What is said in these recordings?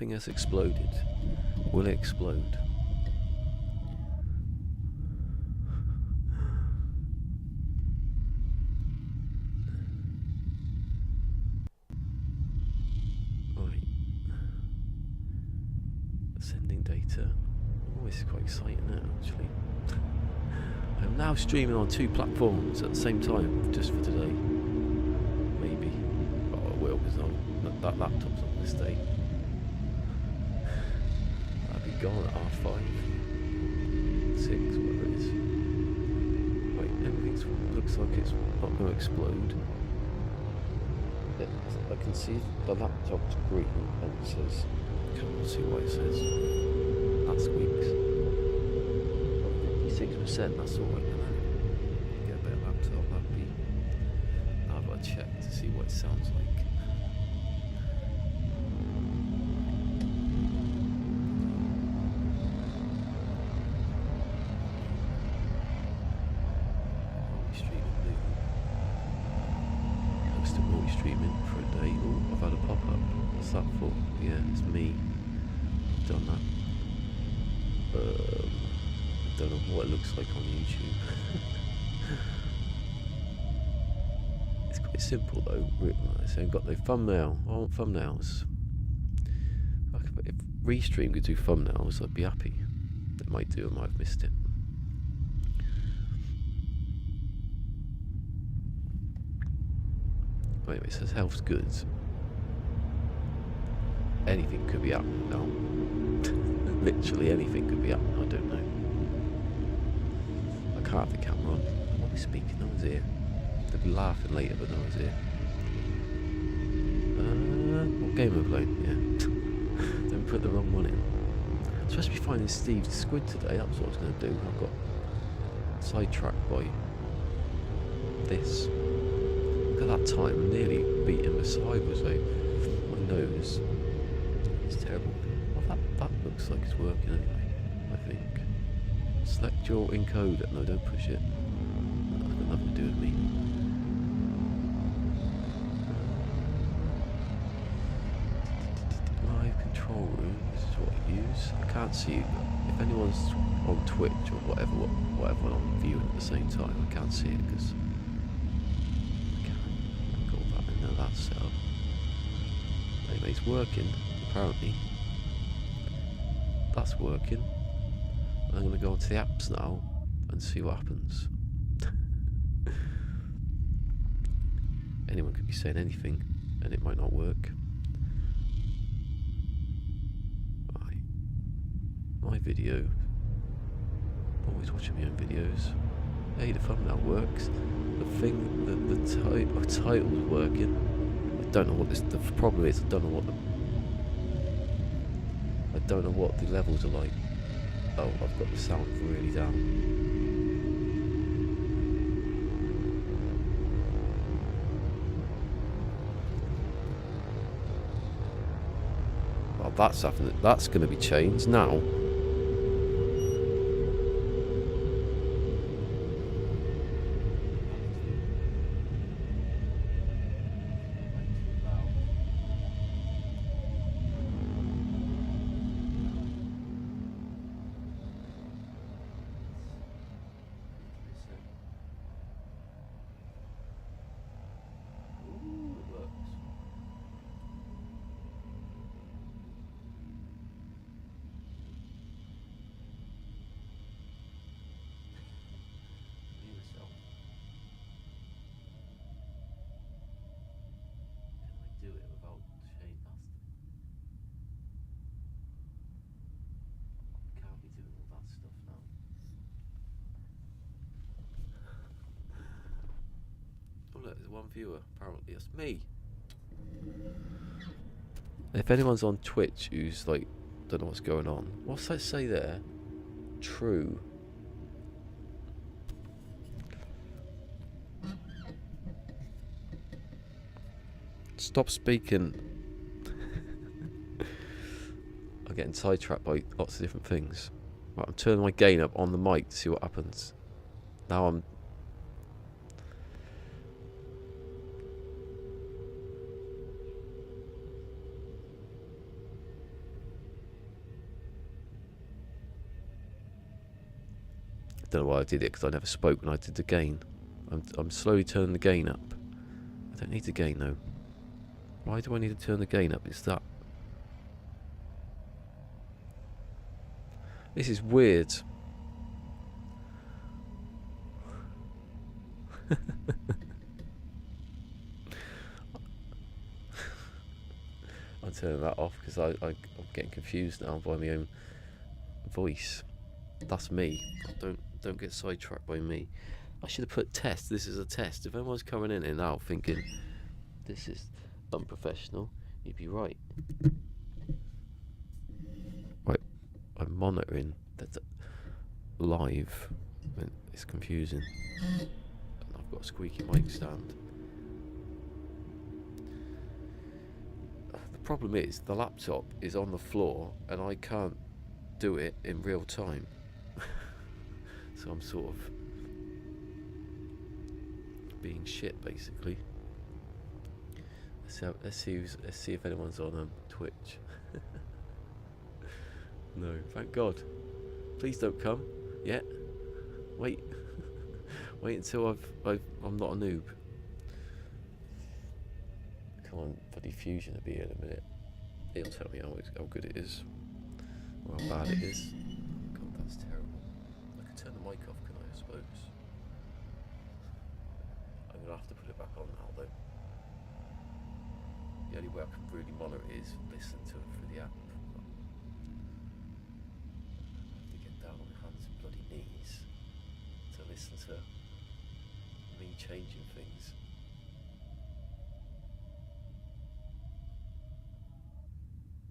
Something has exploded. Will it explode? Right. Sending data. Oh, this is quite exciting now, actually. I'm now streaming on 2 platforms at the same time, just for today. Maybe. Oh, I will, because that laptop's on this day. That'd be gone at R5. 6, whatever it is. Right, everything looks like it's not going to explode. I can see the laptop's green and it says, can't see what it says. That squeaks. 56%, that's all right. Get a better laptop, that'd be. Now I've got to check to see what it sounds like. Streaming for a day. Oh, I've had a pop-up. What's that for? Yeah, it's me. I've done that. I don't know what it looks like on YouTube. It's quite simple though. So I've got the thumbnail. I want thumbnails. If Restream could do thumbnails, I'd be happy. It might do, I might have missed it. Wait, it says health's goods. Anything could be happening now. Literally anything could be happening, I don't know. I can't have the camera on. What are we speaking? No one's here. They'll be laughing later, but no one's here. What game am I playing? Yeah. Don't put the wrong one in. I'm supposed to be finding Steve's squid today. That's what I was going to do. I got sidetracked by this. Look at that time, I'm nearly beating the sideways out. My nose. It's terrible. Well, that looks like it's working anyway, I think. Select your encoder. No, don't push it. That's got nothing to do with me. Live control room. This is what I use. I can't see you, but if anyone's on Twitch or whatever I'm viewing at the same time, I can't see it because that's set up. Anyway, it's working, apparently. That's working. I'm going to go onto the apps now and see what happens. Anyone could be saying anything and it might not work. Right. My video. Always watching my own videos. Hey, the thumbnail works. The thing, the title's working. I don't know what this. The problem is, I don't know what the levels are like. Oh, I've got the sound really down. Well, that's happening. That's going to be changed now. Look, there's one viewer, apparently it's me. If anyone's on Twitch who's like, don't know what's going on, what's that say there? True. Stop speaking. I'm getting sidetracked by lots of different things. Right, I'm turning my gain up on the mic to see what happens. Now I'm... Don't know why I did it, because I never spoke when I did the gain. I'm slowly turning the gain up. I don't need the gain though. Why do I need to turn the gain up? It's that. This is weird. I'm turning that off because I'm getting confused now by my own voice. That's me. Don't get sidetracked by me. I should have put test. This is a test. If anyone's coming in and out thinking this is unprofessional, you'd be right. Right, I'm monitoring that live. It's confusing. And I've got a squeaky mic stand. The problem is the laptop is on the floor and I can't do it in real time. So I'm sort of being shit basically. Let's see if anyone's on Twitch. No, thank God. Please don't come yet. Wait. Wait until I'm not a noob. Come on, bloody Fusion will be here in a minute. He'll tell me how good it is, or how bad it is. God, that's terrible. I can turn the mic off, can I suppose? I'm gonna have to put it back on now though. The only way I can really monitor it is listen to it through the app. I have to get down on my hands and bloody knees to listen to me changing things.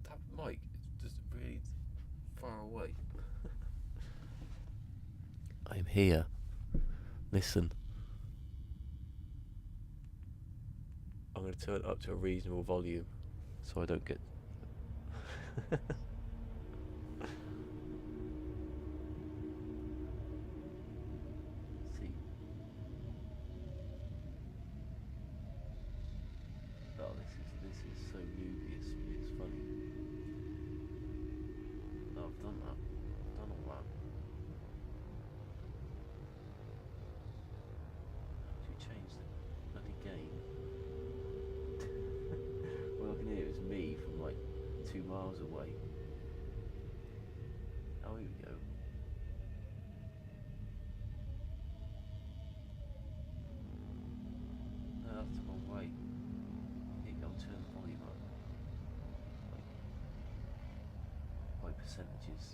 That mic is just really far away. I'm here. Listen. I'm going to turn it up to a reasonable volume so I don't get... See? Oh, this is so newbie, it's funny. No, I've done that. I've done all that. How do you change the bloody gain? All I can hear is me from like 2 miles away. Oh, here we go. No, that's the wrong way. Here you go, turn the volume up. Like, by percentages.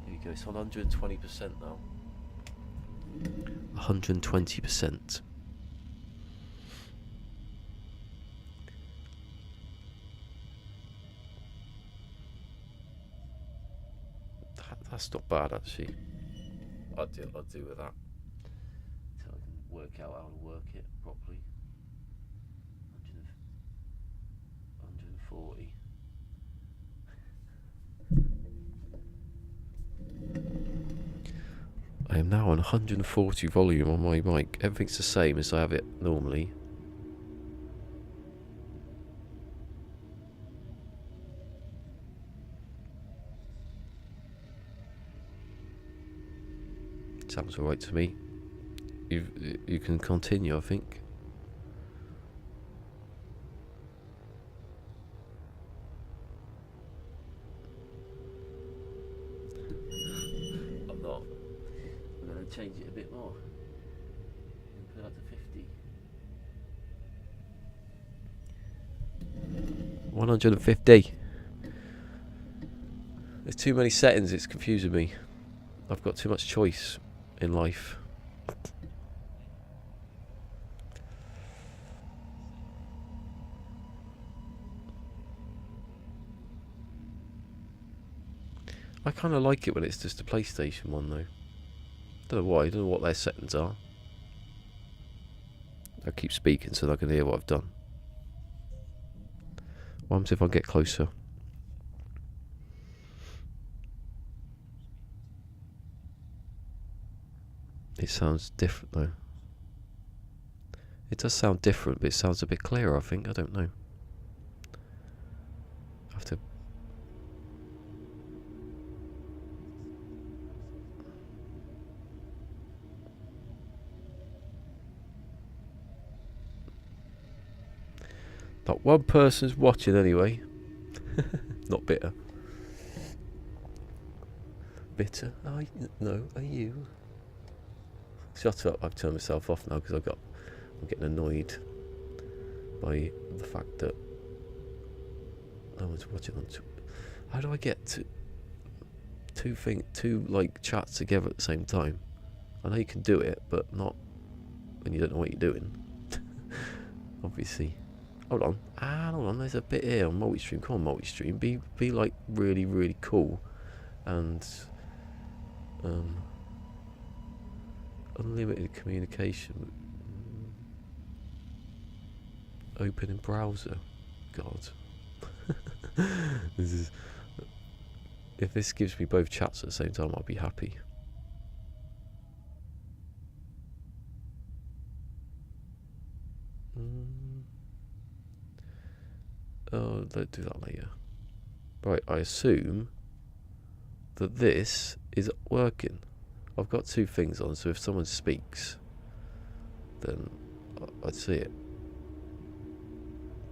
Here we go, it's on 120% now. 120%. That's not bad actually. I'll do with that until I can work out how to work it properly. 140. I am now on 140 volume on my mic. Everything's the same as I have it normally. Sounds alright to me. You can continue, I think. I'm not. I'm going to change it a bit more. Put it up to 50. 150. There's too many settings, it's confusing me. I've got too much choice in life. I kind of like it when it's just a PlayStation one though. Don't know why, I don't know what their settings are. I'll keep speaking so that I can hear what I've done. What happens if I get closer? It sounds different though. It does sound different, but it sounds a bit clearer, I think. I don't know. I have to... Not one person's watching anyway. Not bitter. Bitter? No, are you? Shut up, I've turned myself off now because I'm getting annoyed by the fact that no one's watching on How do I get two like chats together at the same time? I know you can do it, but not when you don't know what you're doing. Obviously. Hold on, there's a bit here on multi-stream. Come on, multi-stream. Be like really, really cool and unlimited communication. Open in browser. God. If this gives me both chats at the same time, I'll be happy. Oh, let's do that later. Right, I assume that this is working. I've got two things on, so if someone speaks, then I'd see it.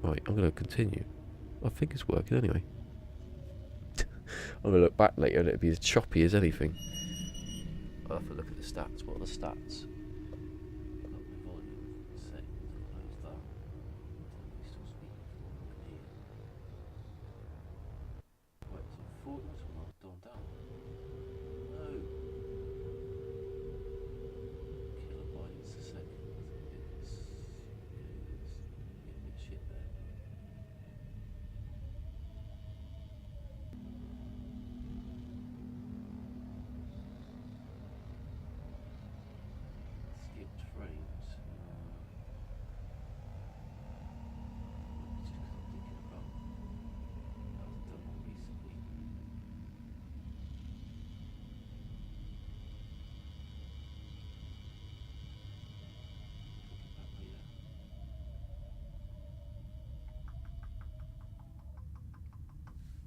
Right, I'm going to continue. I think it's working anyway. I'm going to look back later and it'll be as choppy as anything. I'll have to look at the stats. What are the stats?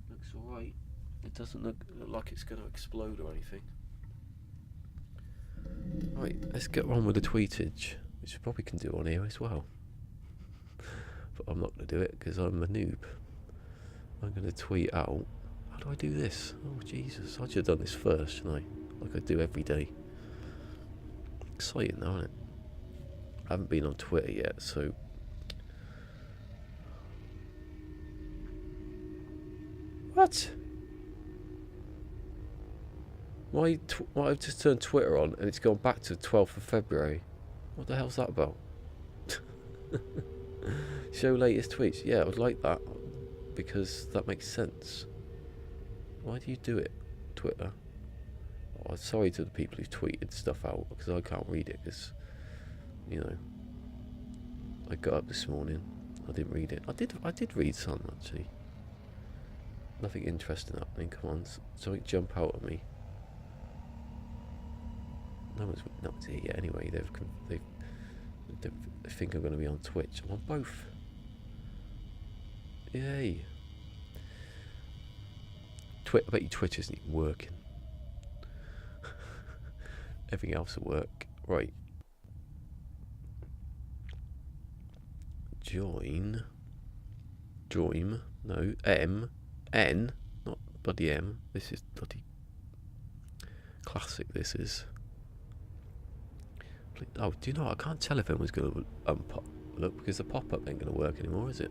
Looks alright. It doesn't look like it's going to explode or anything. Right, let's get on with the tweetage, which we probably can do on here as well. But I'm not going to do it because I'm a noob. I'm going to tweet out. How do I do this? Oh, Jesus. I should have done this first, shouldn't I? Like I do every day. Exciting, though, isn't it? I haven't been on Twitter yet, so... What? Why I've just turned Twitter on and it's gone back to the 12th of February. What the hell's that about? Show latest tweets. Yeah, I would like that because that makes sense. Why do you do it, Twitter? Oh, I'm sorry to the people who've tweeted stuff out because I can't read it because, you know, I got up this morning. I didn't read it. I did read some actually. Nothing interesting happening. Come on, something jump out at me. No one's here yet. Anyway, they think I'm going to be on Twitch. I'm on both. Yay! I bet your Twitch isn't even working. Everything else will work. Right. Join. No. N. Not bloody M. This is bloody classic. This is. Oh, do you know what? I can't tell if anyone's going to look because the pop-up ain't going to work anymore, is it?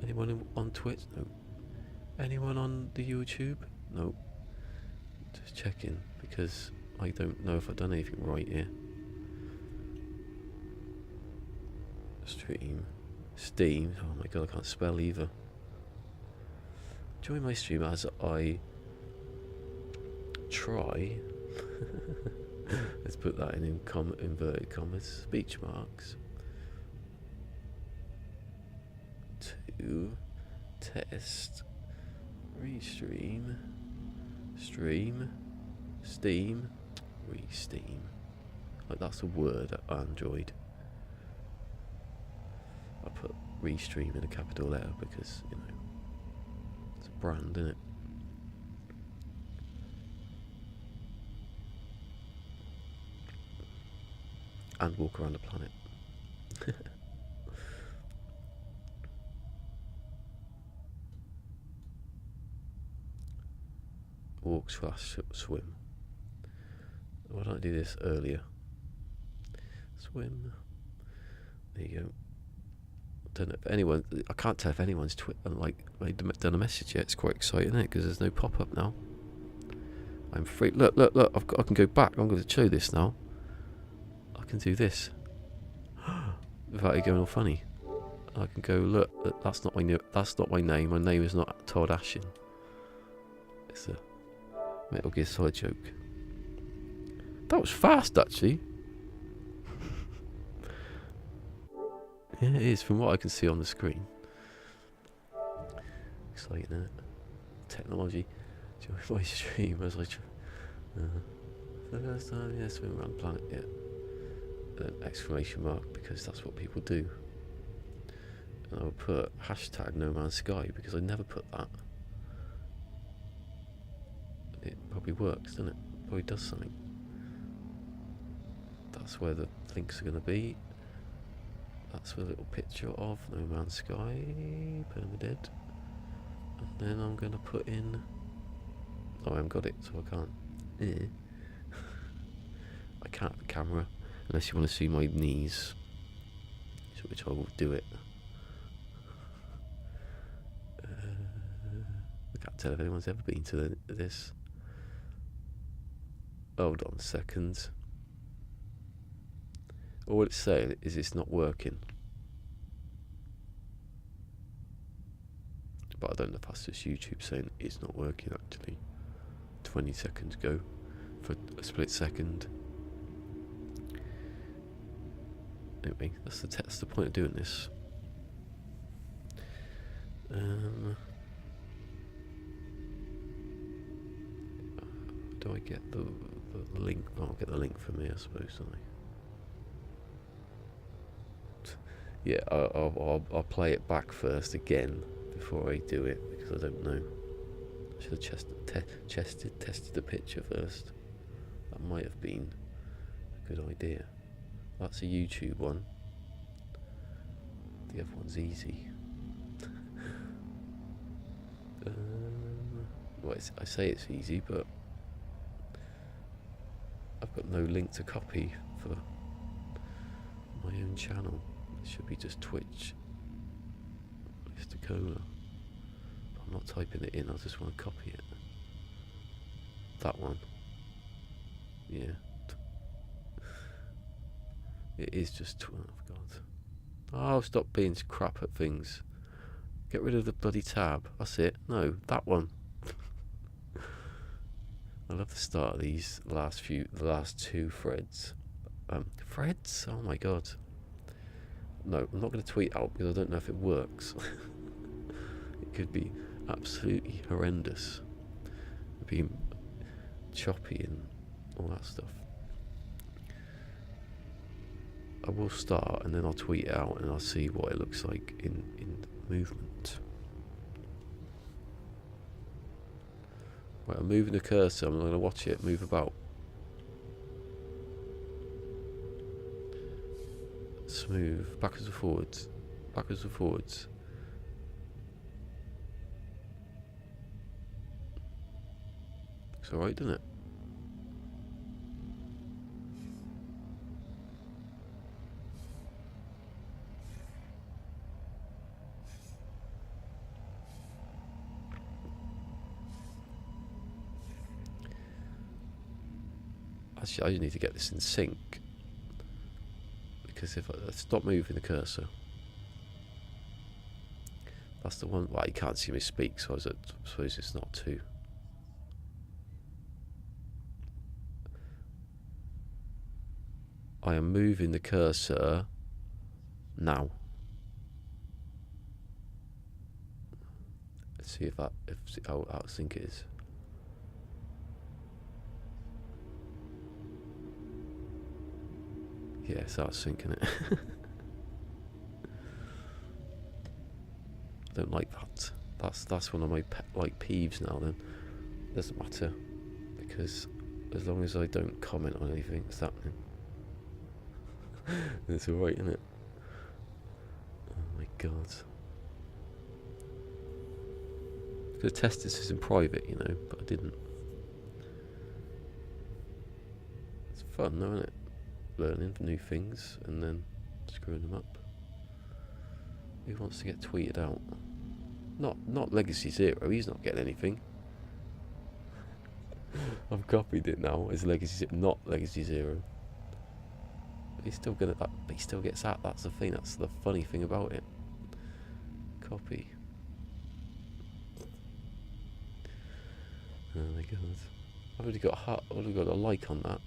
Anyone on Twitch? No. Anyone on the YouTube? No. Just checking because I don't know if I've done anything right here. Steam. Oh my god, I can't spell either. Join my stream as I try. Let's put that in inverted commas. Speech marks. To test. Restream. Stream. Steam. Resteam. Like that's a word at Android. I put Restream in a capital letter because, you know, it's a brand, isn't it? And walk around the planet. Walk slash swim. Why don't I do this earlier? Swim. There you go. Don't know if anyone. I can't tell if anyone's done a message yet. It's quite exciting, isn't it? Because there's no pop up now. I'm free. Look! I can go back. I'm going to show this now. I can do this without it going all funny. I can go. Look, that's not my That's not my name. My name is not Todd Ashin. It's a Metal Gear Solid joke. That was fast, actually. Yeah, it is, from what I can see on the screen. Exciting, isn't it? Technology. Join my stream as I try. For the first time, yeah, swim around the planet, yeah. An exclamation mark, because that's what people do. And I'll put hashtag No Man's Sky, because I never put that. It probably works, doesn't it? Probably does something. That's where the links are going to be. That's a little picture of No Man's Sky, PermaDEAD. And then I'm going to put in... Oh, I haven't got it, so I can't. I can't have a camera, unless you want to see my knees. Which I will do it. I can't tell if anyone's ever been to this. Hold on a second. All it's saying is it's not working. But I don't know if that's just YouTube saying it's not working actually. 20 seconds ago for a split second. Anyway, that's the point of doing this. Do I get the link? Oh, I'll get the link from me, I suppose, don't I? Yeah, I'll play it back first again before I do it, because I don't know. I should have tested the picture first. That might have been a good idea. That's a YouTube one. The other one's easy. Well, I say it's easy, but I've got no link to copy for my own channel. It should be just Twitch. Mr. Cola. But I'm not typing it in, I just want to copy it. That one. Yeah. It is just 12, God. Oh, stop being crap at things. Get rid of the bloody tab. That's it. No, that one. I love the start of these the last two threads. Threads? Oh my God. No, I'm not going to tweet out because I don't know if it works. It could be absolutely horrendous. Being choppy and all that stuff. I will start and then I'll tweet it out and I'll see what it looks like in movement. Right, I'm moving the cursor, I'm going to watch it move about. Smooth, backwards and forwards, backwards and forwards. It's alright, doesn't it? Actually, I just need to get this in sync. Because if I stop moving the cursor, that's the one. Well, you can't see me speak, so I suppose it's not too. I am moving the cursor now. Let's see how out of sync it is. Yeah, it's out of sync, isn't it? I don't like that. That's one of my peeves now. Then doesn't matter, because as long as I don't comment on anything that's happening, it's alright, isn't it? Oh my God! Could have tested this in private, you know, but I didn't. fun, though, isn't it? Learning new things and then screwing them up. Who wants to get tweeted out? Not Legacy Zero. He's not getting anything. I've copied it now as not Legacy Zero. He's still gonna. He still gets that. That's the thing. That's the funny thing about it. Copy. Oh my god! I've already got a like on that.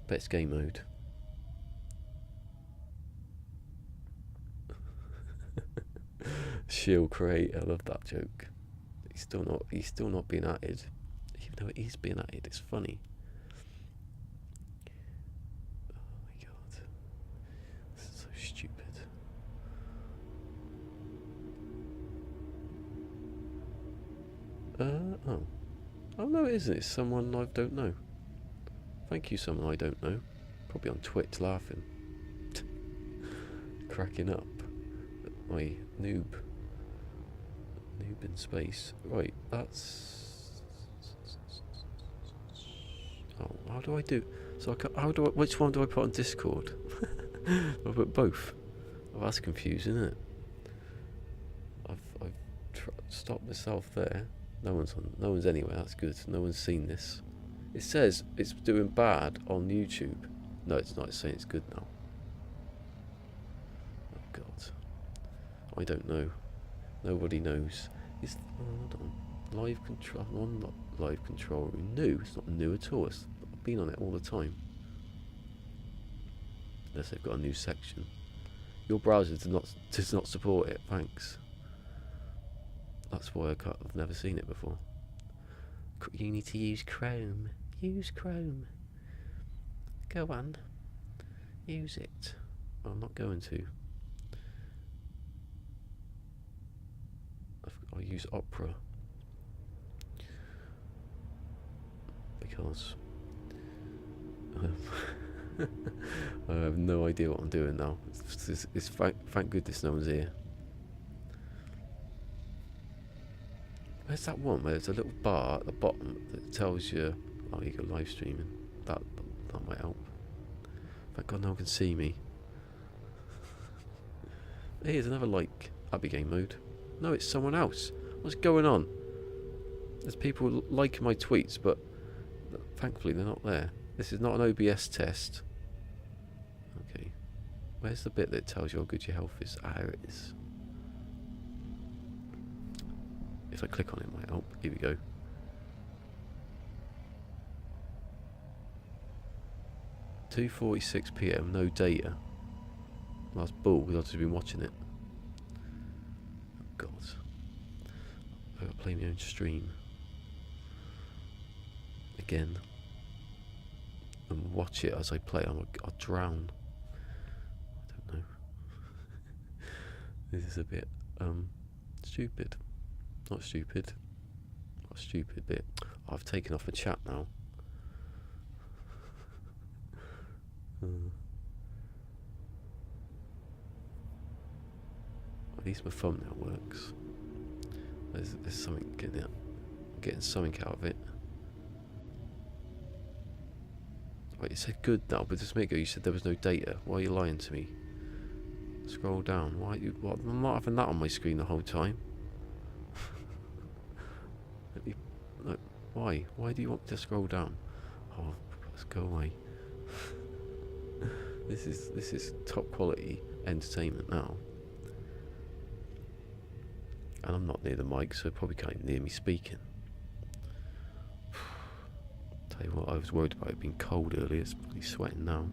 Bet it's game mode. Shield create. I love that joke. He's still not being added, even though it is being added. It's funny. Oh my god, this is so stupid. Oh no, it isn't. It's someone I don't know. Thank you, someone I don't know. Probably on Twitch laughing, cracking up at my noob in space. Right, that's. Oh, how do I do? So which one do I put on Discord? I put both. Oh, that's confusing, isn't it? I've stopped myself there. No one's anywhere. That's good. No one's seen this. It says it's doing bad on YouTube. No, it's not. It's saying it's good now. Oh god, I don't know. Nobody knows. Hold on. Live control. Not live control room. New. It's not new at all. I've been on it all the time. Unless they've got a new section. Your browser does not support it. Thanks. That's why I've never seen it before. You need to use Chrome. Use Chrome. Go on. Use it. I'm not going to. I'll use Opera. Because I have no idea what I'm doing now. Thank goodness no one's here. Where's that one where there's a little bar at the bottom that tells you, oh, you go live streaming? That might help. Thank God no one can see me. Here's another like. That'd be game mode. No, it's someone else. What's going on? There's people liking my tweets, but thankfully they're not there. This is not an OBS test. Okay. Where's the bit that tells you how good your health is? Ah, here it is. If I click on it, it might help. Here we go. (2:46 PM), no data. Well, that's bull, because I've just been watching it. Oh god. I've got to play my own stream. Again. And watch it as I play. I'll drown. I don't know. This is a bit stupid. Not stupid. Not a stupid bit. Oh, I've taken off the chat now. At least my thumbnail works. There's something getting something out of it. Wait, it said good now, but just a minute ago you said there was no data. Why are you lying to me? Scroll down. Why? What? I'm not having that on my screen the whole time. Look, why? Why do you want to scroll down? Oh, let's go away. This is top quality entertainment now. And I'm not near the mic, so probably can't even hear me speaking. Tell you what, I was worried about it being cold earlier. It's probably sweating now.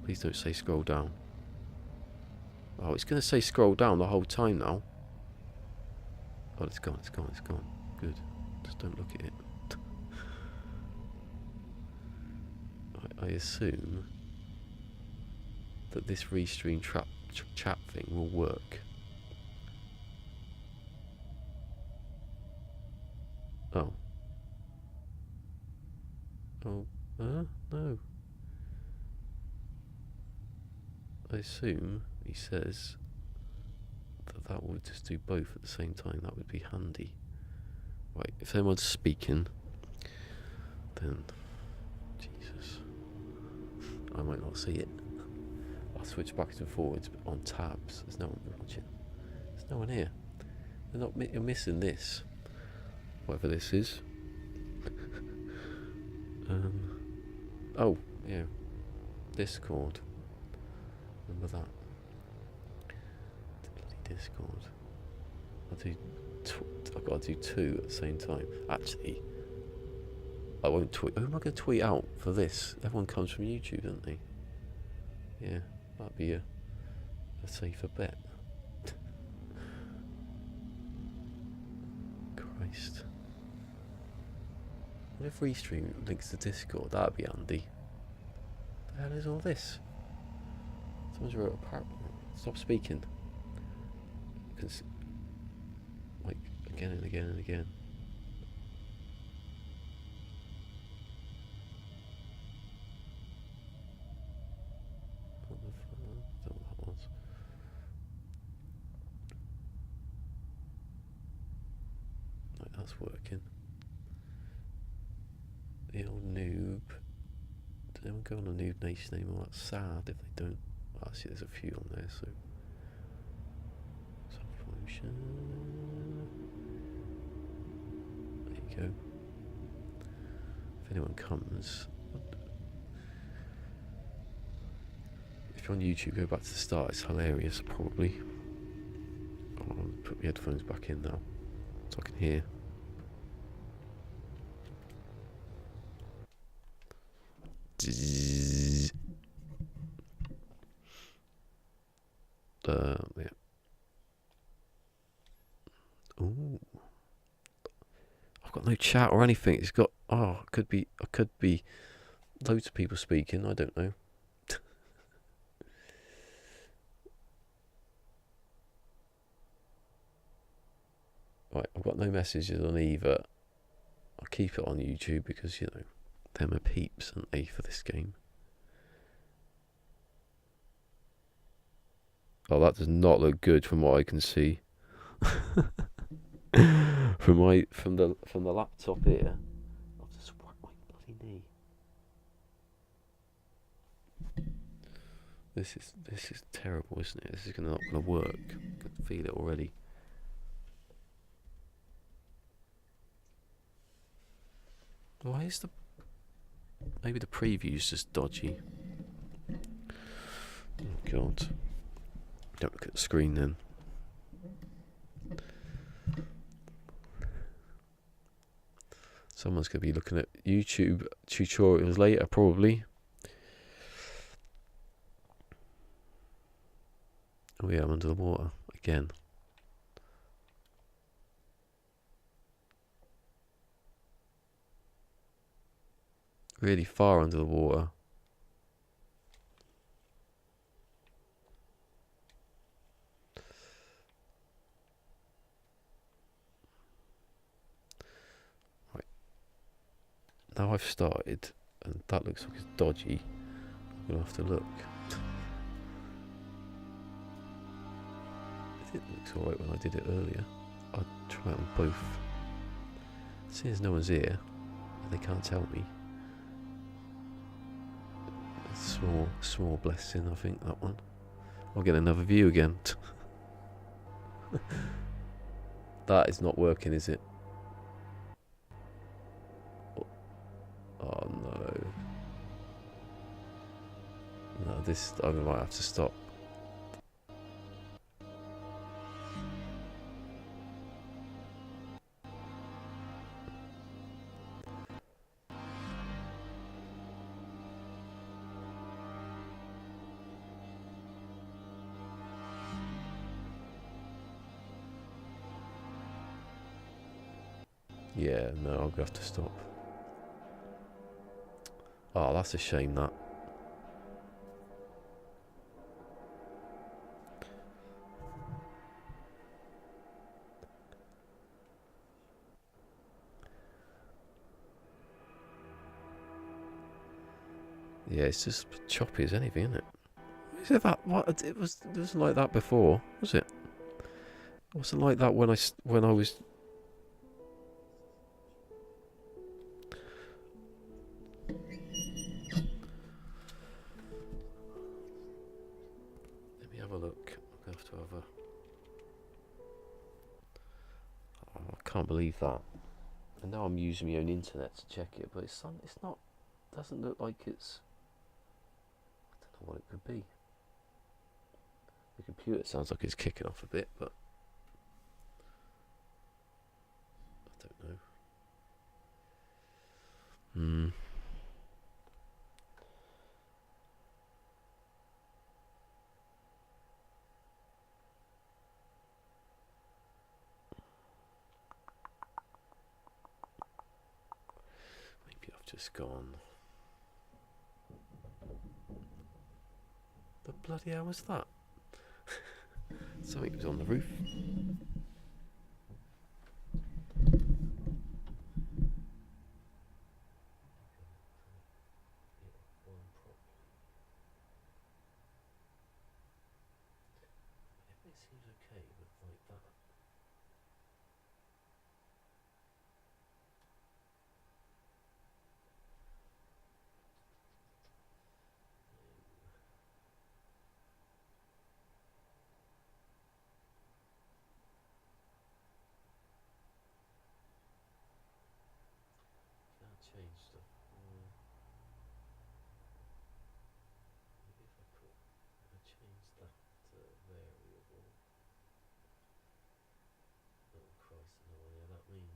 Please don't say scroll down. Oh, it's going to say scroll down the whole time now. Oh, it's gone. Good. Just don't look at it. I assume that this restream chat thing will work. Oh. Oh, no. I assume he says that would just do both at the same time. That would be handy. Right, if anyone's speaking, then... Jeez. I might not see it. I'll switch backwards and forwards on tabs. There's no one watching. There's no one here. You're missing this. Whatever this is. Oh, yeah. Discord. Remember that. The bloody Discord. I've got to do two at the same time. Actually, I won't tweet. Who am I going to tweet out for this? Everyone comes from YouTube, don't they? Yeah, that'd be a safer bet. Christ. What if Restream links to Discord? That'd be handy. The hell is all this? Someone's wrote a part. Stop speaking. Like again and again and again. What the fuck? I don't know what that was. Right, that's working. The old noob. Did anyone go on a Noob Nation anymore? That's sad if they don't. Well, I see there's a few on there, so. Self-promotion. There you go. If anyone comes. If you're on YouTube, go back to the start. It's hilarious, probably. I'll put my headphones back in now, so I can hear. Yeah. Ooh. I've got no chat or anything. It's got. Oh, it could be loads of people speaking. I don't know. Right, I've got no messages on either. I'll keep it on YouTube because, you know, them are peeps, aren't they, for this game? Oh, that does not look good from what I can see. from the laptop here. I'll just whack my bloody knee. This is terrible, isn't it? This is not gonna work. I can feel it already. Why is maybe the preview's just dodgy. Oh god. Don't look at the screen then. Someone's going to be looking at YouTube tutorials later, probably. Oh yeah, I'm under the water again. Really far under the water. Right. Now I've started, and that looks like it's dodgy. I'm going to have to look. It looks alright when I did it earlier. I'll try it on both. Seeing as no one's here, they can't tell me. Small blessing, I think, that one. I'll get another view again. That is not working, is it? Oh no. No, this, I might have to stop. Yeah, no, I'll have to stop. Oh, that's a shame, that. Yeah, it's just choppy as anything, isn't it? Is it that? What? It wasn't like that before, was it? It wasn't like that when I was. can't believe that. And now I'm using my own internet to check it, but it's not. Doesn't look like it's. I don't know what it could be. The computer sounds like it's kicking off a bit, but I don't know. Maybe I've just gone. The bloody hell was that? Something was on the roof. Everything seems okay with like that. Can't change stuff. Maybe if I change that variable. Oh Christ, no, yeah, that means.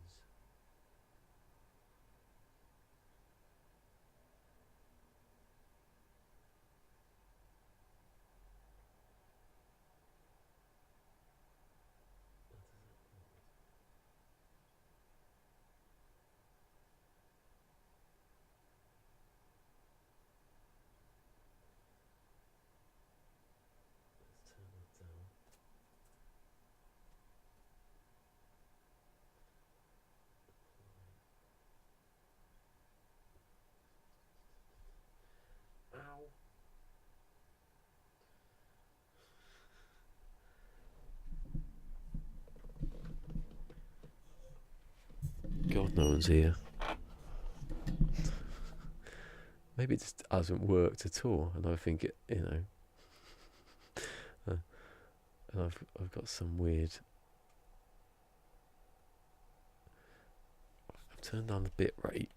Let's turn that down. Ow. God, no one's here. Maybe it just hasn't worked at all, and I think it, and I've got some weird. I've turned down the bit rate.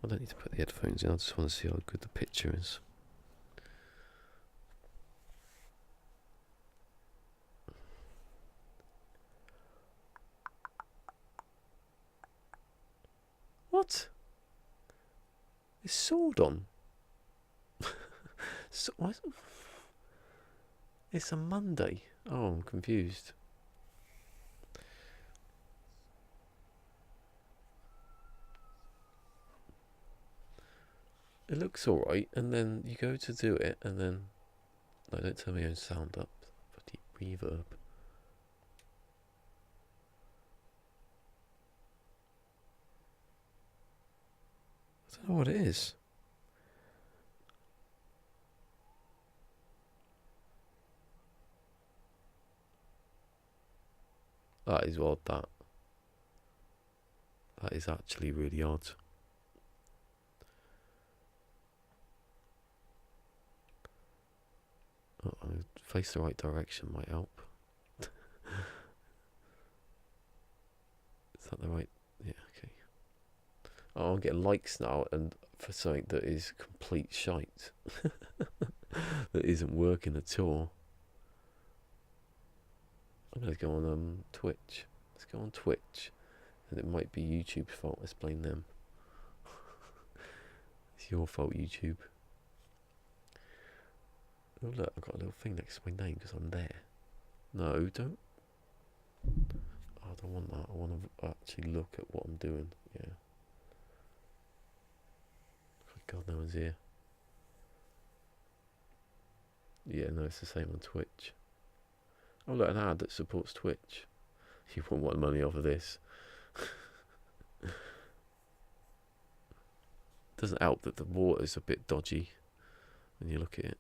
I don't need to put the headphones in. I just want to see how good the picture is. What? It's sword on. So, what? It's a Monday. Oh, I'm confused. It looks alright, and then you go to do it, and then. No, don't turn my own sound up. Bloody reverb. I don't know what it is. That is odd, that. That is actually really odd. Oh, face the right direction might help. Is that the right? Yeah, okay. Oh, I'm getting likes now, and for something that is complete shite. That isn't working at all. I'm going to go on Twitch. Let's go on Twitch. And it might be YouTube's fault. Let's blame them. It's your fault, YouTube. Oh look, I've got a little thing next to my name because I'm there. No, don't. Oh, I don't want that. I want to actually look at what I'm doing. Yeah. God, no one's here. Yeah, no, it's the same on Twitch. Oh look, an ad that supports Twitch. You won't want money off of this. Doesn't help that the water's a bit dodgy when you look at it.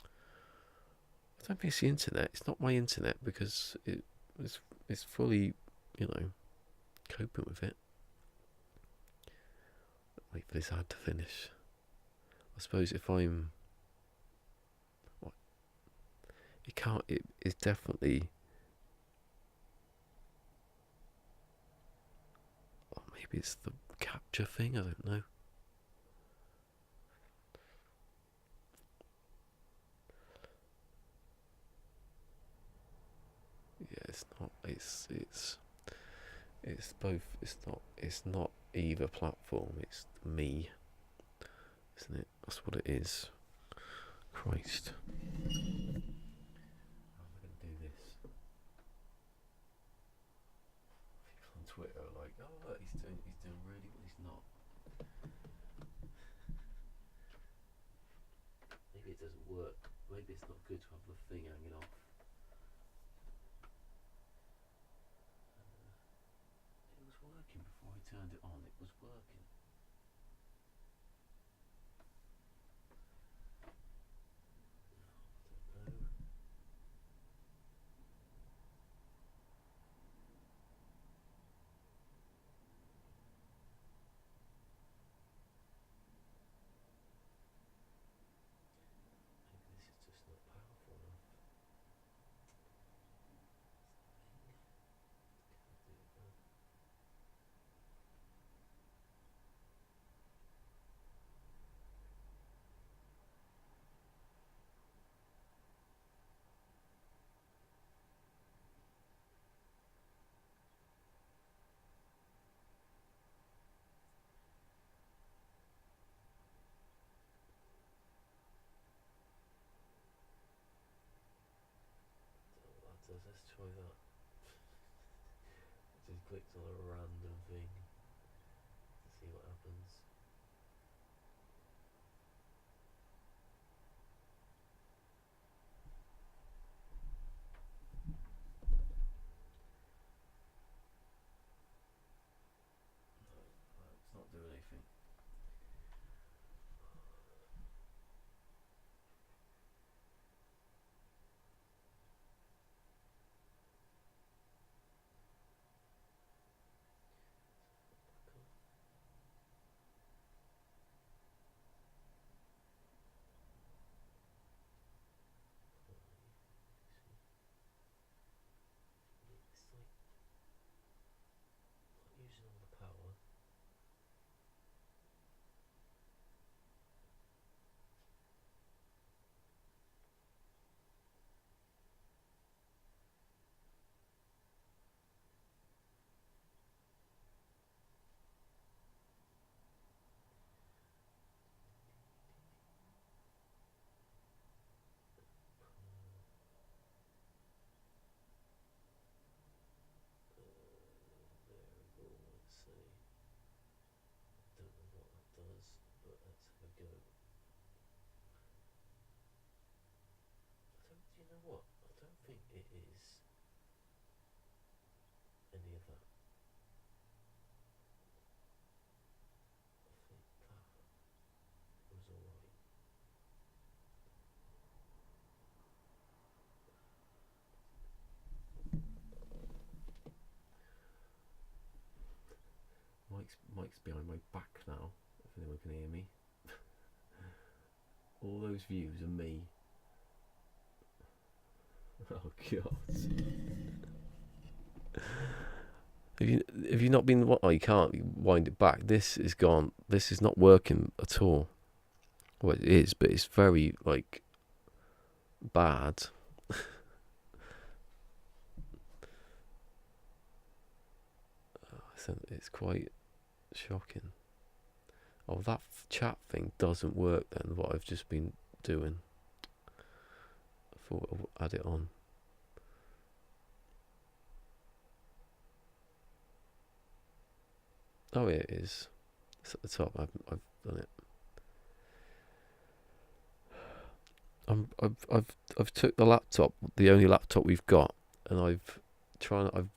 I don't think it's the internet. It's not my internet because it's fully, coping with it. Wait for this ad to finish. I suppose if I'm... It can't... It's definitely Maybe it's the capture thing, I don't know. Yeah, it's not. It's both. It's not either platform. It's me, isn't it? That's what it is. Christ. How am I going to do this? People on Twitter are like, "Oh, look, he's doing really well." He's not. Maybe it doesn't work. Maybe it's not good to have the thing hanging off. It was working before I turned it on. It was working. I don't know. Maybe this is just not powerful enough. Let's try that. Just clicked on a random thing to see what happens. No, it's not doing anything. It's like not using all the power. Variable, let's say. Don't know what that does, but let's have a go. Do you know what? I don't think it is any of that. I think that was alright. Mike's behind my back now, if anyone can hear me. All those views are me. Oh god. Have you not been? Oh, you can't wind it back. This is gone. This is not working at all. Well, it is, but it's very like bad. It's quite shocking. Oh, that chat thing doesn't work then. What I've just been doing. I thought I'll add it on. Oh, yeah, it is. It's at the top. I've done it. I've took the laptop, the only laptop we've got, and I've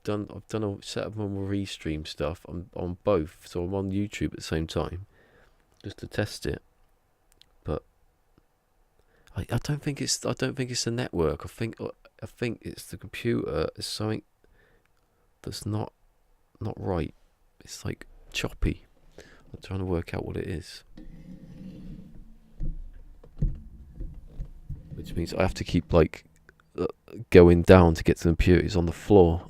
done a set of more restream stuff on both, so I'm on YouTube at the same time, just to test it. But I don't think it's the network. I think it's the computer. It's something that's not right. It's like choppy. I'm trying to work out what it is. Which means I have to keep like going down to get to the computer. It's on the floor.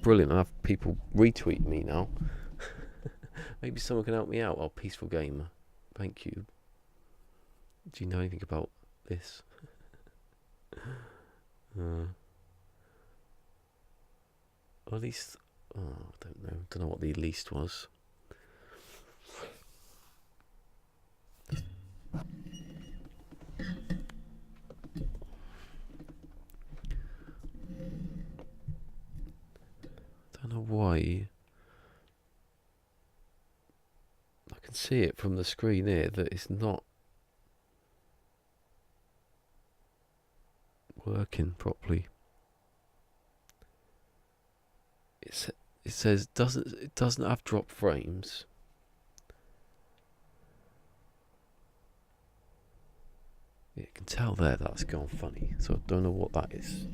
brilliant. I have people retweet me now. Maybe someone can help me out. Oh, Peaceful Gamer. Thank you. Do you know anything about this? At least... Oh, I don't know. Don't know what the least was. Don't know why. I can see it from the screen here that it's not working properly. It says it doesn't have drop frames. You can tell there that's gone funny, so I don't know what that is.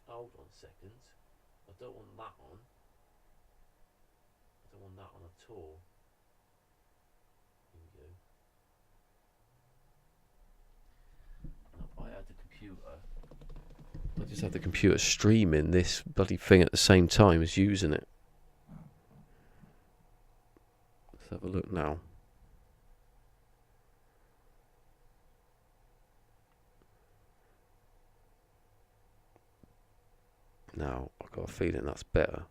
Hold on a second. I don't want that on. I don't want that on at all. Here we go. Now, I had the computer. I just had the computer streaming this bloody thing at the same time as using it. Let's have a look now. Now, I've got a feeling that's better.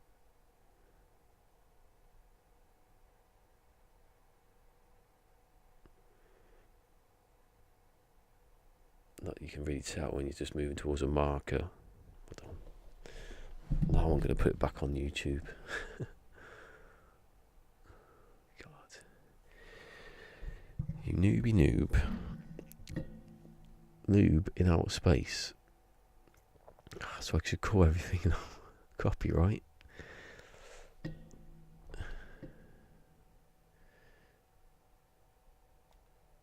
Like you can really tell when you're just moving towards a marker. Now I'm going to put it back on YouTube. God. You newbie noob. Noob in outer space. So I should call everything copyright.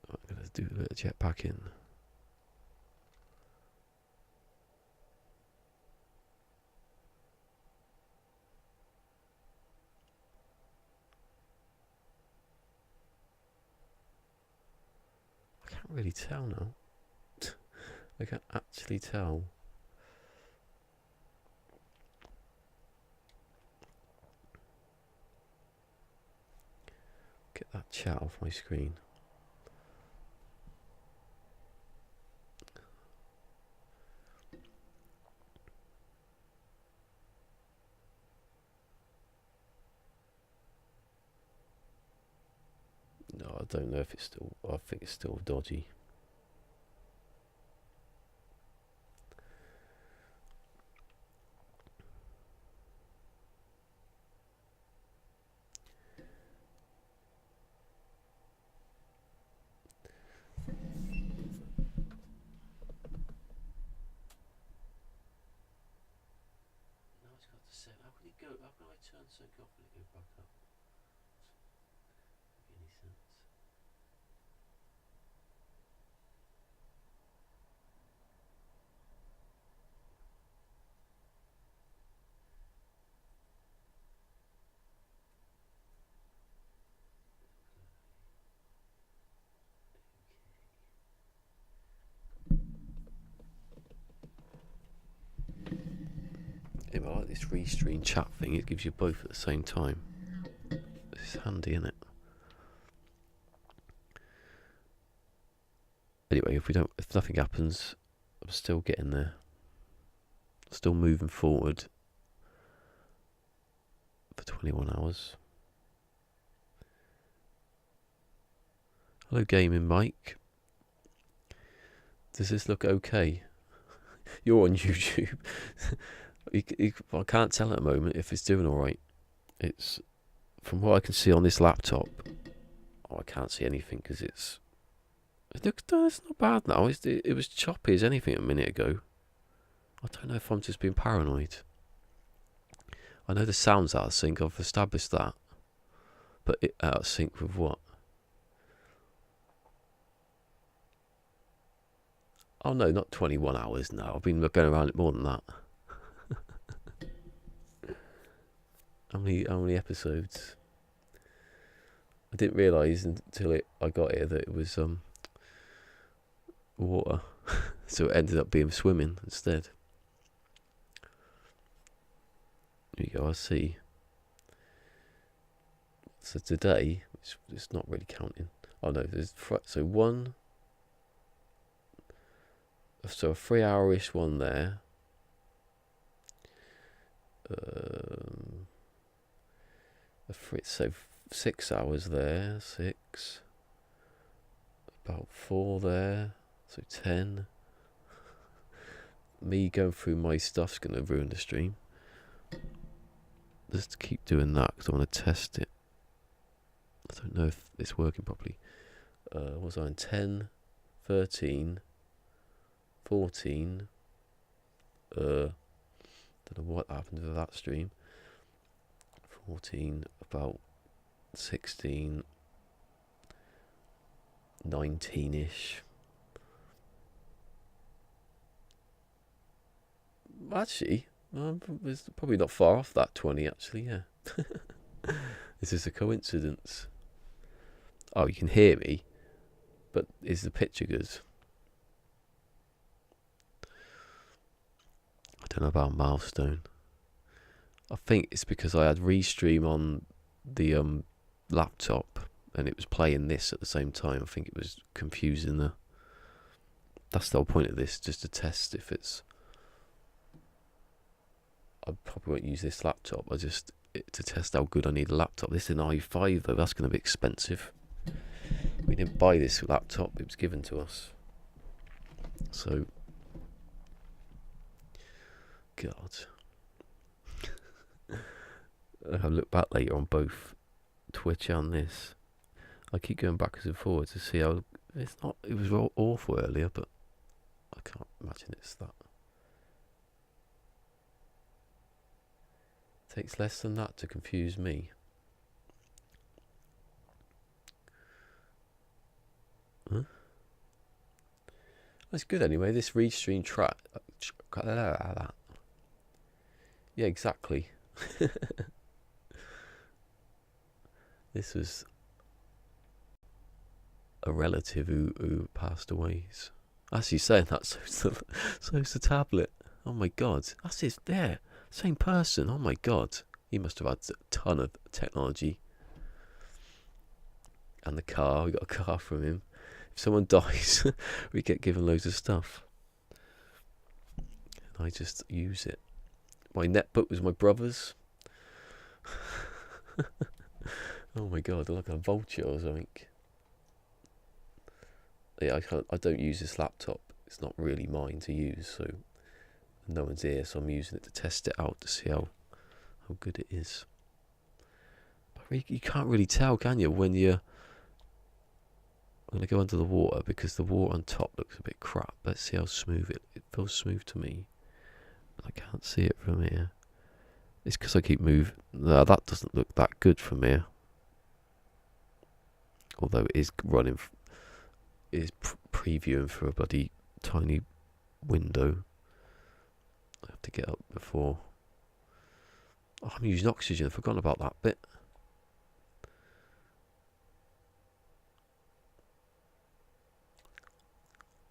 I'm going to do a bit of jetpacking. I can't really tell now. I can't actually tell. Get that chat off my screen. No, I don't know if it's still... I think it's still dodgy. How can I turn something off and it go back up? Doesn't make any sense. Yeah, but I like this restream chat thing, it gives you both at the same time. It's handy, isn't it? Anyway, if nothing happens, I'm still getting there. Still moving forward for 21 hours. Hello, Gaming Mike. Does this look okay? You're on YouTube. I can't tell at the moment if it's doing alright. It's, from what I can see on this laptop, I can't see anything because it's not bad now. It was choppy as anything a minute ago. I don't know if I'm just being paranoid. I know the sound's out of sync, I've established that. But out of sync with what? Oh no, not 21 hours, no. I've been going around it more than that. How many episodes? I didn't realise until I got here that it was water, so it ended up being swimming instead. There you go. I see. So today, it's not really counting. Oh no, there's so one. So a 3-hour-ish one there. So 6 hours there. 6. About 4 there. So 10. Me going through my stuff's gonna ruin the stream. Just keep doing that because I want to test it. I don't know if it's working properly. Was I in 10, 13, 14? Don't know what happened to that stream. 14, about 16, 19-ish. Actually, it's probably not far off that 20, actually, yeah. Is this a coincidence? Oh, you can hear me, but is the picture good? I don't know about milestone. I think it's because I had Restream on the laptop and it was playing this at the same time. I think it was confusing that's the whole point of this, just to test if it's... I probably won't use this laptop. To test how good I need a laptop. This is an i5 though, that's going to be expensive. We didn't buy this laptop, it was given to us. So, God. I'll look back later on both Twitch and this. I keep going backwards and forwards to see how... It was awful earlier, but I can't imagine it's that. It takes less than that to confuse me. Huh? That's good anyway, this Restream track. Yeah, exactly. This was a relative who passed away. As you saying that, so's the tablet. Oh my God, that's his there. Same person. Oh my God, he must have had a ton of technology. And the car, we got a car from him. If someone dies, we get given loads of stuff. And I just use it. My netbook was my brother's. Oh my God, like a vulture or something. Yeah, I don't use this laptop. It's not really mine to use, so no one's here, so I'm using it to test it out to see how good it is. But you can't really tell, can you, when you're... I'm going to go under the water because the water on top looks a bit crap. Let's see how smooth it feels smooth to me. I can't see it from here. It's because I keep moving. No, that doesn't look that good from here. Although it is running... It is previewing for a bloody tiny window. I have to get up before... Oh, I'm using oxygen. I've forgotten about that bit.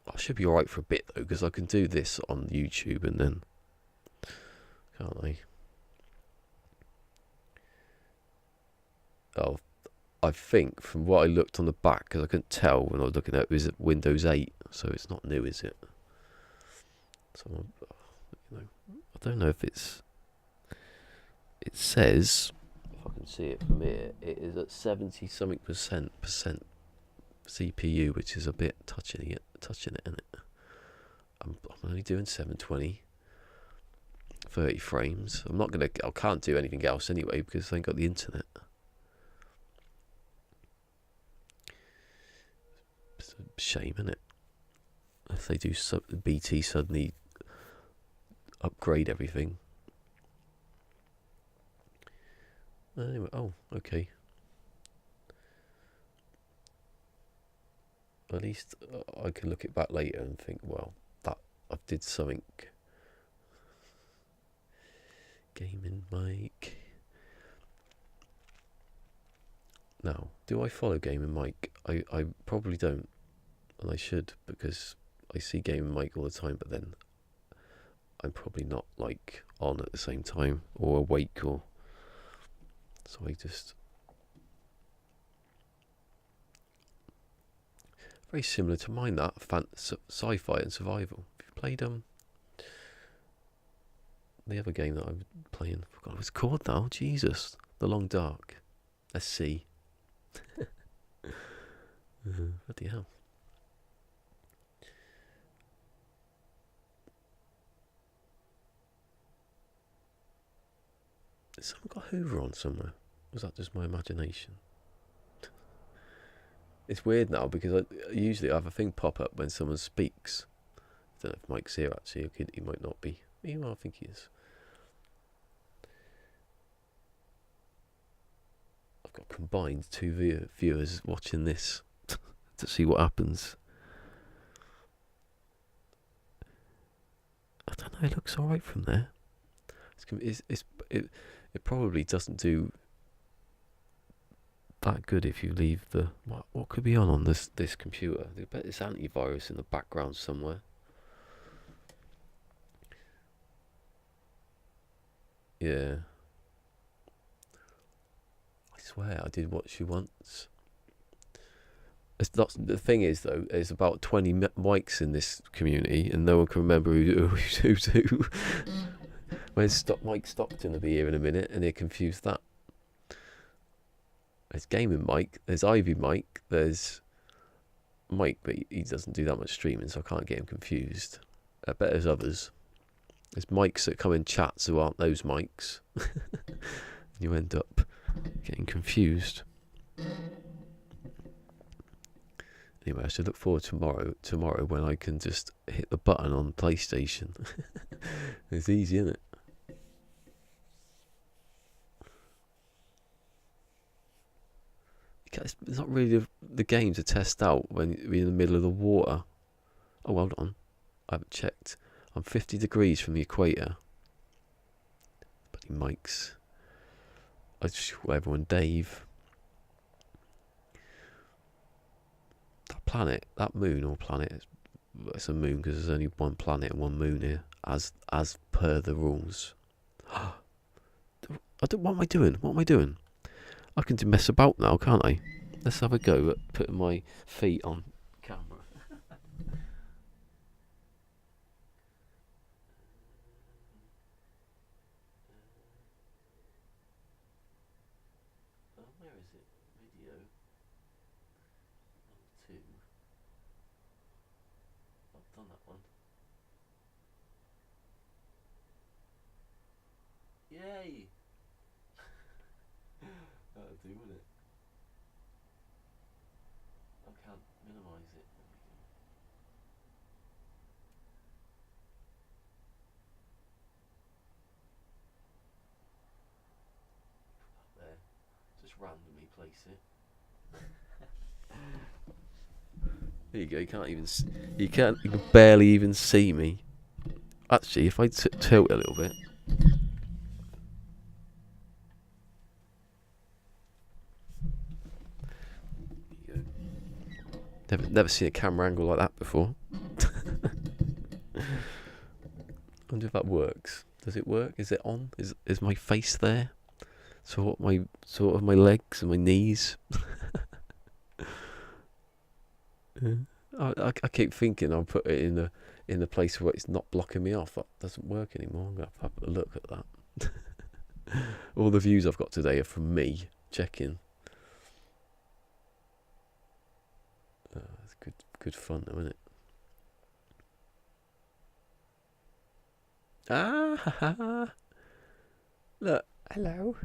I should be alright for a bit though, because I can do this on YouTube and then... Can't I? Oh, I think from what I looked on the back, because I couldn't tell when I was looking at it, it was Windows 8, so it's not new, is it? So, I don't know if it's... It says, if I can see it from here, it is at 70-something percent CPU, which is a bit touching it, isn't it? I'm only doing 720, 30 frames. I can't do anything else anyway because I ain't got the internet. It's a shame, isn't it? If they do BT suddenly upgrade everything. Anyway, oh, okay. At least I can look it back later and think, well, that I did something. Gaming mic. Now, do I follow Gaming Mike? I probably don't, and I should, because I see Gaming Mike all the time, but then I'm probably not like on at the same time or awake, or so I just very similar to mine, that sci-fi and survival. Have you played the other game that I was playing? I forgot what it's called now. Jesus, The Long Dark. Let's see. Bloody hell. Has someone got Hoover on somewhere? Was that just my imagination? It's weird now because I usually have a thing pop up when someone speaks. I don't know if Mike's here actually. He might not be. Well, I think he is. I've got combined 2 viewers watching this to see what happens. I don't know. It looks alright from there. It probably doesn't do that good if you leave the what could be on this computer. I bet it's antivirus in the background somewhere. Yeah, I swear I did watch you once. It's not, the thing is though, there's about 20 mics in this community, and no one can remember who's who. Where's Mike Stockton will be here in a minute, and he'll confuse that. There's Gaming Mike, there's Ivy Mike, there's Mike, but he doesn't do that much streaming, so I can't get him confused. I bet there's others. There's mics that come in chats who aren't those mics. You end up getting confused. Anyway, I should look forward to tomorrow when I can just hit the button on PlayStation. It's easy, isn't it? It's not really the game to test out when you're in the middle of the water. Oh, hold on. I haven't checked. I'm 50 degrees from the equator. Bloody mics. I just call everyone Dave. That planet, that moon or planet, it's a moon because there's only one planet and one moon here, as per the rules. What am I doing? What am I doing? I can mess about now, can't I? Let's have a go at putting my feet on camera. Where is it? Video. Number 2. I've done that one. Yay! That'll do, wouldn't it? I can't minimise it. There. Just randomly place it. There you go. You can barely even see me. Actually, if I tilt a little bit. Never seen a camera angle like that before. I wonder if that works. Does it work? Is it on? Is my face there? Sort of my legs and my knees. I keep thinking I'll put it in the place where it's not blocking me off. That doesn't work anymore. I'm gonna have a look at that. All the views I've got today are from me checking. It's good fun though, isn't it? Look, hello.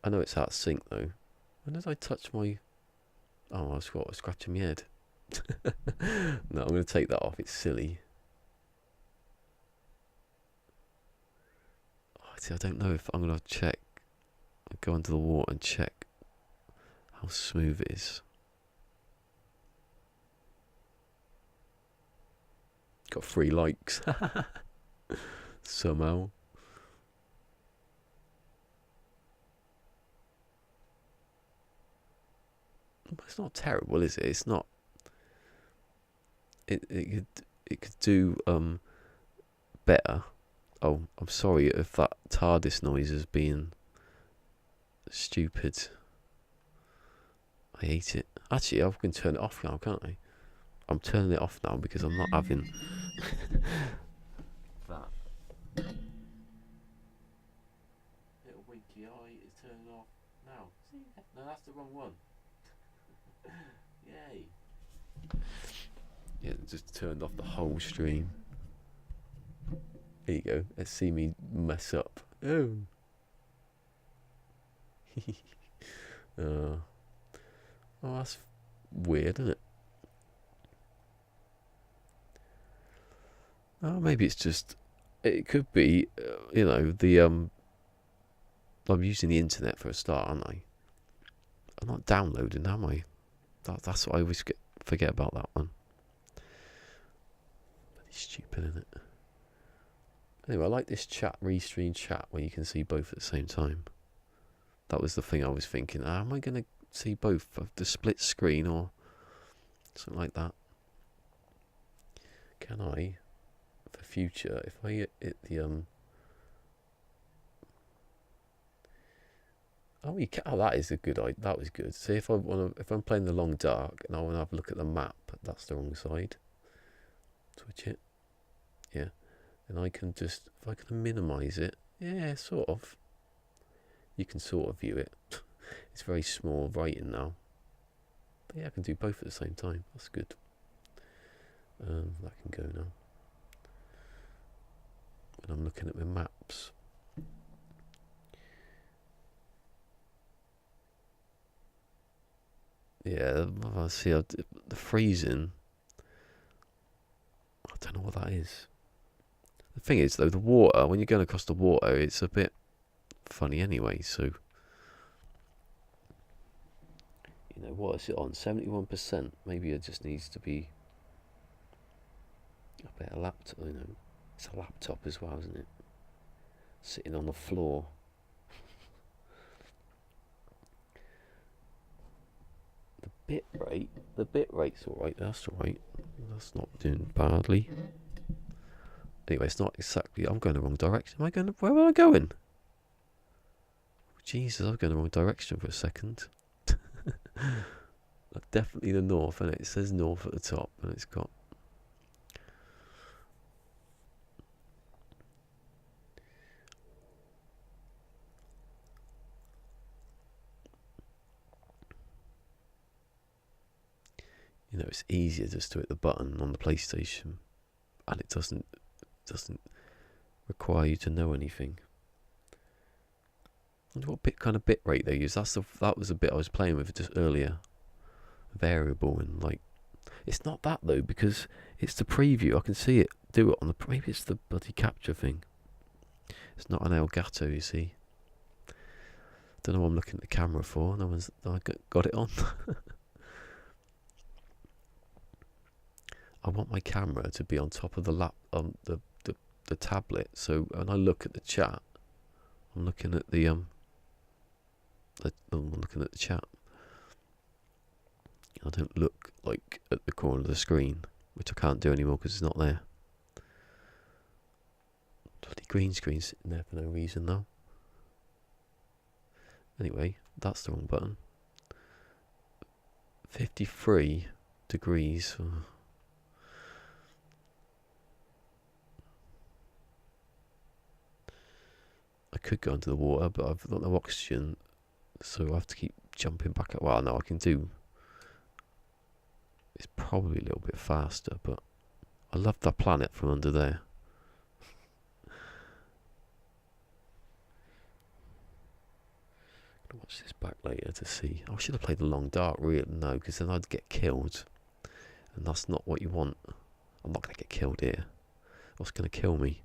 I know it's out of sync though. When did I touch my... Oh, I was scratching my head. No, I'm going to take that off. It's silly. Oh, see, I don't know if I'm going to check. I'll go under the water and check how smooth it is. Got 3 likes. Somehow. It's not terrible, is it? It's not. It could do better. Oh, I'm sorry if that TARDIS noise is being stupid. I hate it. Actually, I can turn it off now, can't I? I'm turning it off now because I'm not having that. Little winky eye is turning off now. See? No, that's the wrong one. Yay. Yeah, it just turned off the whole stream. There you go. Let's see me mess up. Oh. Oh, that's weird, isn't it? Oh, maybe it's just. It could be, you know, the I'm using the internet for a start, aren't I? I'm not downloading, am I? That's what I always forget about that one. Bloody stupid, isn't it? Anyway, I like this chat, restream chat, where you can see both at the same time. That was the thing I was thinking. Am I going to see both of the split screen or something like that? Can I, for future, if I hit the oh, you can, oh, that is a good idea. That was good. See, if I'm playing the long dark and I want to have a look at the map, that's the wrong side. Switch it. Yeah. And I can just, if I can minimise it, yeah, sort of. You can sort of view it. It's very small writing now. But yeah, I can do both at the same time. That's good. That can go now. When I'm looking at my maps. Yeah, I see the freezing. I don't know what that is. The thing is, though, the water, when you're going across the water, it's a bit funny anyway, so. You know, what is it on? 71%. Maybe it just needs to be a better laptop, you know. It's a laptop as well, isn't it? Sitting on the floor. The bit rate's alright, that's alright. That's not doing badly. Anyway, it's not exactly, I'm going the wrong direction. Where am I going? Jesus, I'm going the wrong direction for a second. Definitely the north, and it says north at the top, and it's got. You know, it's easier just to hit the button on the PlayStation, and it doesn't require you to know anything. I wonder what kind of bit rate they use. That was a bit I was playing with just earlier. Variable and like, it's not that though, because it's the preview. I can see it do it on the. Maybe it's the bloody capture thing. It's not an Elgato, you see. Don't know what I'm looking at the camera for. No one's. I got it on. I want my camera to be on top of the the tablet. So when I look at the chat, I'm looking at the I'm looking at the chat. I don't look like at the corner of the screen, which I can't do anymore because it's not there. Bloody green screen sitting there for no reason though. Anyway, that's the wrong button. 53 degrees. I could go into the water, but I've got no oxygen, so I have to keep jumping back up. Well, no, I can do. It's probably a little bit faster, but I love that planet from under there. I'm gonna watch this back later to see. I should have played the long dark, really. No, because then I'd get killed, and that's not what you want. I'm not gonna get killed here. What's gonna kill me?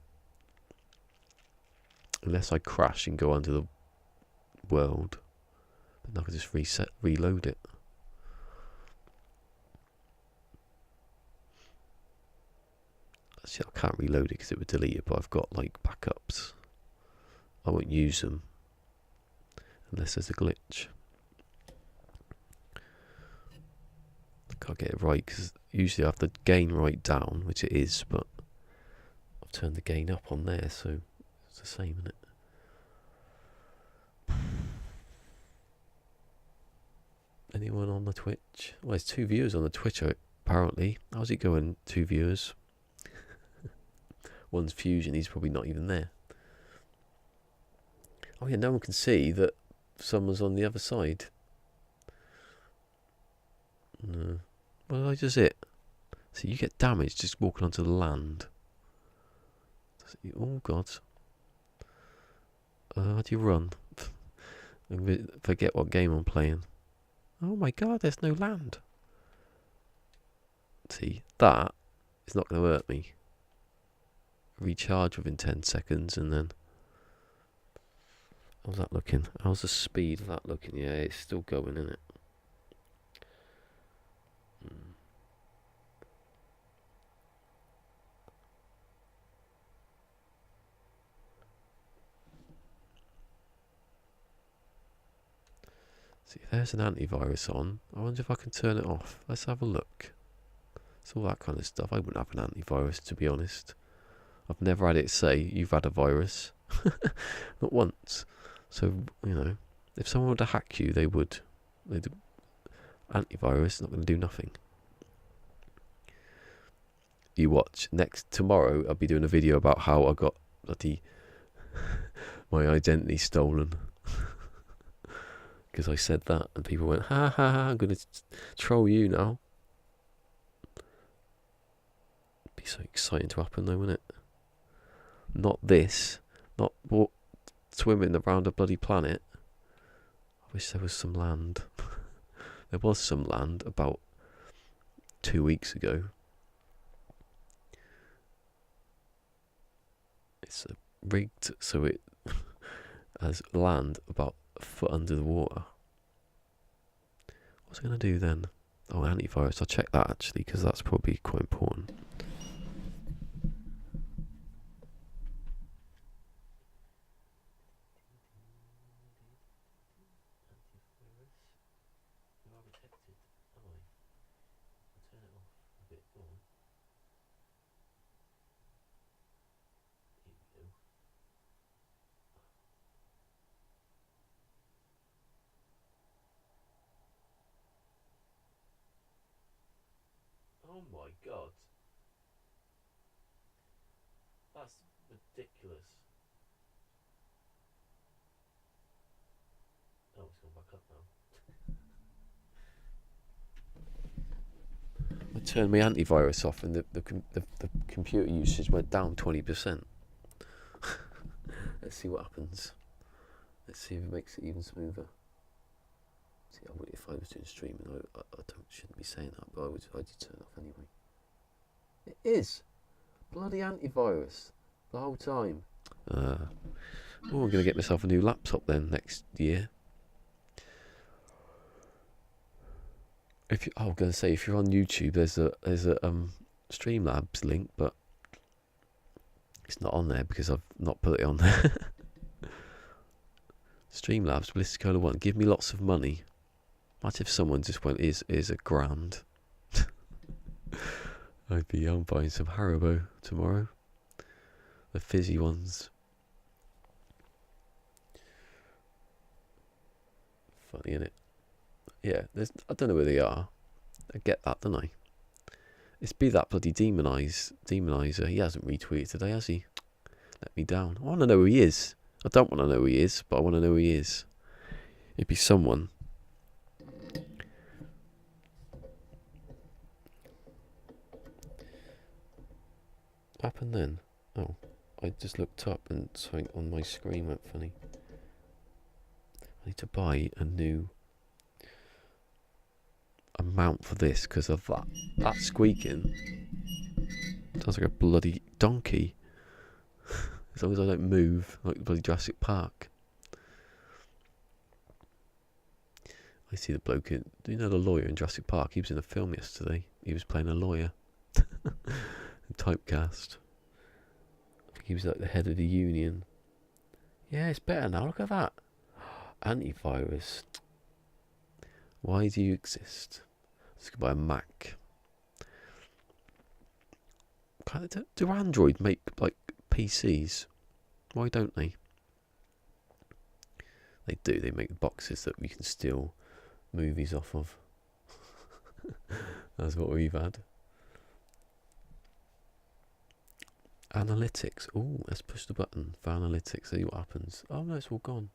Unless I crash and go under the world, then I can just reload it. See, I can't reload it because it would delete it, but I've got like backups. I won't use them unless there's a glitch. Can't get it right because usually I have the gain right down, which it is, but I've turned the gain up on there, so it's the same, isn't it? Anyone on the Twitch? Well, there's 2 viewers on the Twitch apparently. How's it going, 2 viewers? One's Fusion, he's probably not even there. Oh yeah, no one can see that someone's on the other side. No. Well, that's just it. So you get damaged just walking onto the land. Oh God. How do you run? Forget what game I'm playing. Oh my God, there's no land. See, that is not going to hurt me. Recharge within 10 seconds and then... How's that looking? How's the speed of that looking? Yeah, it's still going, isn't it? See, there's an antivirus on. I wonder if I can turn it off. Let's have a look. It's all that kind of stuff. I wouldn't have an antivirus, to be honest. I've never had it say, you've had a virus. Not once. So, you know, if someone were to hack you, they would. Antivirus, not going to do nothing. You watch. Tomorrow, I'll be doing a video about how I got bloody my identity stolen. Because I said that, and people went, ha ha ha, I'm going to troll you now. It'd be so exciting to happen though, wouldn't it? Not this. Not swimming around a bloody planet. I wish there was some land. There was some land about 2 weeks ago. It's rigged so it has land about a foot under the water. What's it going to do then? Oh, antivirus. I'll check that actually because that's probably quite important. Oh my God. That's ridiculous. Oh, it's gone back up now. I turned my antivirus off and the computer usage went down 20%. Let's see what happens. Let's see if it makes it even smoother. See, if I was doing streaming, I shouldn't be saying that, but I'd turn it off anyway. It is bloody antivirus the whole time. I'm going to get myself a new laptop then next year. I was going to say, if you're on YouTube, there's a Streamlabs link, but it's not on there because I've not put it on there. Streamlabs, Ballistic Cola 1, give me lots of money. Imagine if someone just went, is £1,000. I'm buying some Haribo tomorrow. The fizzy ones. Funny, innit? Yeah, I don't know where they are. I get that, don't I? It's be that bloody demonizer. He hasn't retweeted today, has he? Let me down. I want to know who he is. I don't want to know who he is, but I want to know who he is. It'd be someone. What happened then? Oh, I just looked up and something on my screen went funny. I need to buy a new amount for this because of that squeaking. Sounds like a bloody donkey. As long as I don't move like bloody Jurassic Park. I see the bloke do you know the lawyer in Jurassic Park? He was in a film yesterday. He was playing a lawyer. Typecast. I think he was like the head of the union. Yeah, it's better now. Look at that. Antivirus. Why do you exist? Let's go buy a Mac. Do Android make like PCs? Why don't they? They do. They make boxes that we can steal movies off of. That's what we've had. Analytics. Oh, let's push the button for analytics. See what happens. Oh no, it's all gone.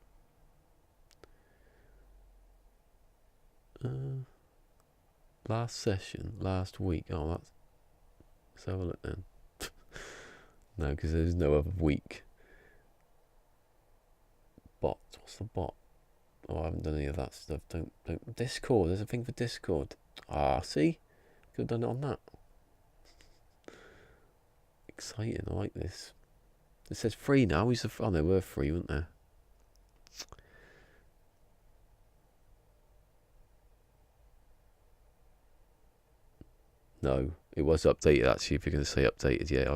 Last session, last week. Oh, let's have a look then. No, because there's no other week. Bot. What's the bot? Oh, I haven't done any of that stuff. Don't. Discord. There's a thing for Discord. Ah, see? Could have done it on that. Exciting. I like this. It says free now. Oh, they were free, weren't they? No, it was updated actually. If you're going to say updated, yeah,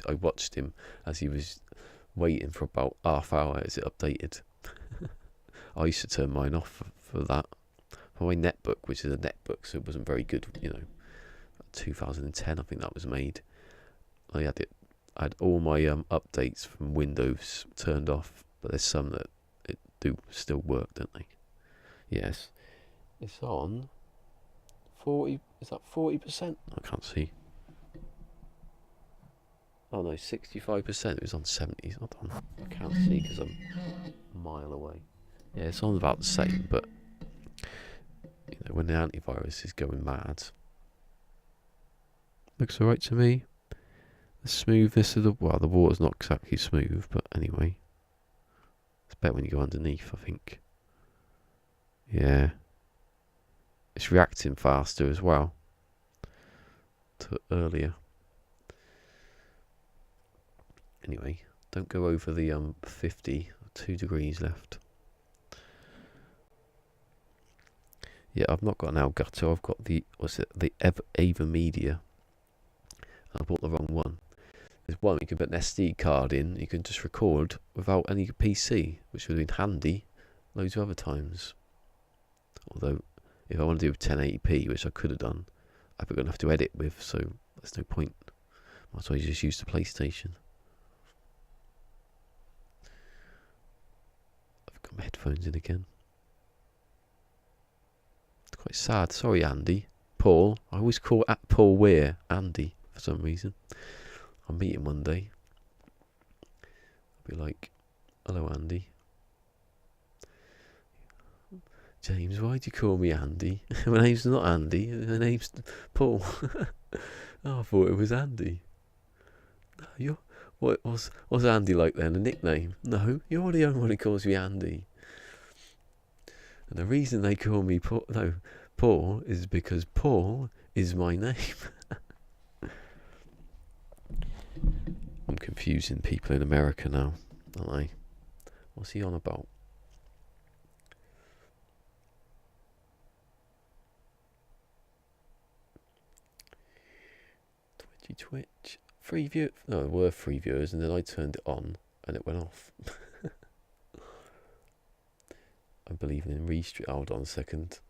I watched him as he was waiting for about half hour. Is it updated? I used to turn mine off for that. For my netbook, which is a netbook, so it wasn't very good. 2010, I think that was made. I had all my updates from Windows turned off, but there's some that it do still work, don't they? Yes, it's on 40. Is that 40%? I can't see. Oh no, 65%. It was on 70s. Hold on, I can't see because I'm a mile away. Yeah, it's on about the same, but when the antivirus is going mad, looks alright to me. The smoothness of the water's not exactly smooth, but anyway, it's better when you go underneath, I think. Yeah, it's reacting faster as well to earlier. Anyway, don't go over the 50. 2 degrees left. Yeah, I've not got an Elgato. I've got the Ava Media. I bought the wrong one. There's one you can put an SD card in. You can just record without any PC, which would have been handy loads of other times. Although, if I want to do 1080p, which I could have done, I've got enough to edit with, so there's no point. Might as well just use the PlayStation. I've got my headphones in again. It's quite sad. Sorry, Andy. Paul. I always call Paul Weir Andy for some reason. I'll meet him one day. I'll be like, hello, Andy. James, why do you call me Andy? My name's not Andy. My name's Paul. Oh, I thought it was Andy. No, what's Andy like then? A nickname? No, you're the only one who calls me Andy. And the reason they call me Paul is because Paul is my name. I'm confusing people in America now, aren't I? What's he on about? Twitch. Free view. No, there were free viewers, and then I turned it on, and it went off. I'm believing in restream. Hold on a second.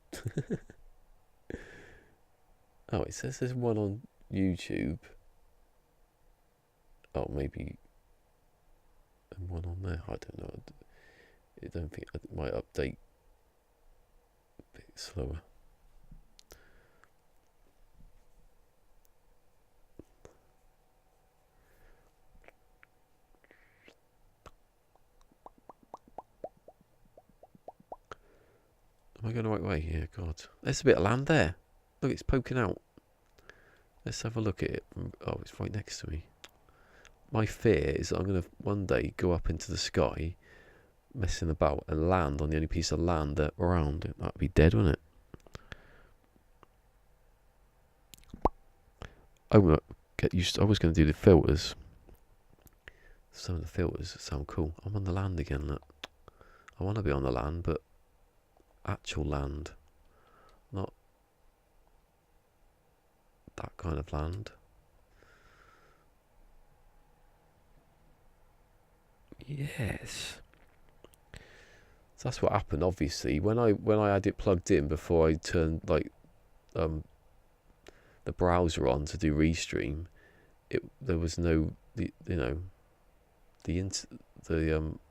Oh, it says there's one on YouTube. Oh, maybe one on there. I don't know. I don't think it might update a bit slower. Am I going the right way? Yeah, God. There's a bit of land there. Look, it's poking out. Let's have a look at it. Oh, it's right next to me. My fear is that I'm going to one day go up into the sky, messing about, and land on the only piece of land that around. That'd be dead, wouldn't it? I was going to do the filters. Some of the filters sound cool. I'm on the land again, look. I want to be on the land, but actual land, not that kind of land. Yes. So that's what happened. Obviously, when I had it plugged in before I turned the browser on to do restream, there was no, the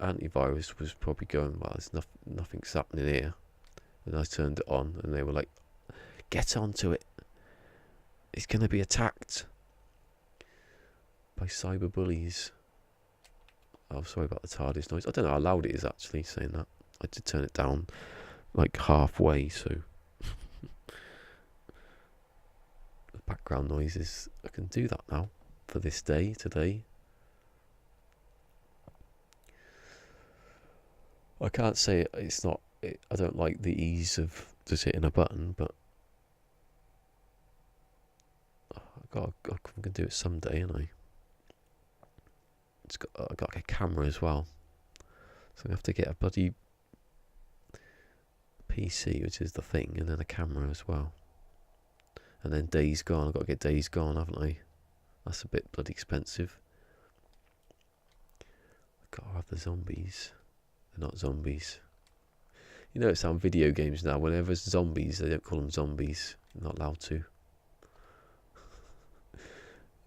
antivirus was probably going, well, there's nothing's happening here. And I turned it on, and they were like, get onto it. It's going to be attacked by cyber bullies. Oh, sorry about the TARDIS noise. I don't know how loud it is actually, saying that. I did turn it down like halfway, so the background noises, I can do that now for this day, today. I can't say it's not, I don't like the ease of just hitting a button, but I'm going to do it someday, and I've got a camera as well. So I have to get a bloody PC, which is the thing, and then a camera as well. And then Days Gone, I've got to get Days Gone, haven't I? That's a bit bloody expensive. I've got to have the zombies. They're not zombies. You know, it's on video games now, whenever it's zombies, they don't call them zombies. They're not allowed to.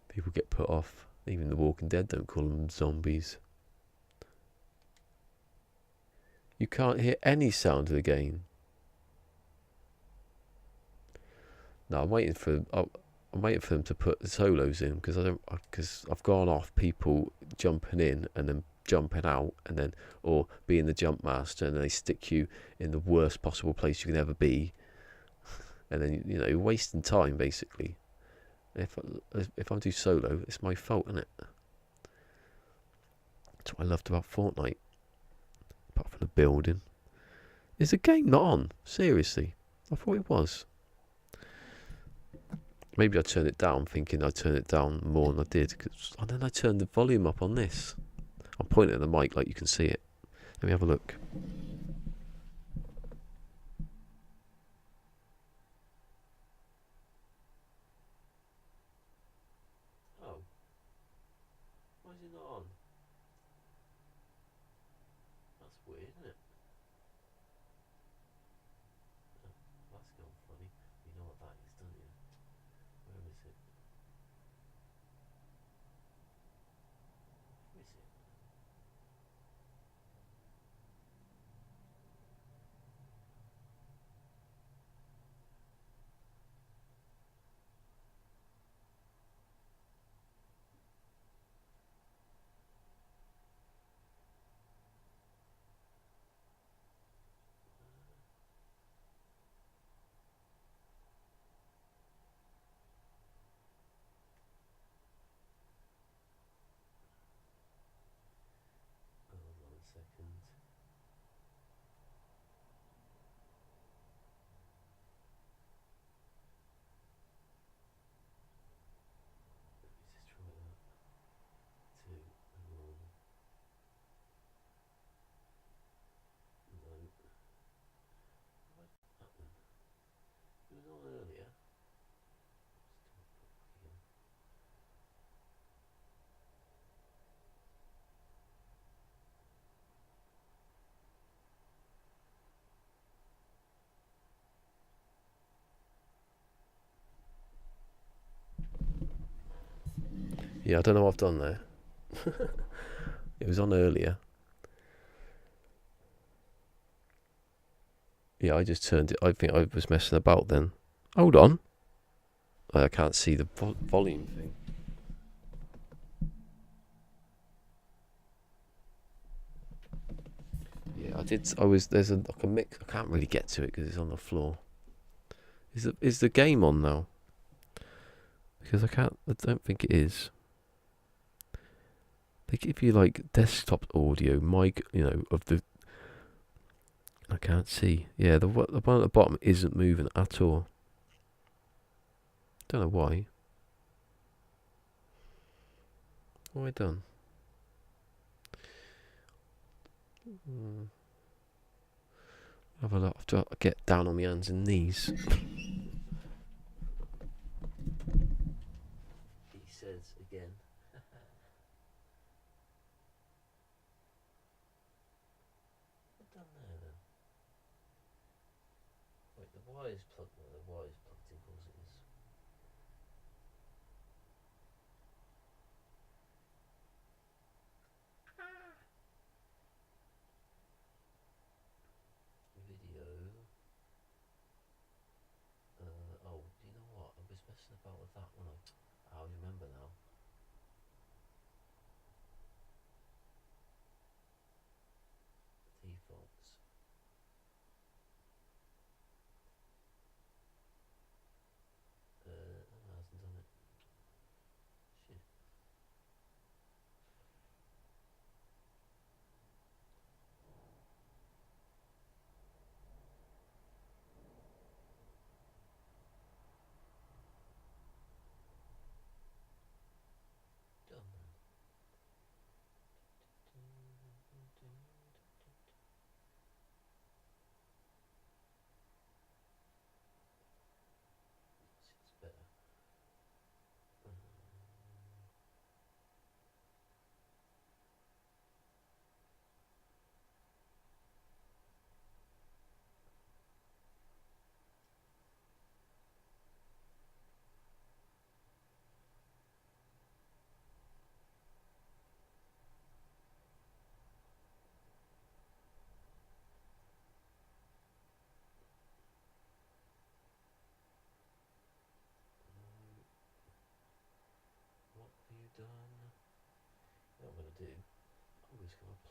People get put off. Even The Walking Dead don't call them zombies. You can't hear any sound of the game. No, I'm waiting for them to put the solos in, because I've gone off people jumping in and then jumping out, and then, or being the jump master, and then they stick you in the worst possible place you can ever be, and then you're wasting time basically. If I do solo, it's my fault, isn't it? That's what I loved about Fortnite. Apart from the building. Is the game not on? Seriously? I thought it was. Maybe I turned it down, thinking I'd turn it down more than I did. And then I turned the volume up on this. I'm pointing at the mic like you can see it. Let me have a look. Oh. Why is it not on? That's weird, isn't it? That's gone funny. You know what that is, don't you? Where is it? Where is it? Hold on a second. Let me just try that. 2 and 1. No. What happened? It was on earlier. Yeah, I don't know what I've done there. It was on earlier. Yeah, I just turned it. I think I was messing about then. Hold on. I can't see the volume thing. Yeah, I did. There's like a mix. I can't really get to it because it's on the floor. Is the game on now? Because I don't think it is. They give you like desktop audio, mic, of the. I can't see. Yeah, the one at the bottom isn't moving at all. Don't know why. What have I done? Have a look. I have to get down on my hands and knees. He says again. What done there then? Wait, the wire's plugged in, of course it is.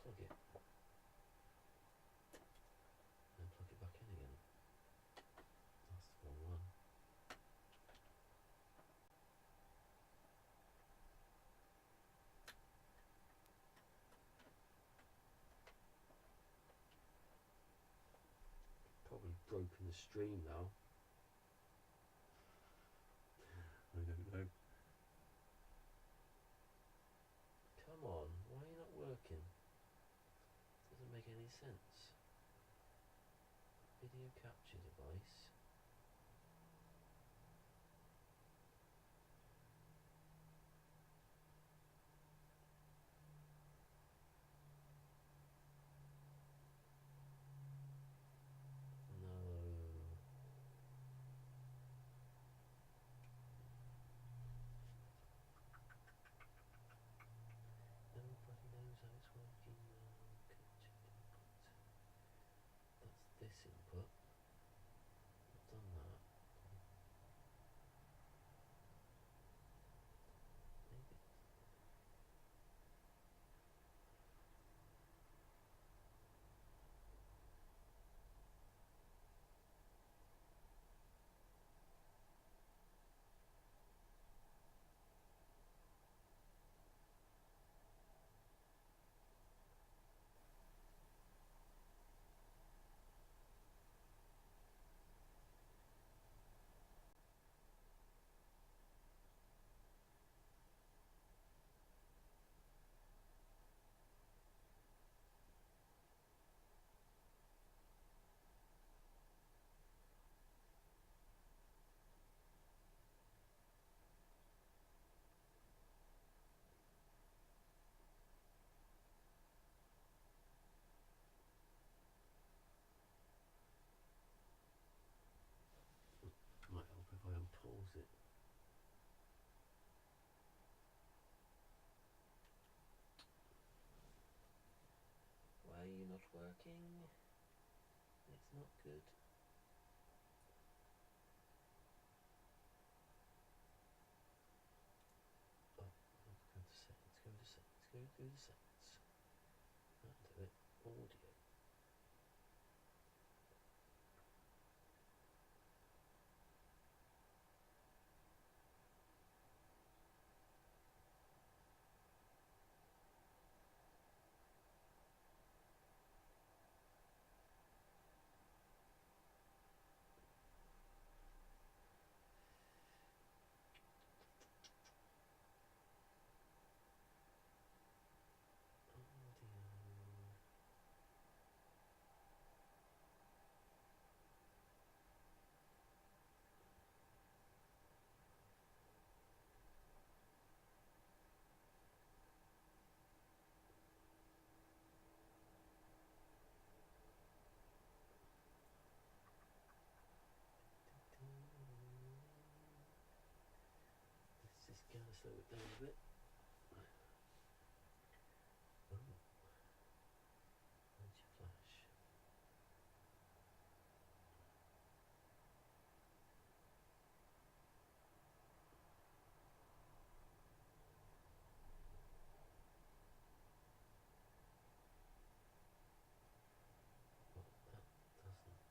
unplug it and plug it back in again. That's the wrong one. Probably broken the stream now. I don't know. Come on, why are you not working? Doesn't make any sense. Video capture device. No. Nobody knows how it's working now. Connected input. That's this input. I've done that. Maybe. Might help if I unpause it. Why are you not working? It's not good. Oh, go to settings, go to settings, go to settings. That'll do it. Audio. Let's just go slow it down a bit. Oh, where's your flash? Well, that doesn't.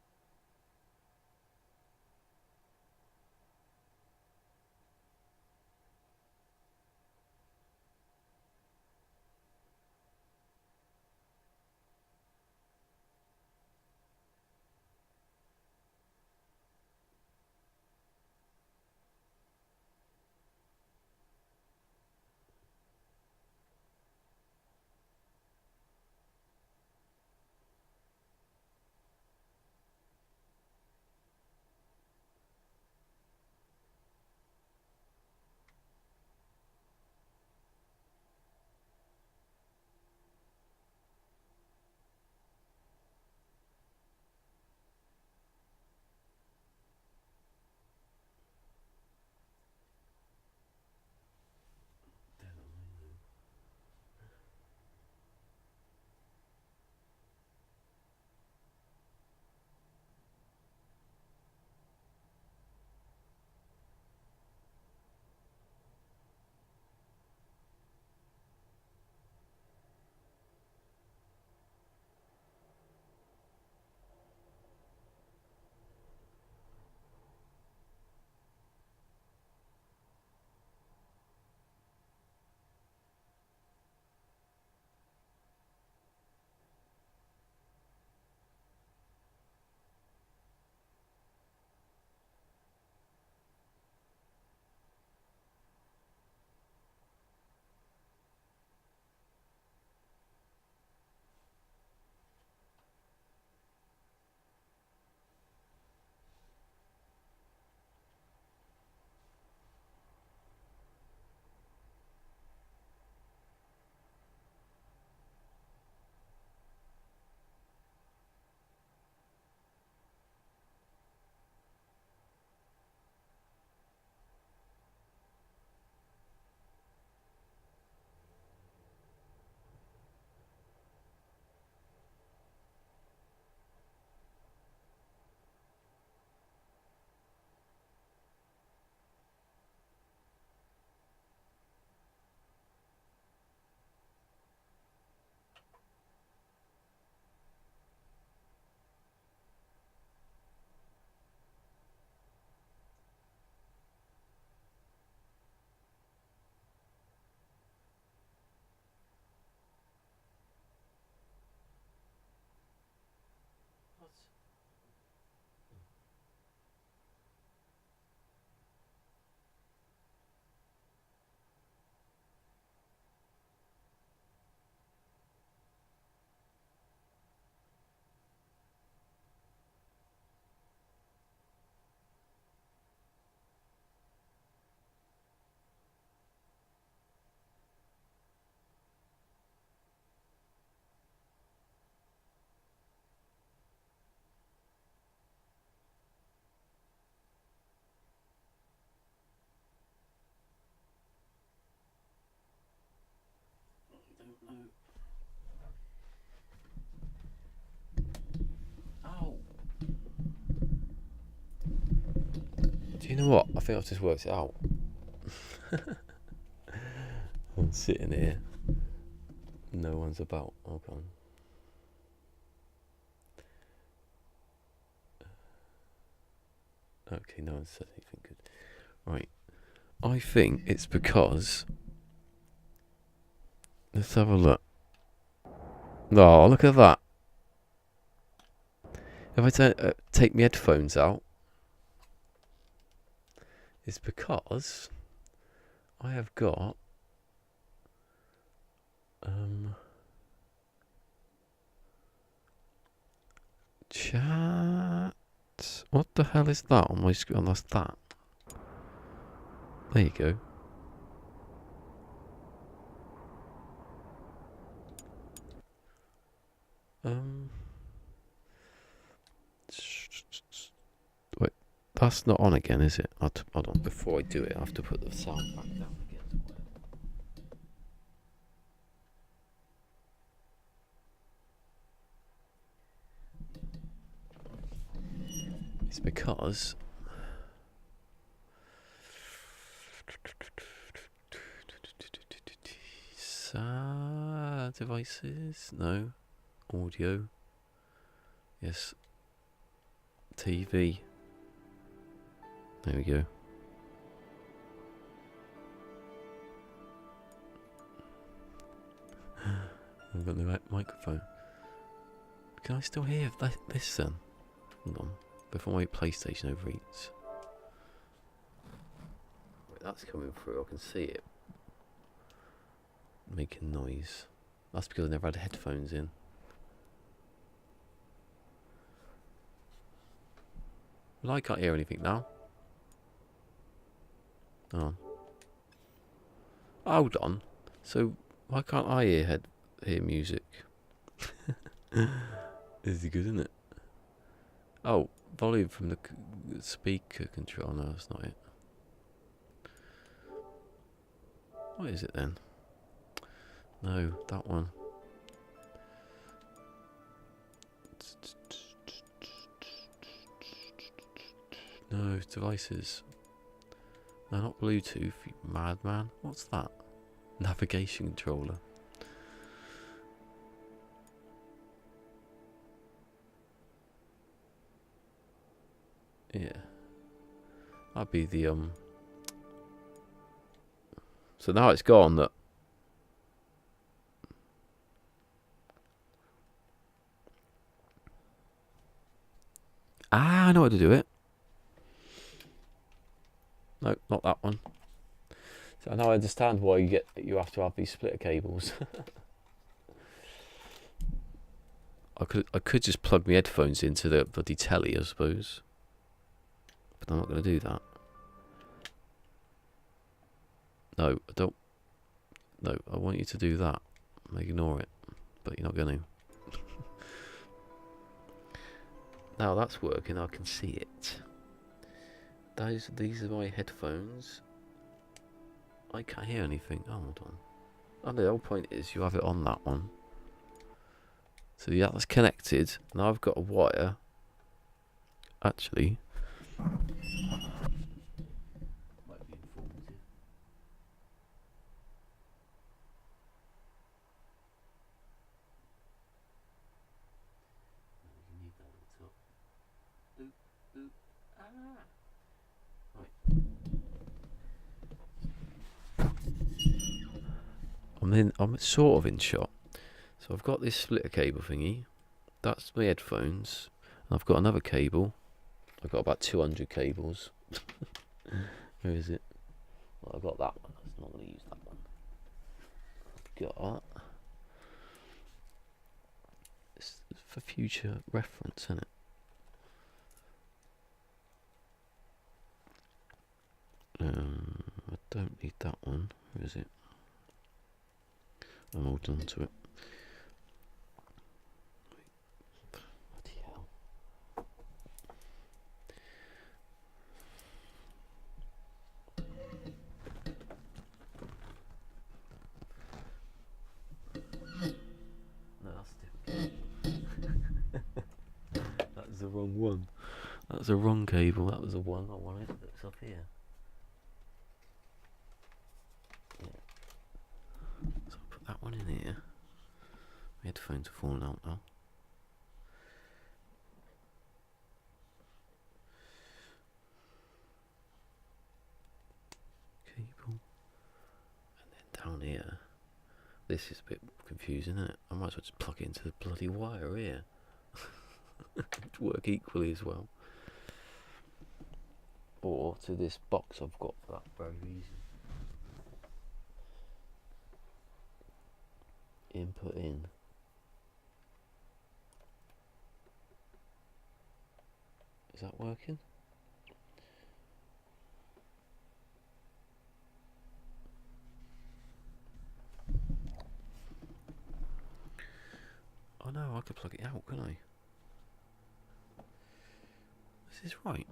Oh. Do you know what? I think I've just worked it out. I'm sitting here. No one's about. Hold on. Okay, no one said anything good. Right. I think it's because... Let's have a look. Oh, look at that. If I take my headphones out, it's because I have got... Chat. What the hell is that on my screen? Oh, that's that. There you go. Wait, that's not on again, is it? Hold on, before I do it, I have to put the sound back down again. It's because... devices? No. Audio. Yes. TV. There we go. I've got the microphone. Can I still hear this then? Hold on. Before my PlayStation overheats. Wait, that's coming through. I can see it. Making noise. That's because I never had headphones in. Well, I can't hear anything now. Oh. Hold on. So why can't I hear music? This is good, isn't it? Oh, volume from the speaker control. No, that's not it. What is it then? No, that one. No, devices. No, not Bluetooth, you madman. What's that? Navigation controller. Yeah. That'd be the, So now it's gone that... Ah, I know how to do it. No, not that one. So now I understand why you have to have these splitter cables. I could just plug my headphones into the bloody telly, I suppose. But I'm not going to do that. No, I don't. No, I want you to do that. Ignore it. But you're not going to. Now that's working, I can see it. These are my headphones. I can't hear anything. Oh, hold on. And the whole point is you have it on that one. So yeah, that's connected. Now I've got a wire. Actually. Might be informative. You need that at the top. Oop, oop, ah. I'm sort of in shot. So I've got this splitter cable thingy. That's my headphones. And I've got another cable. I've got about 200 cables. Where is it? Well, I've got that one. I'm not going to use that one. I've got... It's for future reference, isn't it? I don't need that one. Where is it? I'm holding on to it. Bloody hell. wrong one. That's a wrong cable. That was the one I wanted. It's up here. Yeah. So I'll put that one in here. My headphones are falling out now. Cable. And then down here. This is a bit confusing, isn't it? I might as well just plug it into the bloody wire here. To work equally as well. Or to this box I've got for that very reason. Input in. Is that working? Oh no, I could plug it out, couldn't I? Is this right?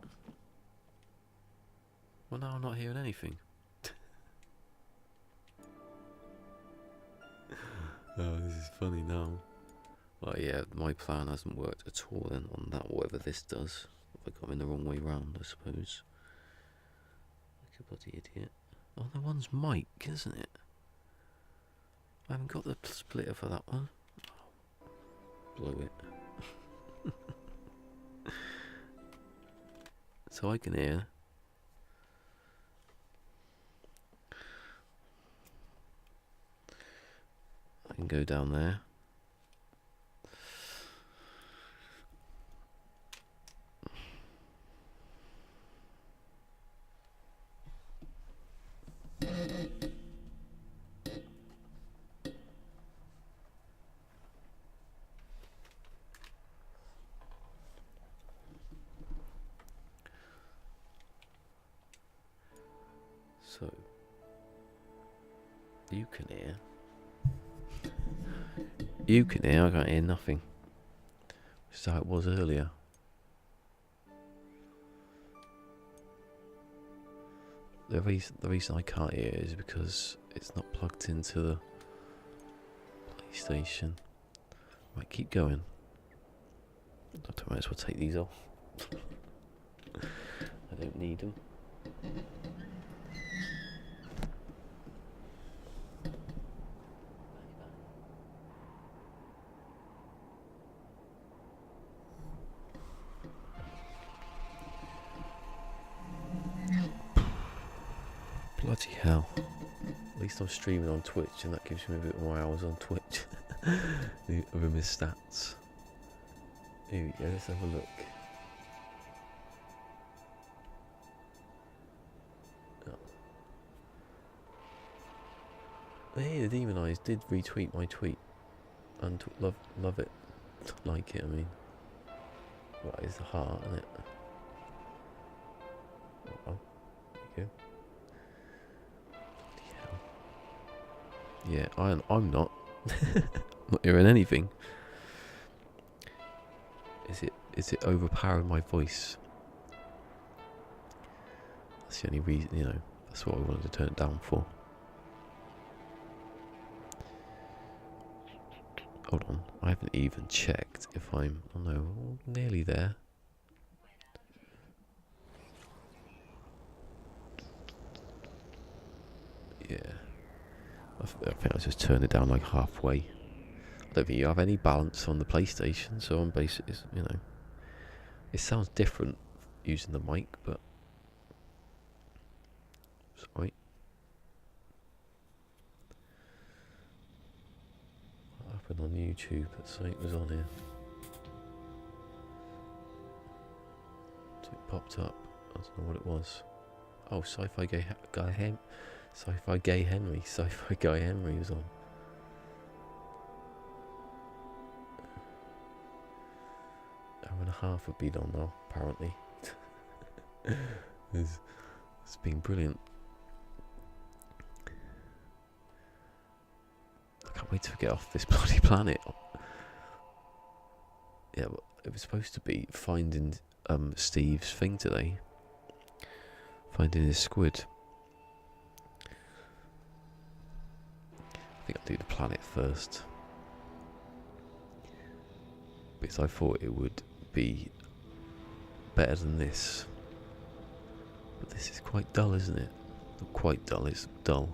Well, now I'm not hearing anything. Oh, this is funny now. Well, yeah, my plan hasn't worked at all then on that, whatever this does. I got in the wrong way round, I suppose. Like a bloody idiot. Oh, that one's mic, isn't it? I haven't got the splitter for that one. Oh, blow it. So I can hear. I can go down there. So you can hear. You can hear, I can't hear nothing. Which is how it was earlier. The reason I can't hear is because it's not plugged into the PlayStation. Right, keep going. I might as well take these off. I don't need them. Bloody hell. At least I'm streaming on Twitch and that gives me a bit more hours on Twitch. Over my stats. Here we go, let's have a look. Oh. Hey, the Demon Eyes did retweet my tweet. And love it. Like it, I mean. What is the heart, isn't it? Oh, there you go. Yeah, I'm not. Not hearing anything. Is it overpowering my voice? That's the only reason, you know. That's what I wanted to turn it down for. Hold on, I haven't even checked if I'm. Oh no, nearly there. Yeah. I think I just turned it down like halfway. I don't think you have any balance on the PlayStation, so I'm basically, you know, it sounds different using the mic, but sorry. What happened on YouTube? Let's see, it was on here. So it popped up. I don't know what it was. Oh, Sci-Fi Guy Henry. Sci-Fi Guy Henry was on. Hour and a half have been on now, apparently. It's been brilliant. I can't wait to get off this bloody planet. Yeah, but it was supposed to be finding Steve's thing today. Finding his squid. I think I'll do the planet first. Because I thought it would be better than this. But this is quite dull, isn't it? Not quite dull, it's dull.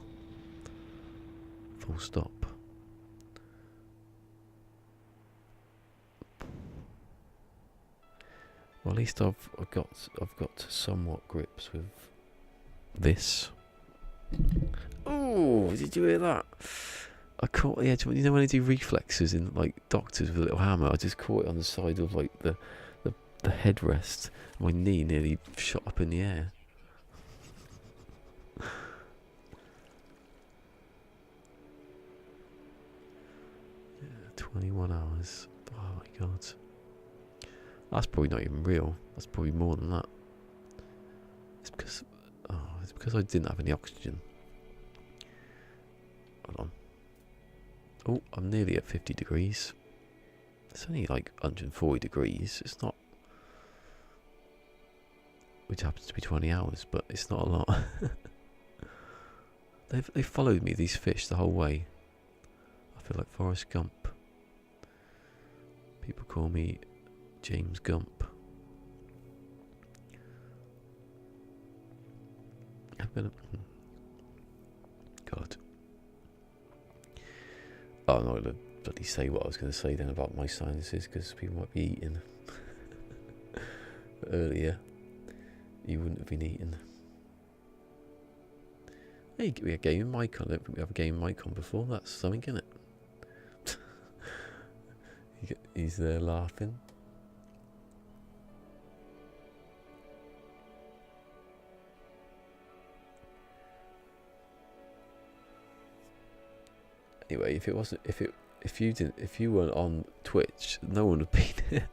Full stop. Well, at least I've got somewhat grips with this. Oh, did you hear that? I caught the edge. You know when they do reflexes in like doctors with a little hammer? I just caught it on the side of like the headrest. My knee nearly shot up in the air. Yeah, 21 hours. Oh my god. That's probably not even real. That's probably more than that. It's because I didn't have any oxygen. Hold on. Oh, I'm nearly at 50 degrees. It's only like 140 degrees. It's not, which happens to be 20 hours, but it's not a lot. They've followed me, these fish, the whole way. I feel like Forrest Gump. People call me James Gump. I'm gonna... God. Oh, I'm not going to bloody say what I was going to say then about my sinuses, because people might be eating. But earlier, you wouldn't have been eating. Hey, we had a game in Mycon. I don't think we have a game in Mycon before. That's something, isn't it? He's there laughing. Anyway, if you weren't on Twitch, no one would be there.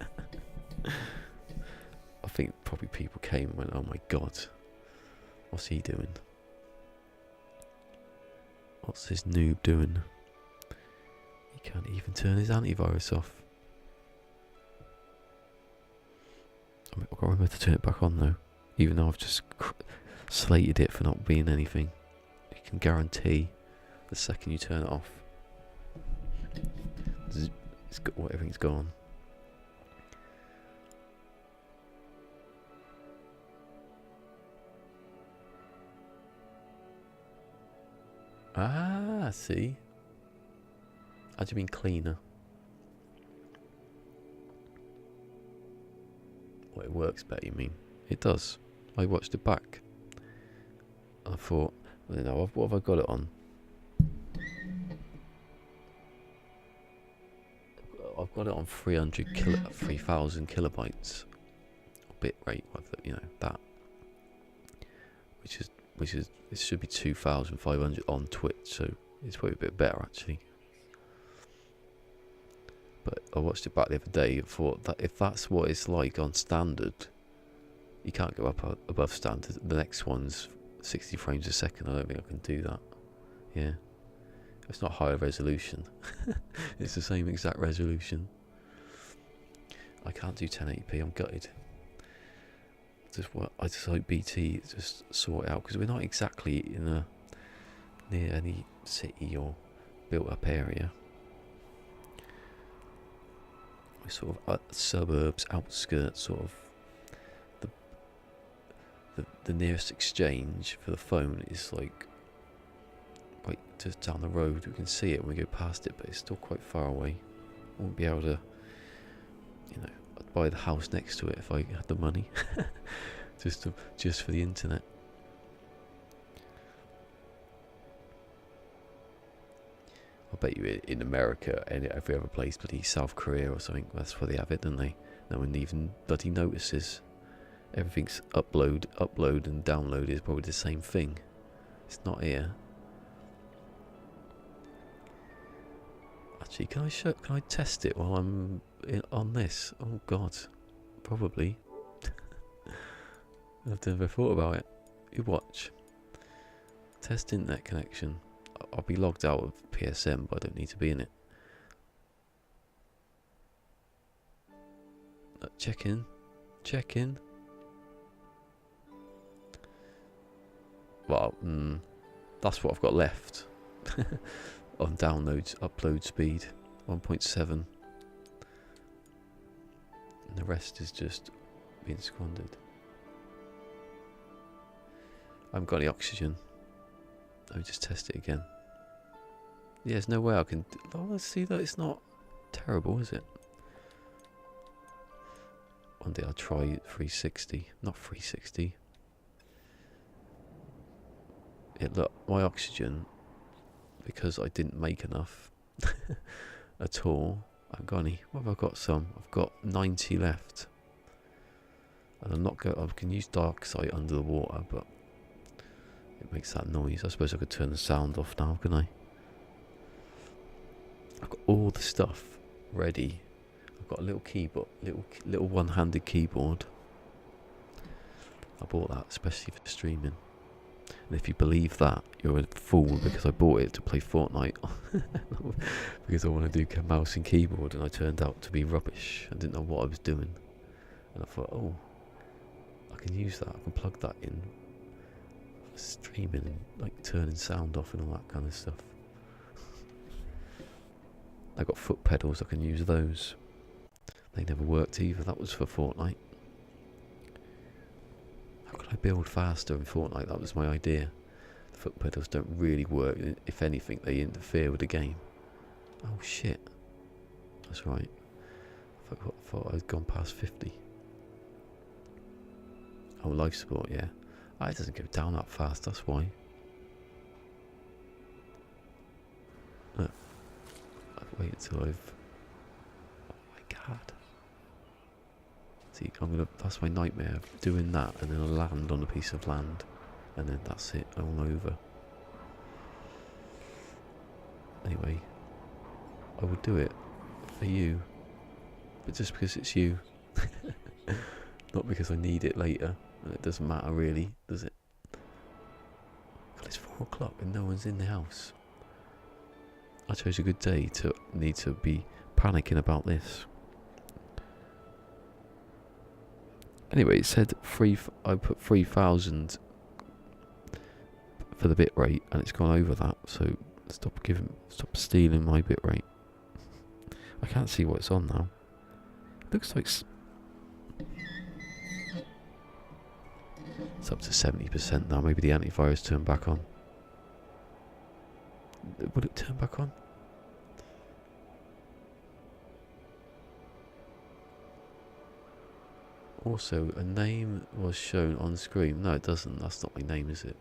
I think probably people came and went, "Oh my god, what's he doing? What's this noob doing? He can't even turn his antivirus off." I've got to remember to turn it back on though, even though I've just slated it for not being anything. You can guarantee the second you turn it off, everything's gone. Ah, see. How do you mean cleaner? Well, it works better, you mean? It does. I watched it back. I thought, I don't know, what have I got it on? I've got it on 3,000 kilobytes bit rate, you know, that, which is it should be 2,500 on Twitch, so it's probably a bit better actually. But I watched it back the other day and thought that if that's what it's like on standard, you can't go up above standard. The next one's 60 frames a second. I don't think I can do that. Yeah. It's not higher resolution. It's the same exact resolution. I can't do 1080p. I'm gutted. I just hope BT just sort it out, because we're not exactly near any city or built-up area. We're sort of suburbs, outskirts, sort of. The nearest exchange for the phone is like right just down the road. We can see it when we go past it, but it's still quite far away. I won't be able to, you know, I'd buy the house next to it if I had the money, just for the internet. I bet you in America and every other place, bloody South Korea or something, that's where they have it, don't they? No one even bloody notices. Everything's upload and download is probably the same thing. It's not here. Actually, can I test it while I'm on this? Oh god, probably. I've never thought about it. You watch. Test internet connection. I'll be logged out of PSM, but I don't need to be in it. Check in. Well, that's what I've got left on downloads, upload speed, 1.7. And the rest is just being squandered. I haven't got any oxygen. Let me just test it again. Yeah, there's no way I can... Oh, let's see that it's not terrible, is it? One day I'll try 360. Not 360. Look, my oxygen, because I didn't make enough at all. I've got any. What have I got? Some. I've got 90 left. And I'm not going... I can use dark sight under the water, but it makes that noise. I suppose I could turn the sound off now, can I? I've got all the stuff ready. I've got a little keyboard, little one-handed keyboard. I bought that especially for streaming. And if you believe that, you're a fool, because I bought it to play Fortnite. Because I want to do mouse and keyboard, and I turned out to be rubbish. I didn't know what I was doing. And I thought, oh, I can use that. I can plug that in for streaming and like turning sound off and all that kind of stuff. I got foot pedals, I can use those. They never worked either, that was for Fortnite. How could I build faster in Fortnite? That was my idea. The foot pedals don't really work. If anything, they interfere with the game. Oh shit. That's right. I thought I'd gone past 50. Oh, life support, yeah. Ah, it doesn't go down that fast, that's why. Look. Wait until I've... Oh my god. See, that's my nightmare, of doing that and then I'll land on a piece of land. And then that's it, all over. Anyway, I would do it for you. But just because it's you. Not because I need it later. And it doesn't matter really, does it? God, it's 4 o'clock and no one's in the house. I chose a good day to need to be panicking about this. Anyway, it said I put 3,000 for the bit rate, and it's gone over that. So stop stop stealing my bit rate. I can't see what it's on now. It looks like it's up to 70% now. Maybe the antivirus turned back on. Will it turn back on? Also, a name was shown on screen. No, it doesn't. That's not my name, is it?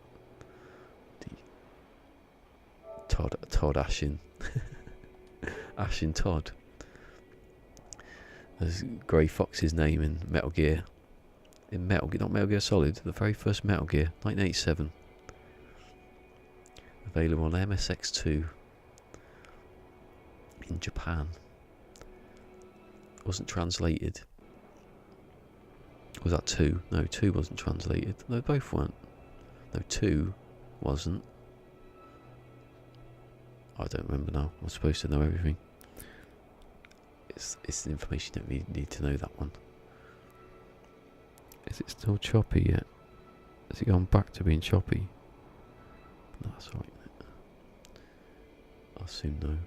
Todd Ashin. Ashin Todd. There's Grey Fox's name in Metal Gear. Not Metal Gear Solid, the very first Metal Gear, 1987. Available on MSX2 in Japan. Wasn't translated. Was that 2? No, 2 wasn't translated. No, both weren't. No, 2 wasn't. I don't remember now. I'm supposed to know everything. It's the information that we need to know, that one. Is it still choppy yet? Has it gone back to being choppy? No, that's right. I'll soon know.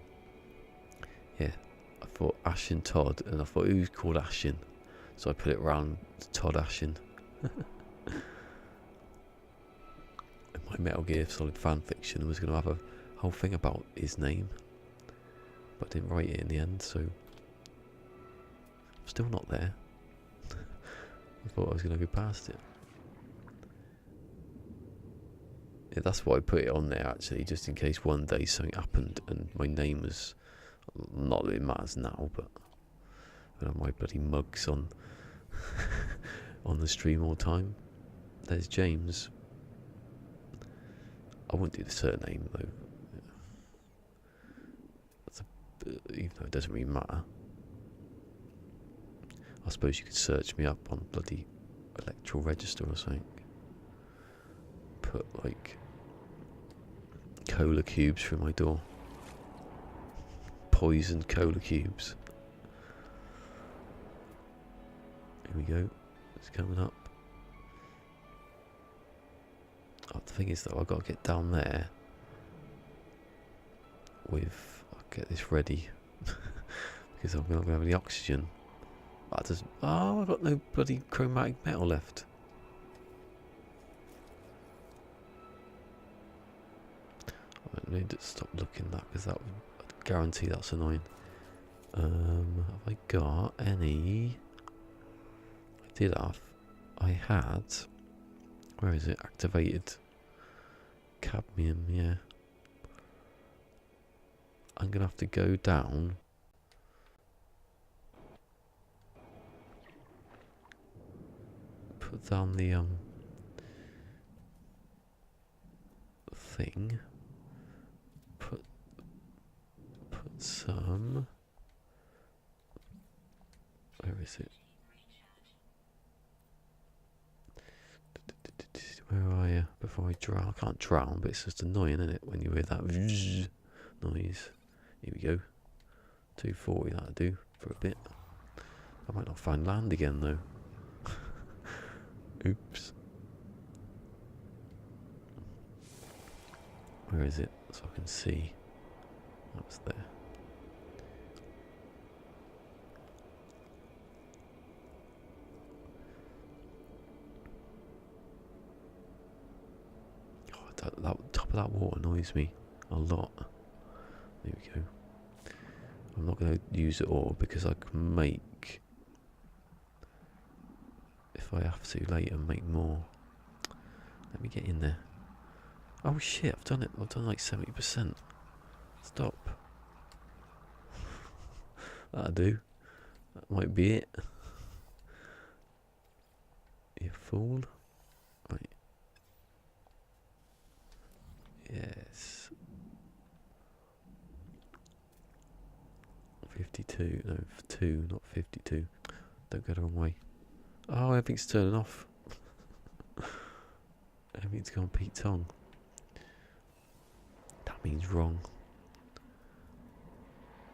Yeah, I thought Ashin Todd, and I thought, who's called Ashin? So I put it around Todd Ashin. And my Metal Gear Solid fan fiction was going to have a whole thing about his name, but I didn't write it in the end, so I'm still not there. I thought I was going to go past it. Yeah, that's why I put it on there, actually, just in case one day something happened and my name was, not that it matters now, but I have my bloody mugs on on the stream all the time. There's James. I wouldn't do the surname though. Even though it doesn't really matter. I suppose you could search me up on bloody electoral register or something. Put like cola cubes through my door. Poisoned cola cubes. Here we go. It's coming up. Oh, the thing is though, I've got to get down there with... I'll get this ready because I'm not going to have any oxygen. That does. Oh, I've got no bloody chromatic metal left. I need to stop looking at that because that would guarantee that's annoying. Have I got any? I did have. I had. Where is it? Activated cadmium, yeah. I'm gonna have to go down. Put down the thing. Put some. Where is it? Where are you? Before I drown. I can't drown, but it's just annoying, isn't it? When you hear that noise. Here we go. 240, that'll do for a bit. I might not find land again though. Oops. Where is it? So I can see. That was there. Oh, that top of that water annoys me a lot. There we go. I'm not going to use it all because I can make, if I have to later, make more. Let me get in there. Oh shit, I've done it. I've done like 70%. Stop. That'll do. That might be it. You fool. Right. Yes. 52. No, 2, not 52. Don't go the wrong way. Oh, everything's turning off. Everything's gone Pete Tong. That means wrong.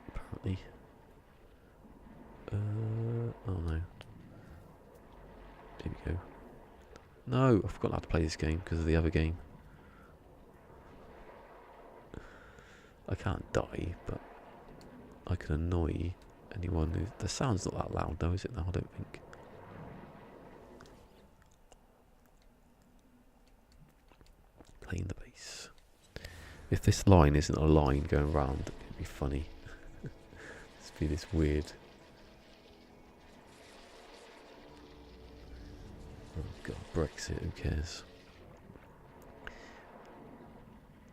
Apparently. Oh no. Here we go. No, I forgot how to play this game because of the other game. I can't die, but I can annoy anyone who... The sound's not that loud though, is it now? I don't think. Playing the bass. If this line isn't a line going round, it'd be funny. It'd be this weird... Oh god, Brexit, who cares?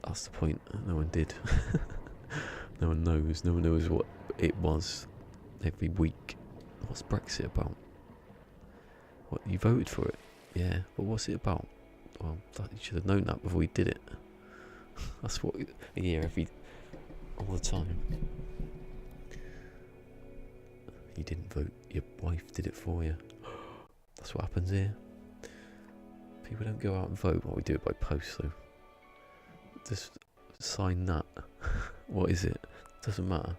That's the point, no one did. No one knows, no one knows what it was every week. What's Brexit about? What, you voted for it? Yeah, but what's it about? Well, you should have known that before we did it. That's what a year all the time. You didn't vote, your wife did it for you. That's what happens here. People don't go out and vote. Well, we do it by post though. Just sign that. What is it? Doesn't matter.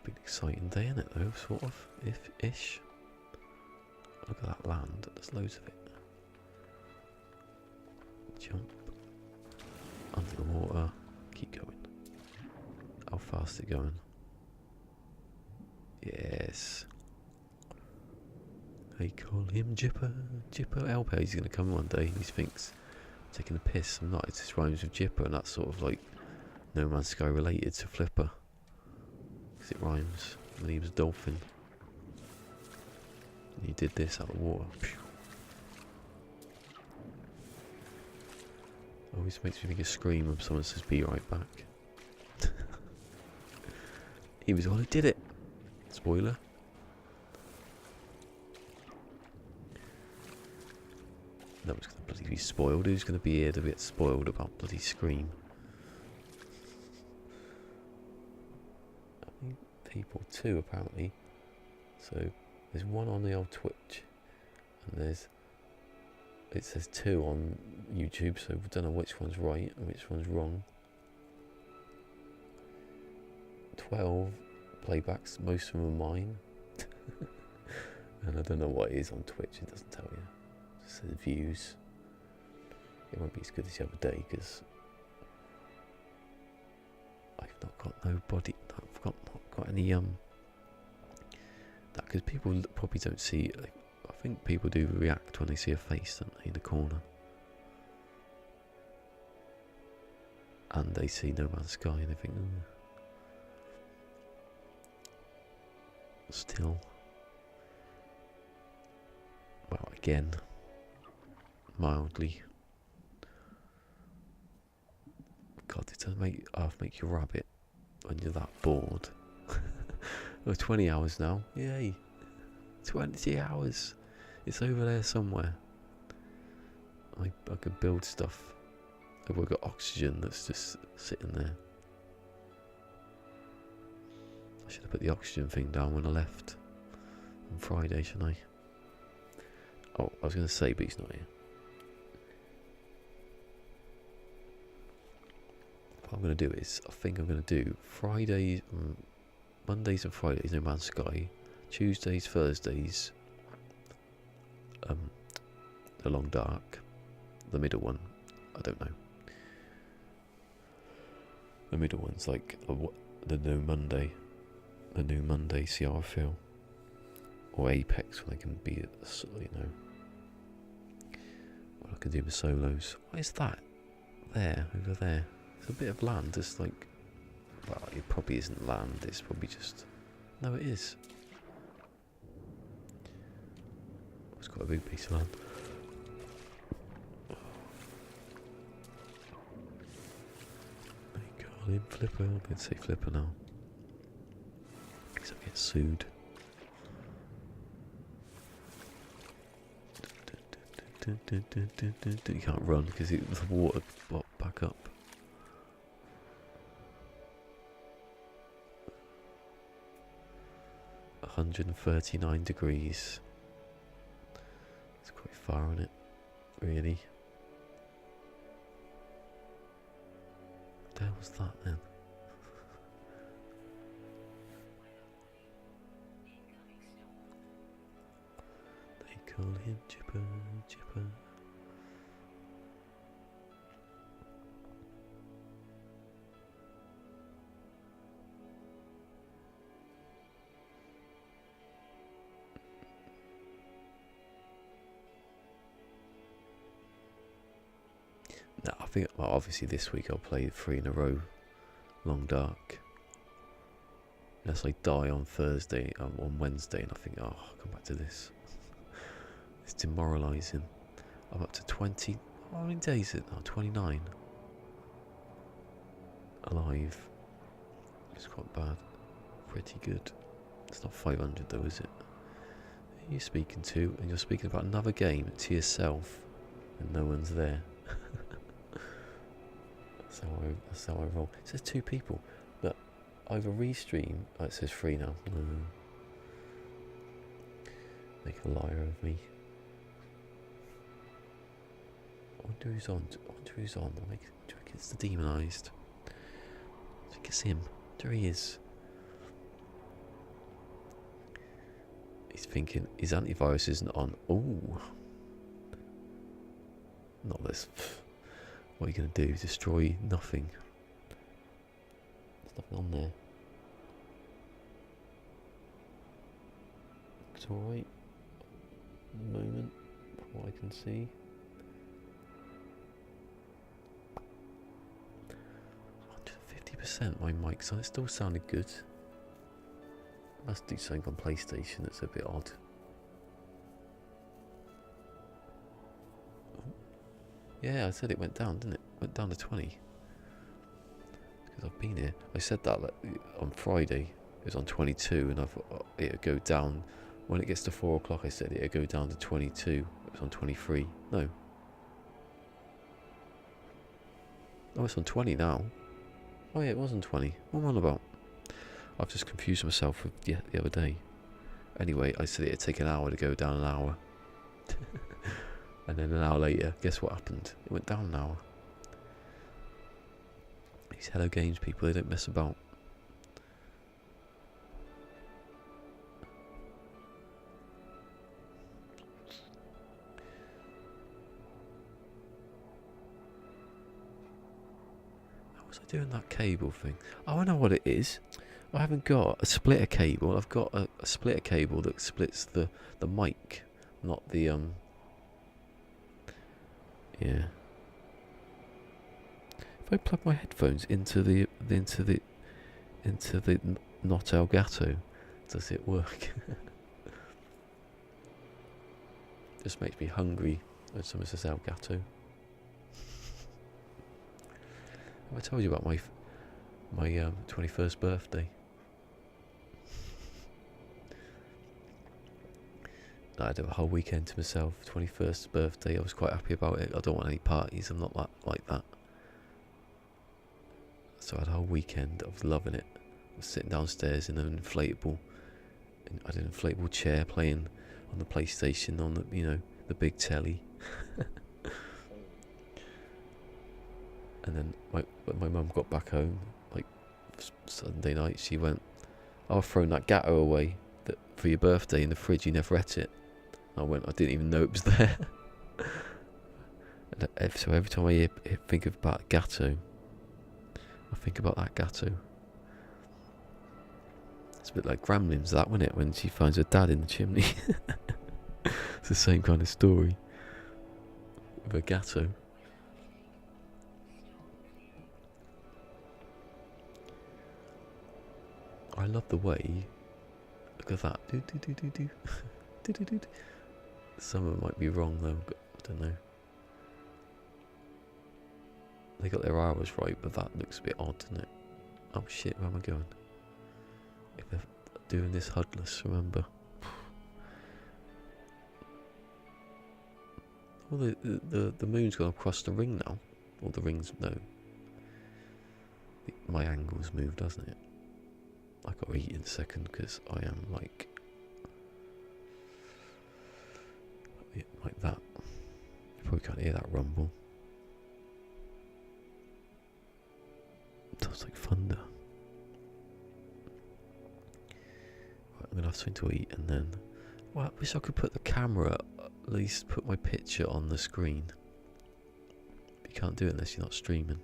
Been an exciting day, isn't it though, sort of, ish. Look at that land, there's loads of it. Jump. Under the water. Keep going. How fast is it going? Yes. They call him Jipper. Jipper Alpe. He's going to come one day. He thinks I'm taking a piss. I'm not. It just rhymes with Jipper, and that's sort of like No Man's Sky related to Flipper. Because it rhymes. And he was a dolphin. And he did this out of the water. Always makes me think of Scream when someone says be right back. He was the one who did it. Spoiler. That was going to bloody be spoiled. Who's going to be here to get spoiled about bloody Scream? I think people too, apparently. So there's one on the old Twitch, and it says 2 on YouTube, so we don't know which one's right and which one's wrong. 12 playbacks, most of them are mine. And I don't know what it is on Twitch, it doesn't tell you. It just says views. It won't be as good as the other day because I've not got nobody. I've not got any that because people probably don't see. Like, I think people do react when they see a face, don't they, in the corner, and they see No Man's Sky and they think, oh. Still, well, again, mildly. God, it does make you rabbit when you're that bored. Oh, 20 hours now. Yay. 20 hours. It's over there somewhere. I could build stuff. I've got oxygen that's just sitting there. I should have put the oxygen thing down when I left on Friday, shouldn't I? Oh, I was going to say, but he's not here. What I'm going to do is, I think I'm going to do Fridays, Mondays and Fridays, No Man's Sky. Tuesdays, Thursdays, The Long Dark. The middle one, I don't know. The middle one's like the new Monday. The new Monday, see how I feel. Or Apex, when I can be, you know. Or I can do my solos. What is that? There, over there. It's a bit of land, just like, well, it probably isn't land, it's probably just, no it is. It's quite a big piece of land. They call him Flipper, I'm going to say Flipper now. Because I get sued. You can't run because the water blocked back up. $139 degrees. It's quite far on it, really. What the hell was that then? They call him Chipper, Chipper. No, I think, well, obviously this week I'll play 3 in a row, Long Dark. Unless I die on Thursday, on Wednesday, and I think, oh, I'll come back to this. It's demoralising. I'm up to 20, how many days is it now? 29. Alive. It's quite bad. Pretty good. It's not 500 though, is it? Who are you speaking to? And you're speaking about another game to yourself, and no one's there. That's how I roll. It says 2 people. Look, either restream. Oh, it says 3 now. Make a liar of me. I wonder who's on. I wonder who's on. Do I think it's the demonised? I think it's him. There he is. He's thinking his antivirus isn't on. Ooh. Not this. What are you going to do? Destroy nothing. There's nothing on there. It's alright. At the moment, from what I can see. 150% my mic's on. It still sounded good. Must do something on PlayStation that's a bit odd. Yeah, I said it went down, didn't it? Went down to 20. Because I've been here. I said that on Friday. It was on 22, and it'll go down. When it gets to 4 o'clock, I said it'll go down to 22. It was on 23. No. Oh, it's on 20 now. Oh yeah, it was on 20. What am I on about? I've just confused myself with the other day. Anyway, I said it'd take an hour to go down an hour. And then an hour later, guess what happened? It went down an hour. These Hello Games people, they don't mess about. was I doing that cable thing? Oh, I know what it is. I haven't got a splitter cable. I've got a splitter cable that splits the mic, not the yeah. If I plug my headphones into the not Elgato, does it work? Just makes me hungry when someone says Elgato. Have I told you about my 21st birthday? I had a whole weekend to myself. 21st birthday, I was quite happy about it. I don't want any parties, I'm not like that. So I had a whole weekend, I was loving it. I was sitting downstairs in an inflatable chair playing on the PlayStation on the big telly. And then when my mum got back home, like Sunday night, she went, "I've thrown that gatto away for your birthday in the fridge, you never ate it." I went, "I didn't even know it was there." And so every time I think about gatto, I think about that gatto. It's a bit like Gremlins, that, wasn't it? When she finds her dad in the chimney. It's the same kind of story with a gatto. I love the way. Look at that. Do do do do do. Do do do. Some of them might be wrong though. I don't know. They got their hours right, but that looks a bit odd, doesn't it? Oh shit, where am I going? If they're doing this HUDless, remember. Well, the moon's gone across the ring now. Or the ring's, no. My angle's moved, hasn't it? I got to eat in a second because I am like that. You probably can't hear that rumble. It sounds like thunder. Right, I'm gonna have something to eat and then. Well, I wish I could put the camera, at least put my picture on the screen. But you can't do it unless you're not streaming.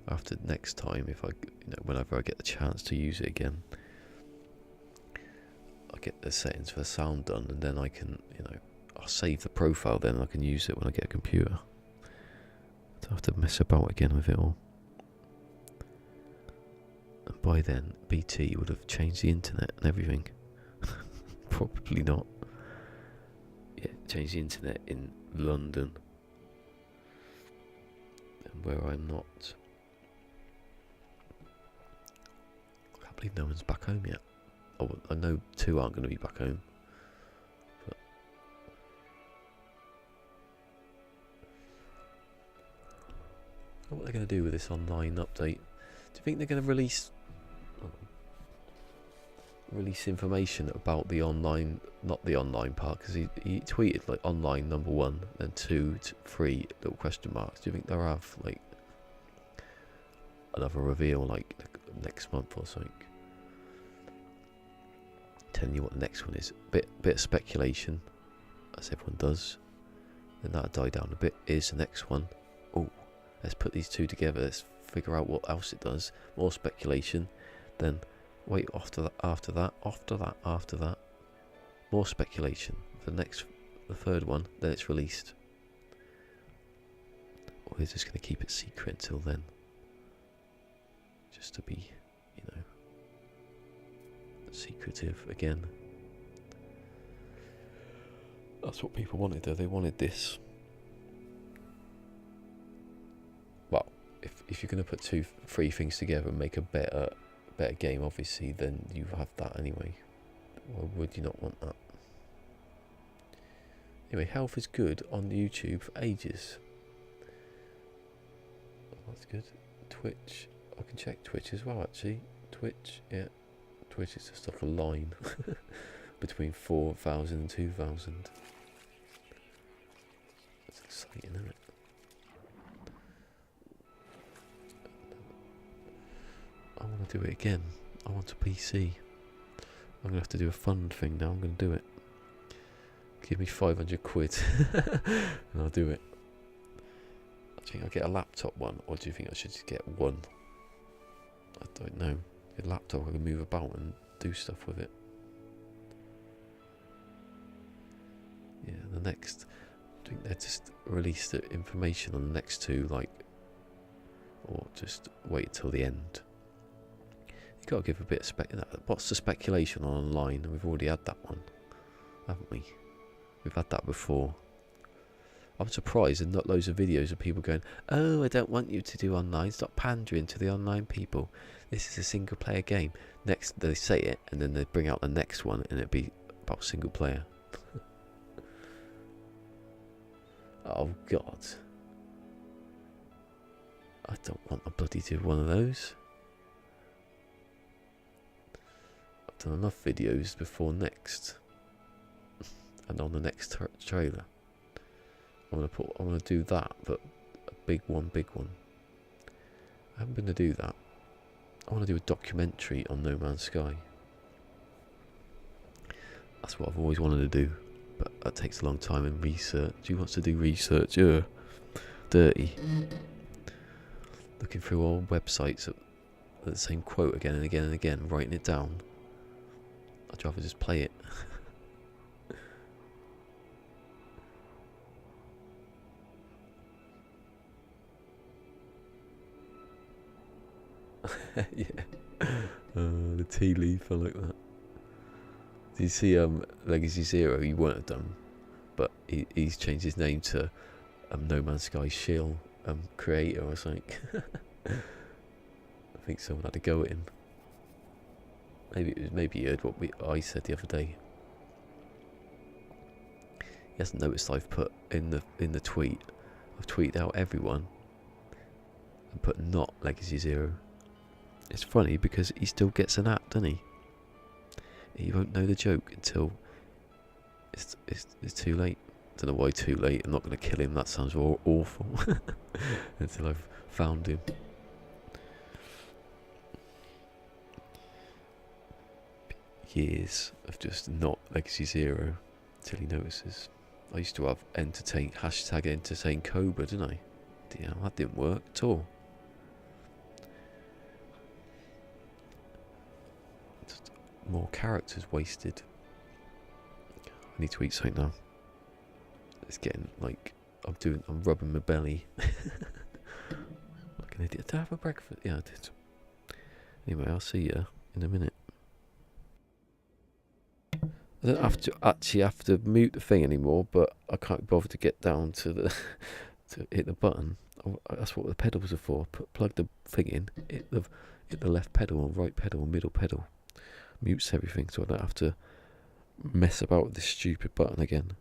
After next time, if whenever I get the chance to use it again, I'll get the settings for the sound done, and then I can, I'll save the profile. Then I can use it when I get a computer. Don't have to mess about again with it all. And by then, BT would have changed the internet and everything. Probably not. Yeah, changed the internet in London, and where I'm not. I believe no one's back home yet. Oh, I know 2 aren't going to be back home. But what they're going to do with this online update? Do you think they're going to release information about the online, not the online part? Because he tweeted like online #1, then 2, 3 little question marks. Do you think they'll have like another reveal like next month or something? Telling you what the next one is. Bit of speculation, as everyone does. Then that'll die down a bit. Is the next one. Oh, let's put these two together. Let's figure out what else it does. More speculation. Then wait after that. More speculation. The third one. Then it's released. Or they're just going to keep it secret until then. Just to be, secretive again. That's what people wanted though. They wanted this. Well, if you're going to put 3 things together and make a better game, obviously, then you have that anyway. Why would you not want that? Anyway, health is good on YouTube for ages. That's good. Twitch. I can check Twitch as well, actually. Twitch, yeah. Twitch is just like a line between 4,000 and 2,000. That's exciting, isn't it? I want to do it again. I want a PC. I'm going to have to do a fund thing now. I'm going to do it. Give me 500 quid and I'll do it. think I get a laptop one, or do you think I should just get one? I don't know. A laptop I can move about and do stuff with it. Yeah, the next, I think they just released the information on the next two, like, or just wait till the end. You got to give a bit of what's the speculation on online? We've already had that one, haven't we? We've had that before. I'm surprised there's not loads of videos of people going, oh, I don't want you to do online, stop pandering to the online people. This is a single player game. Next, they say it, and then they bring out the next one, and it'd be about single player. Oh, God. I don't want to bloody do one of those. I've done enough videos before next. And on the next trailer. I'm gonna do that, but a big one. I'm gonna do that. I want to do a documentary on No Man's Sky. That's what I've always wanted to do, but that takes a long time and research. Who wants to do research? Dirty. Looking through all websites at the same quote again and again and again, writing it down. I'd rather just play it. Yeah. The tea leaf, I like that. Did you see Legacy Zero? He wouldn't have done, but he's changed his name to No Man's Sky Shill creator or something. I think someone had to go at him. Maybe he heard what I said the other day. He hasn't noticed I've put in the tweet. I've tweeted out everyone and put not Legacy Zero. It's funny because he still gets an app, doesn't he? He won't know the joke until it's too late. Don't know why too late. I'm not going to kill him. That sounds awful. Until I've found him. Years of just not Legacy Zero until he notices. I used to have entertain Cobra, didn't I? Yeah, that didn't work at all. Just more characters wasted. I need to eat something now. It's getting like I'm rubbing my belly. Like an idiot. Did I have a breakfast? Yeah, I did. Anyway, I'll see you in a minute. I don't have to mute the thing anymore, but I can't bother to get down to hit the button. That's what the pedals are for. Plug the thing in, hit the left pedal or right pedal or middle pedal. Mutes everything, so I don't have to mess about with this stupid button again.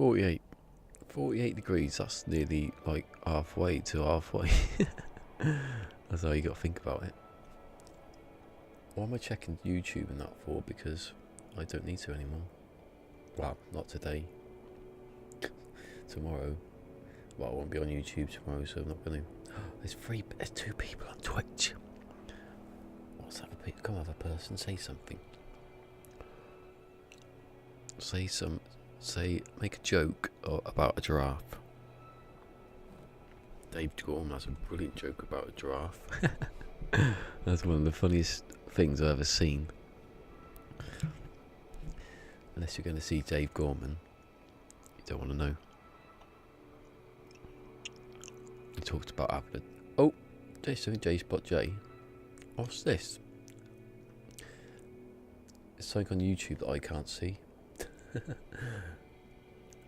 48. 48 degrees, that's nearly like halfway to halfway. That's how you got to think about it. Why am I checking YouTube and that for? Because I don't need to anymore. Well, not today. Tomorrow. Well, I won't be on YouTube tomorrow, so I'm not going to. There's 2 people on Twitch. What's that? Come on, other person, say something. Make a joke about a giraffe. Dave Gorham has a brilliant joke about a giraffe. That's one of the funniest things I've ever seen. Unless you're going to see Dave Gorman, you don't want to know. He talked about having a... Oh, J-Spot J. What's this? It's something on YouTube that I can't see.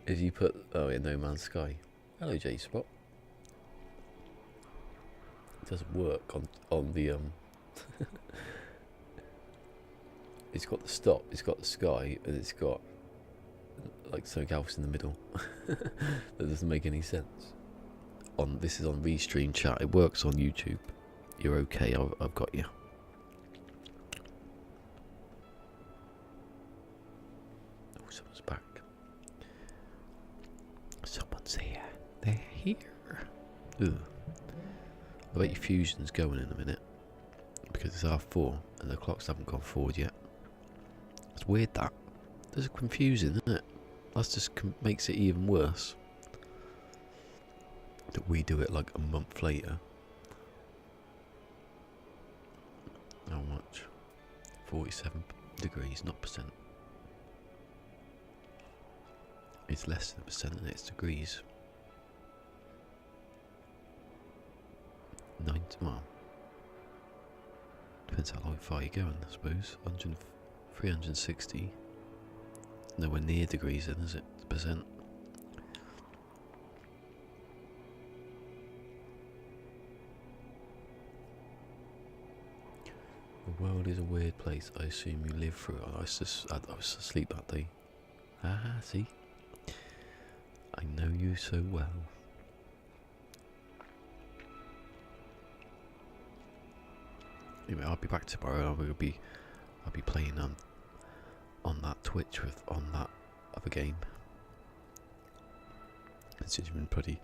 If you put... Oh, yeah, No Man's Sky. Hello, J-Spot. It doesn't work on the... It's got the stop, it's got the sky, and it's got like something else in the middle. That doesn't make any sense. This is on Restream Chat. It works on YouTube. You're okay. I've got you. Oh, someone's back. Someone's here. They're here. Ugh. I bet your fusion's going in a minute because it's 4:30 and the clocks haven't gone forward yet. It's weird that. That's confusing, isn't it? That just makes it even worse. That we do it like a month later. How much? 47 degrees, not percent. It's less than percent and it's degrees. 90, well, depends how far you're going, I suppose. 360. Nowhere near degrees then, is it? Percent. The world is a weird place. I assume you live through it. I was asleep that day. Ah, see? I know you so well. Anyway, I'll be back tomorrow. I'll be playing on that Twitch on that other game. It's just been pretty.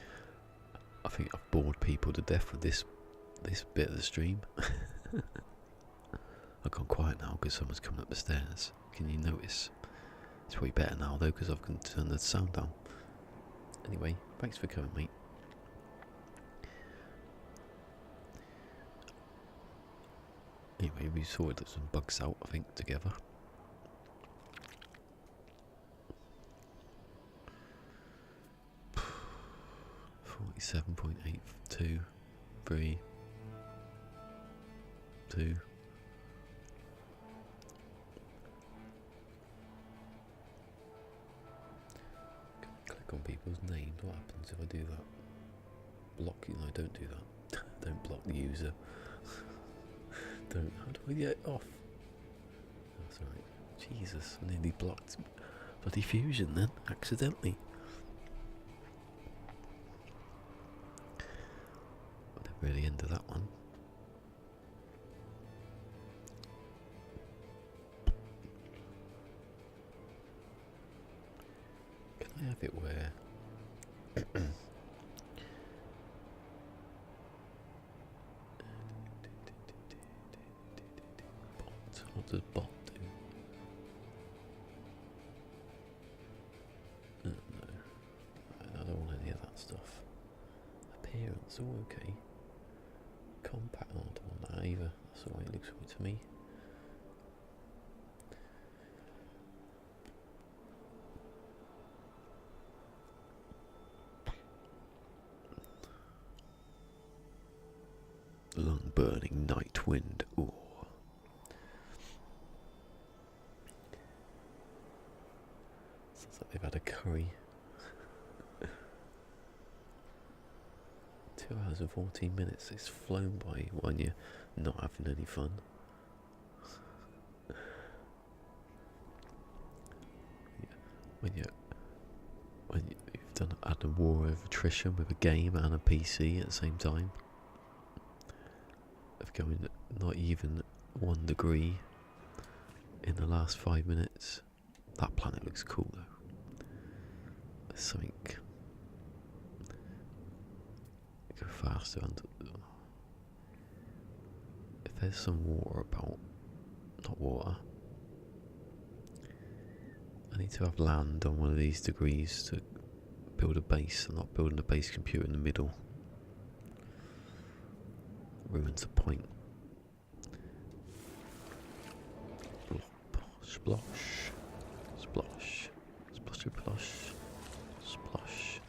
I think I've bored people to death with this bit of the stream. I've gone quiet now because someone's coming up the stairs. Can you notice? It's probably better now though because I've turned the sound down. Anyway, thanks for coming, mate. Anyway, we sorted some bugs out, I think, together. .82, 3, 2. Click on people's names. What happens if I do that? Block you? No, don't do that. Don't block the user. Don't. How do I get it off? That's alright. Jesus, I nearly blocked bloody Fusion then, accidentally. Never really into that one. Can I have it where what does bot do? No, I don't want any of that stuff. Appearance, all okay. Compact, I don't want that either. That's alright, it looks good to me. Lung burning night wind. Ooh. Sounds like they've had a curry. 2 hours and 14 minutes. It's flown by when you're not having any fun. When attrition with a game and a PC at the same time. Of going not even 1 degree in the last 5 minutes. That planet looks cool though. There's something. Go faster under. If there's some water about, not water. I need to have land on one of these degrees to build a base. I'm not building a base computer in the middle. Ruins the point. Splosh, splosh, splashy splosh, splosh,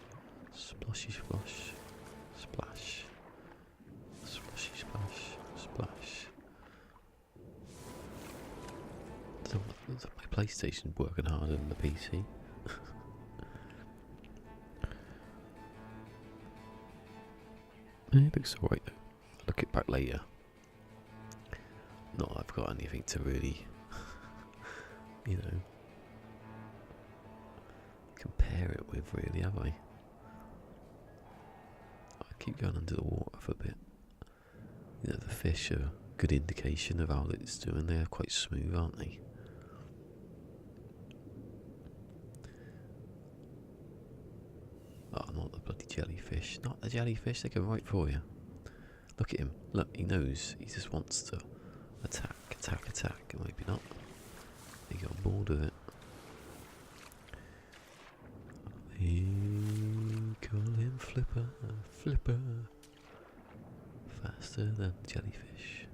splashy splosh, splash, splashy splash, splash. So my PlayStation's working harder than the PC. It looks alright though. I'll look it back later. Not that I've got anything to really, you know, compare it with really, have I? I keep going under the water for a bit. You know, the fish are a good indication of how it's doing. They're quite smooth, aren't they? Oh, not the bloody jellyfish. Not the jellyfish, they go right for you. Look at him. Look, he knows. He just wants to attack, attack, attack. Maybe not. He got bored of it. He call him Flipper, Flipper. Faster than jellyfish.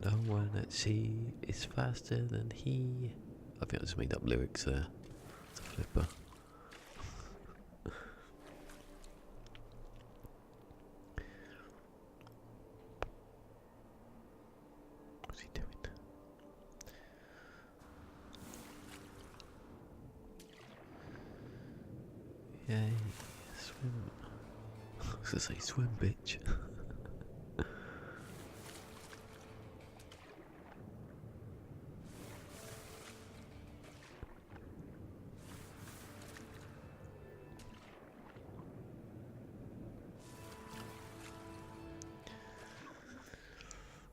No one at sea is faster than he. I think I just made up lyrics there. It's a Flipper. What's he doing? Yay, swim. I was gonna say swim, bitch.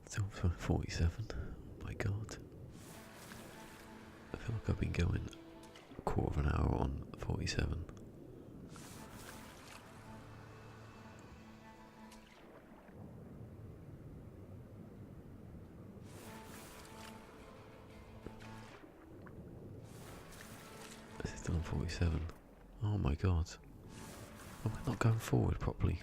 Still 47. Oh my god. I feel like I've been going a quarter of an hour on 47. Is it still on 47? Oh my god. Am I not going forward properly?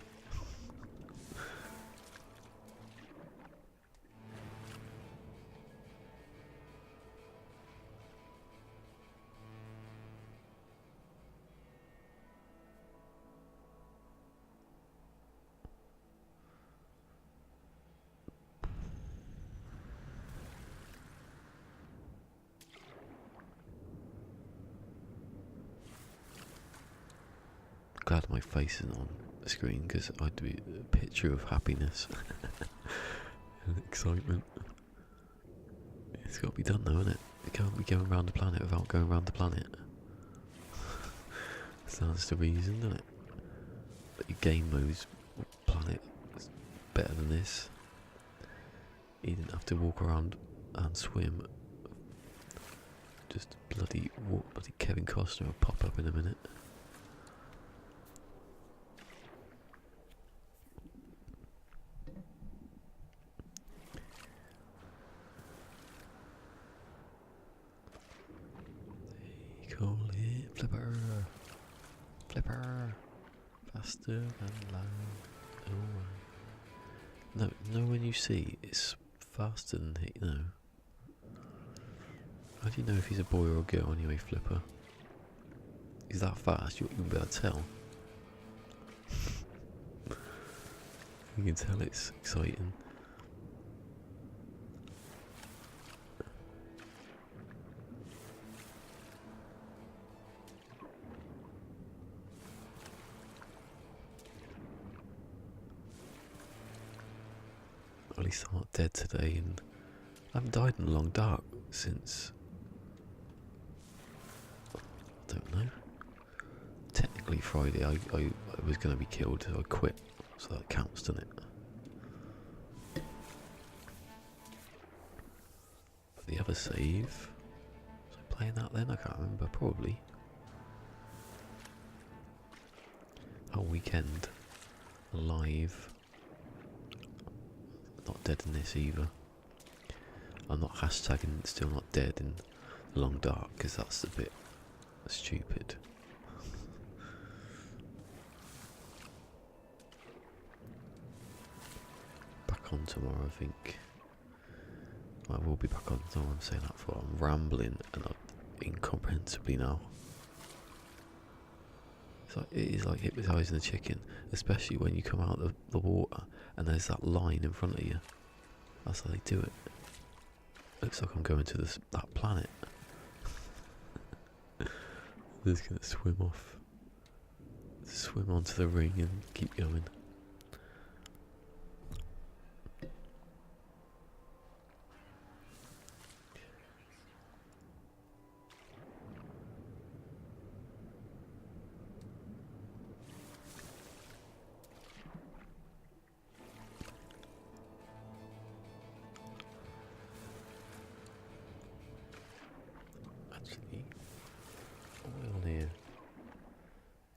Glad my face isn't on the screen because I'd be a picture of happiness and excitement. It's got to be done though, isn't it? It can't be going around the planet without going around the planet. Stands to reason, doesn't it? But your game mode's planet is better than this. You didn't have to walk around and swim. Just bloody Kevin Costner will pop up in a minute. Call it Flipper, Flipper, faster than light. Oh, no, when you see it's faster than he. No. How do you know if he's a boy or a girl anyway, Flipper? He's that fast, you wouldn't be able to tell. You can tell it's exciting. At least I'm not dead today, and I haven't died in the long dark since technically Friday I was going to be killed, so I quit. So that counts, doesn't it? But the other save... Was I playing that then? I can't remember. Probably. Whole weekend. Alive. Not dead in this either. I'm not hashtagging still not dead in the long dark, because that's a bit stupid. Back on tomorrow, I think. I will be back on tomorrow. I'm saying that for I'm rambling and incomprehensibly now. It is like hypnotising a chicken, especially when you come out of the water and there's that line in front of you. That's how they do it. Looks like I'm going to that planet. I'm just gonna swim off. Swim onto the ring and keep going. Actually, way on here,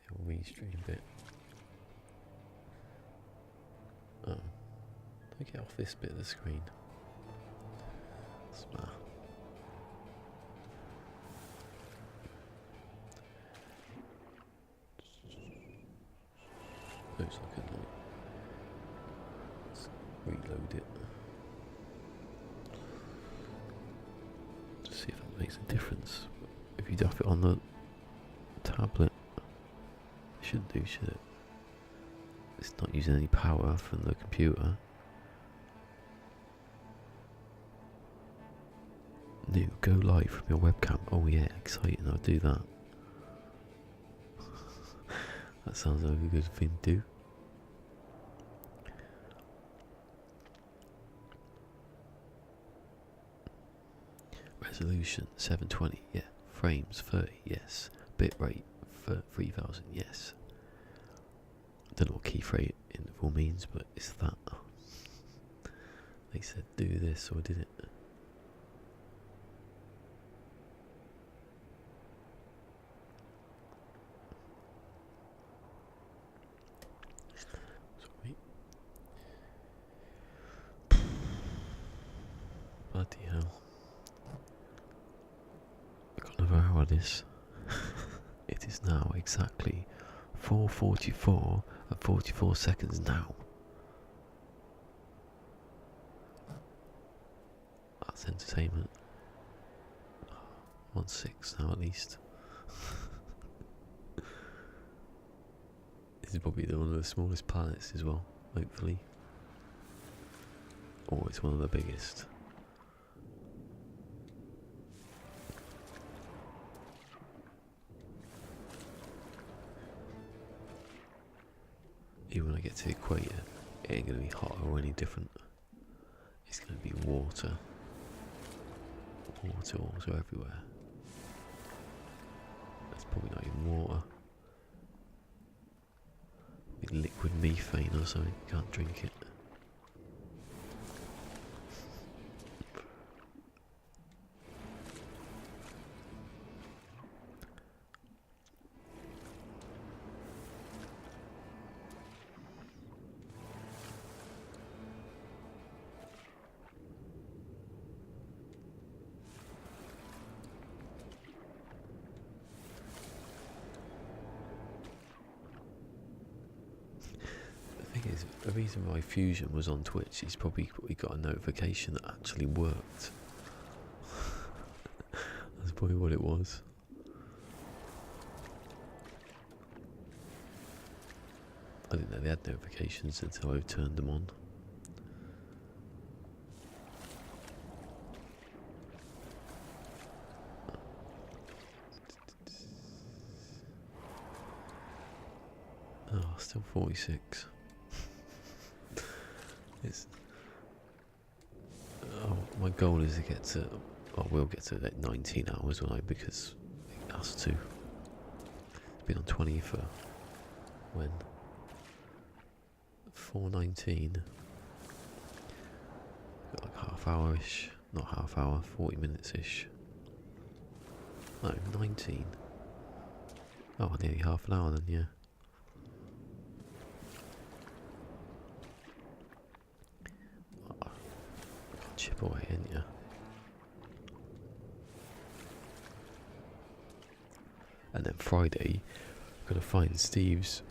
it'll restream a bit. Oh, do I get off this bit of the screen? Smart. Looks like it. Let's reload it. To see if that makes a difference. If you duff it on the tablet, it shouldn't do, should it? It's not using any power from the computer. New, go live from your webcam. Oh yeah, exciting, I'll do that. That sounds like a good thing to do. Resolution 720, yeah. Frames 30, yes. Bitrate 3000, yes. Don't know what keyframe interval means, but it's that. They said do this, or did it? Sorry. Bloody hell. I got another hour of this. It is now exactly 4:44 and 44 seconds now. That's entertainment. 1:06 now at least. This is probably one of the smallest planets as well, hopefully. Or it's one of the biggest. Even when I get to the equator, it ain't going to be hot or any different. It's going to be water. Water everywhere. That's probably not even water. With liquid methane or something, you can't drink it. The reason why Fusion was on Twitch is probably we got a notification that actually worked. That's probably what it was. I didn't know they had notifications until I turned them on. Oh, still 46. My goal is to get to, I will get to like 19 hours when because it has to. been on 20 for when? 4:19. Got like half hour-ish, not half hour, 40 minutes-ish. No, 19. Oh, nearly half an hour then, yeah. Oh, chip away, ain't ya? And then Friday, I'm gonna find Steve's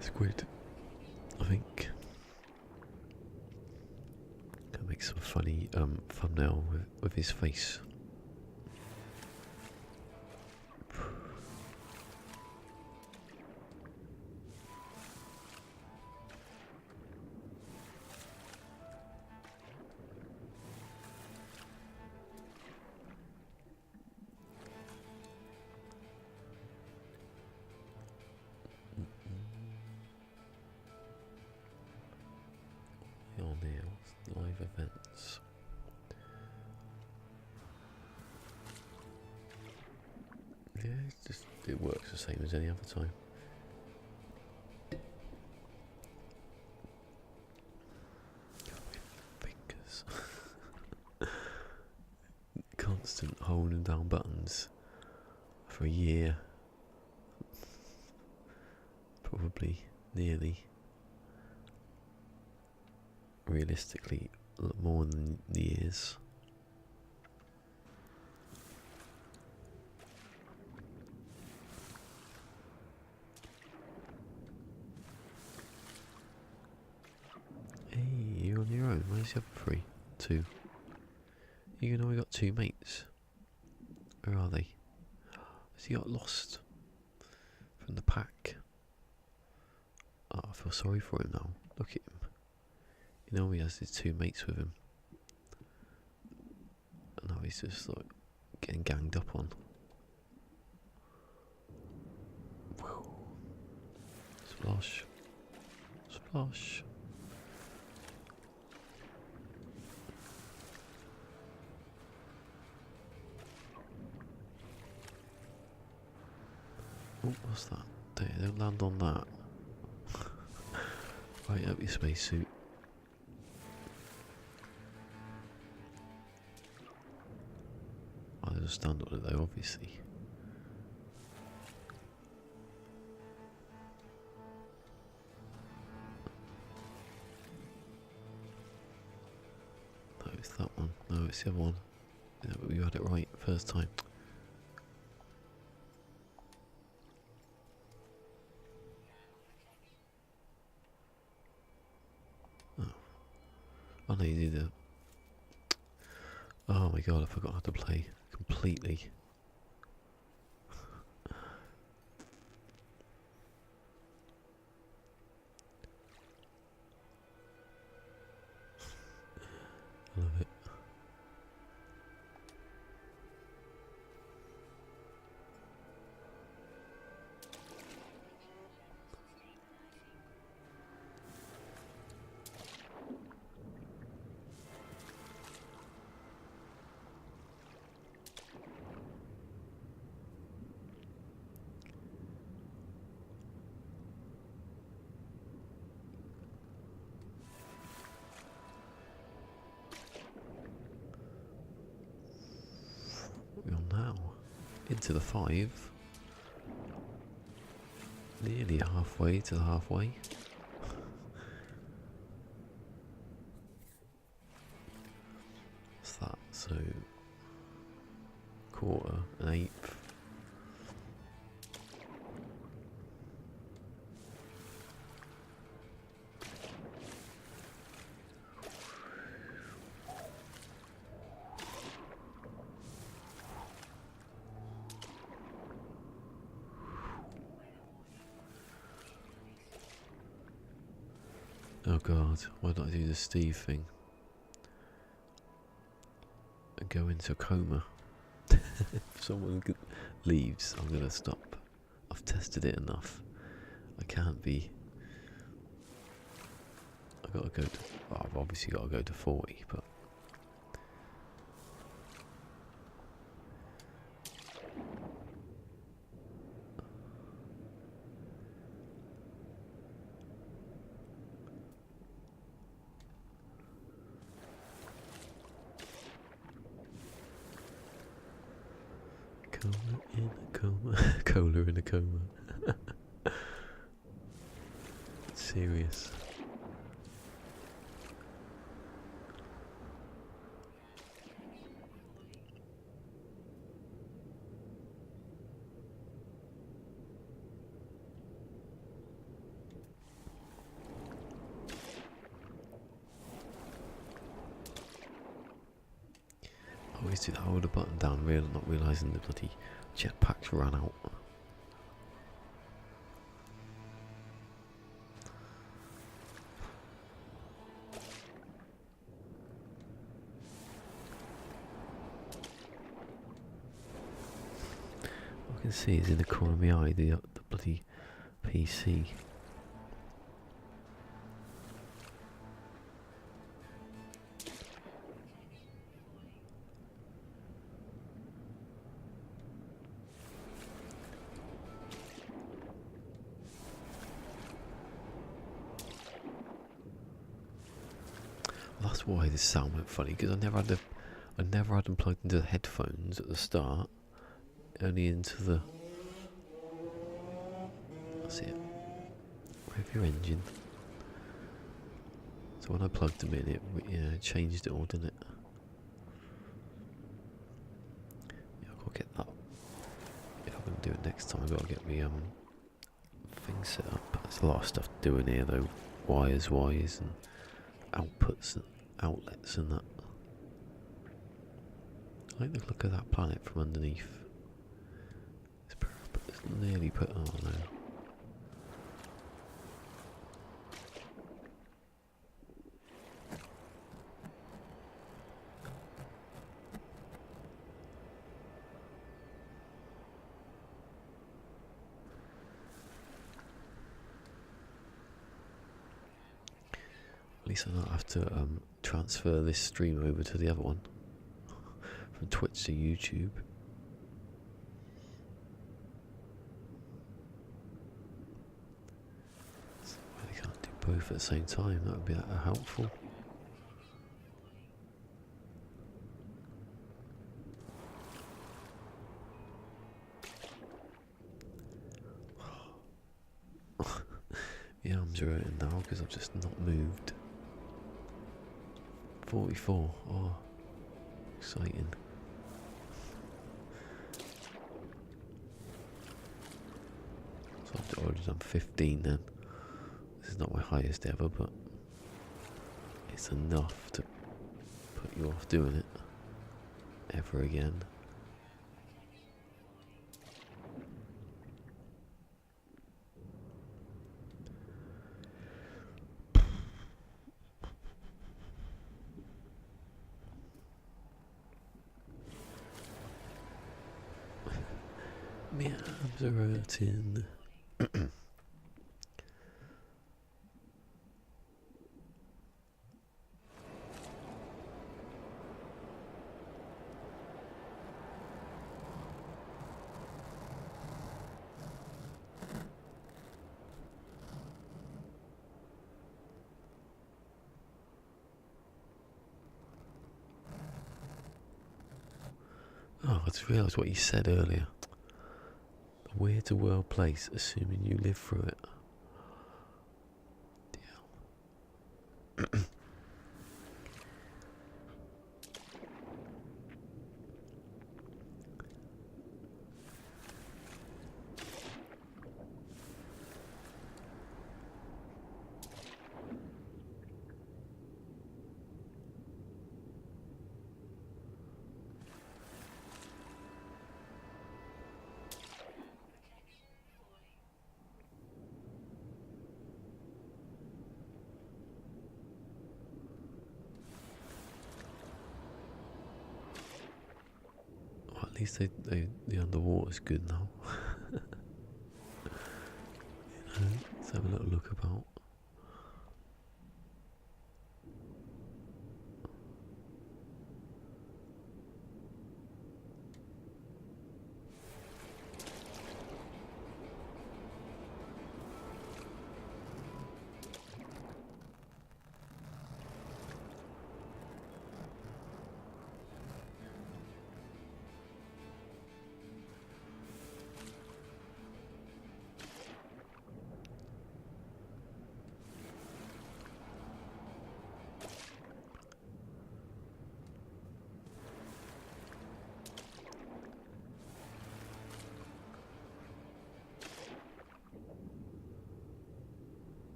squid, I think. Gonna make some funny thumbnail with his face. Your nails, live events. Yeah, it works the same as any other time. Fingers. Constant holding down buttons for a year. Probably nearly. Realistically, a lot more than years. Hey, you're on your own. Where's the other three? Two. You know we got two mates. Where are they? Has he got lost from the pack? Oh, I feel sorry for him now. Look at him. You know he has his two mates with him. And now he's just like getting ganged up on. Whew. Splosh. Splosh. Oh, what's that? Don't land on that. Right up your spacesuit. I understand on it though, obviously. No, it's that one. No, it's the other one. Yeah, but you had it right first time. Oh no, you did it. Oh my god, I forgot how to play completely. I love it. We're on now. Into the 5. Nearly halfway to the halfway. What's that? So, quarter, an eighth. Oh god, why don't I do the Steve thing? And go into a coma. If someone leaves, I'm gonna stop. I've tested it enough. I can't be. I gotta go to. Well, I've obviously gotta go to 40, but. Cola in a coma. Cola in a coma. Serious. I always do that, hold the button down, not realising the bloody jetpacks ran out. I can see it's in the corner of my eye, the bloody PC. That's why this sound went funny, because I never had them plugged into the headphones at the start, only into the. That's it. Rev your engine. So when I plugged them in, it changed it all, didn't it? Yeah, I've got to get that. If I'm going to do it next time, I've got to get me thing set up. There's a lot of stuff to do in here though. Wires, and outputs and outlets and that. I like the look of that planet from underneath. It's nearly put. Oh no. At least I don't have to transfer this stream over to the other one. From Twitch to YouTube. I can't do both at the same time, that would be helpful. My arms are hurting now because I've just not moved. 44, oh, exciting. So I've already done 15 then. This is not my highest ever, but it's enough to put you off doing it ever again. My arms are hurting. Oh, I just realised what you said earlier. A weird to world place, assuming you live through it. At least the underwater's good now. Let's have a little look about.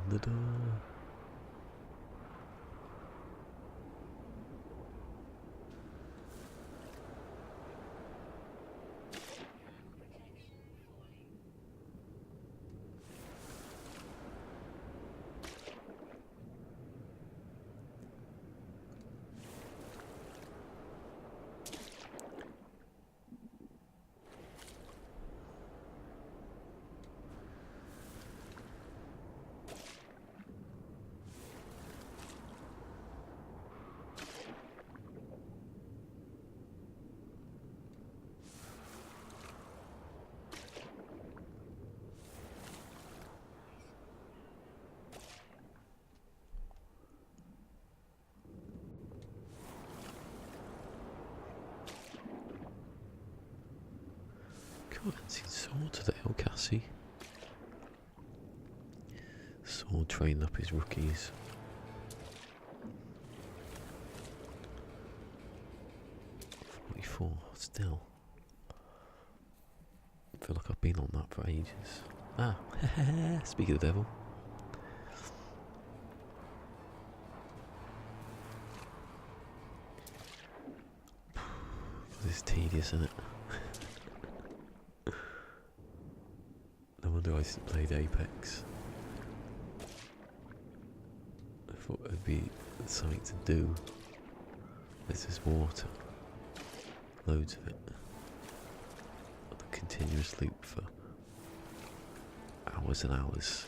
the door. God, I haven't seen Sword today, or Cassie. Sword trained up his rookies. Still. I feel like I've been on that for ages. Ah, speak of the devil. This is tedious, isn't it? No wonder I played Apex. I thought it'd be something to do. There's this water. Loads of it. A continuous loop for hours and hours.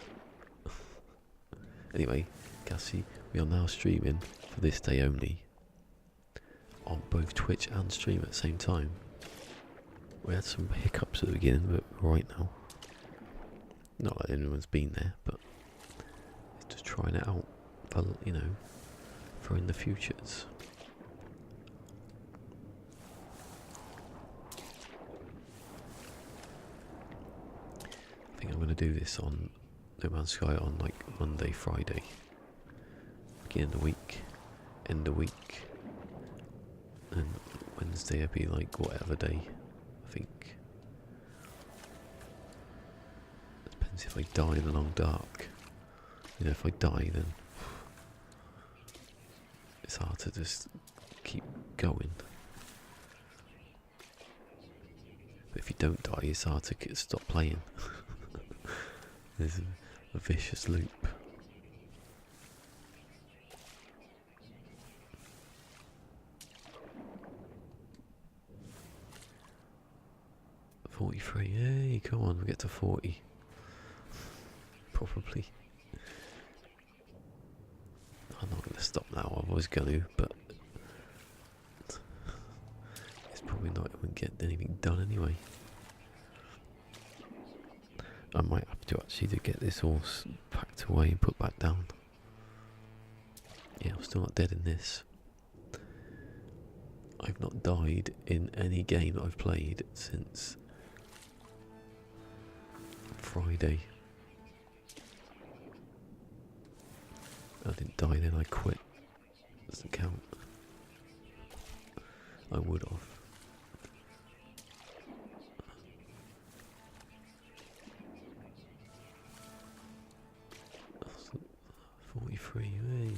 Anyway, Cassie, we are now streaming for this day only on both Twitch and stream at the same time. We had some hiccups at the beginning, but we're right now. Not that anyone's been there, but it's just trying it out for, you know, for in the futures. I think I'm going to do this on No Man's Sky on like Monday, Friday. Beginning of the week, end of week. And Wednesday will be like whatever day, I think. Depends if I die in the long dark. You know, if I die then it's hard to just keep going. But if you don't die, it's hard to stop playing. There's a vicious loop. "43, yay, come on, we'll get to 40. Probably. I'm not going to stop now, I was going to, but it's probably not going to get anything done anyway. I might have to actually to get this all packed away and put back down. Yeah, I'm still not dead in this. I've not died in any game that I've played since Friday. I didn't die then, I quit. Doesn't count. I would have. 43, hey.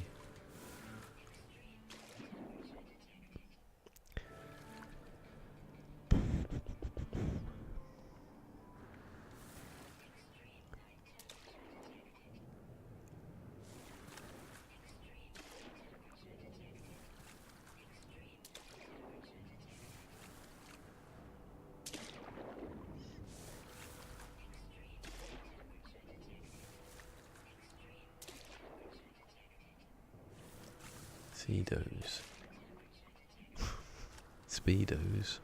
Speedos. Speedos.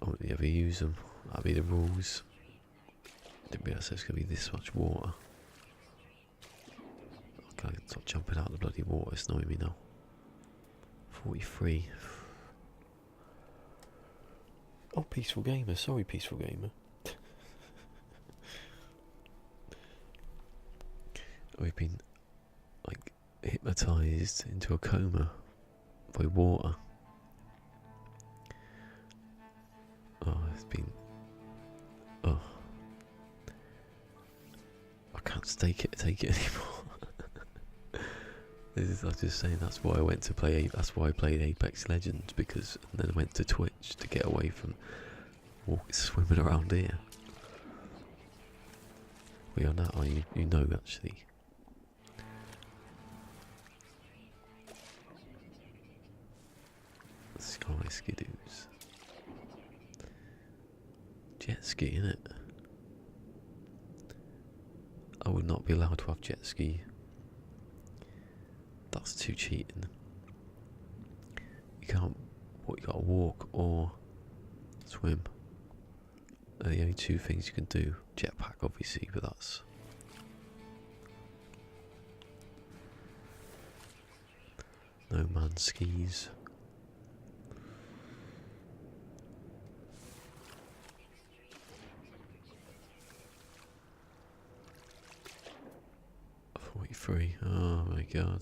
I won't ever use them. That'll be the rules. Didn't realise there's going to be this much water. I can't stop jumping out of the bloody water. It's annoying me now. 43. Oh, Peaceful Gamer. Sorry, Peaceful Gamer. We've been, like, hypnotised into a coma by water. It's been... Oh. I can't take it anymore. I was just saying, that's why I went to play. That's why I played Apex Legends, because and then I went to Twitch to get away from swimming around here. We are now. You know actually. Sky skidoos. Jet ski, innit? I would not be allowed to have jet ski. That's too cheating. You can't. What, you gotta walk or swim. They're the only two things you can do. Jetpack, obviously, but that's. No man skis. Free. Oh my god.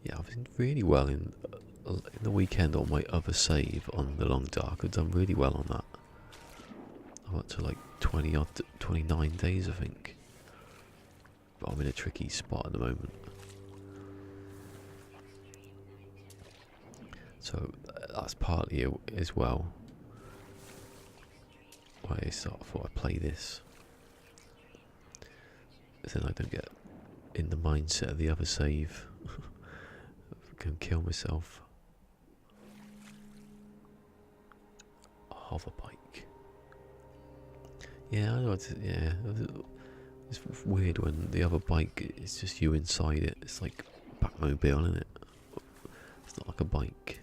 Yeah, I've been really well in the weekend on my other save on the Long Dark. I've done really well on that. I'm up to like 29 days, I think. But I'm in a tricky spot at the moment. So that's partly it as well why I thought I'd play this. Then I don't get in the mindset of the other save. I can kill myself. A hover bike. Yeah, I know. Yeah, it's weird when the other bike is just you inside it. It's like Batmobile, isn't it? It's not like a bike.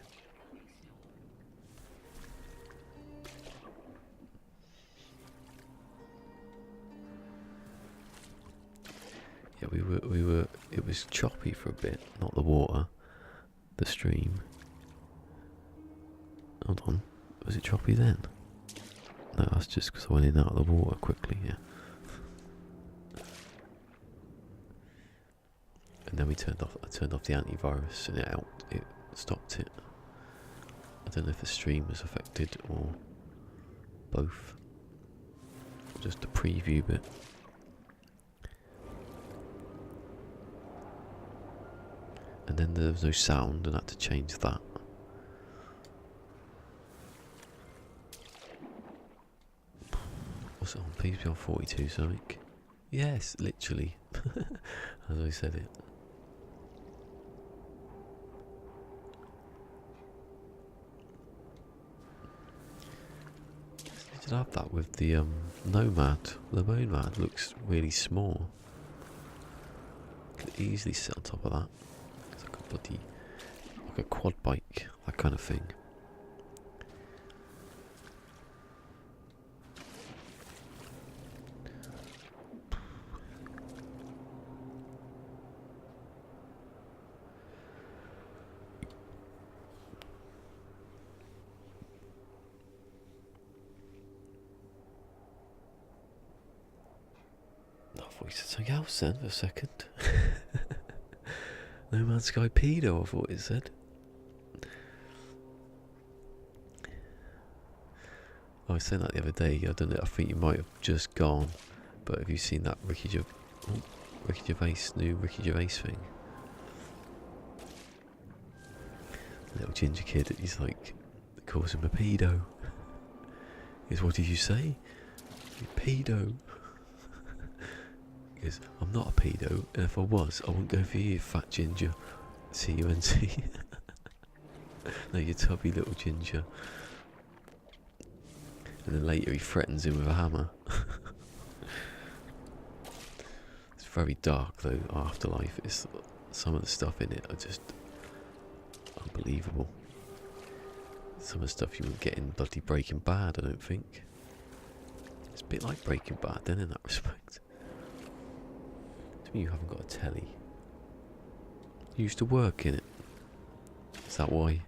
Yeah, we were. It was choppy for a bit. Not the water, the stream. Hold on, was it choppy then? No, that's just because I went in and out of the water quickly. Yeah. And then I turned off the antivirus, and it stopped it. I don't know if the stream was affected or both. Just a preview bit. And then there was no sound, and I had to change that. What's it on? Please be on 42 something. Yes, literally. As I said it. I did have that with the Nomad. The Nomad looks really small. Could easily sit on top of that. It's like a bloody, like a quad bike, that kind of thing. I thought you said something else then for a second. No Man's Sky pedo, I thought it said. I was saying that the other day. I don't know. I think you might have just gone, but have you seen that Ricky Gervais new Ricky Gervais thing? The little ginger kid. He's like, calls him a pedo. He goes, "What did you say? You pedo." He goes, "I'm not a pedo, and if I was, I wouldn't go for you, fat ginger. C-U-N-T. No, you tubby little ginger." And then later he threatens him with a hammer. It's very dark though, Afterlife. It's, some of the stuff in it are just unbelievable. Some of the stuff you wouldn't get in bloody Breaking Bad, I don't think. It's a bit like Breaking Bad then in that respect. To me, you haven't got a telly. You used to work in it. Is that why?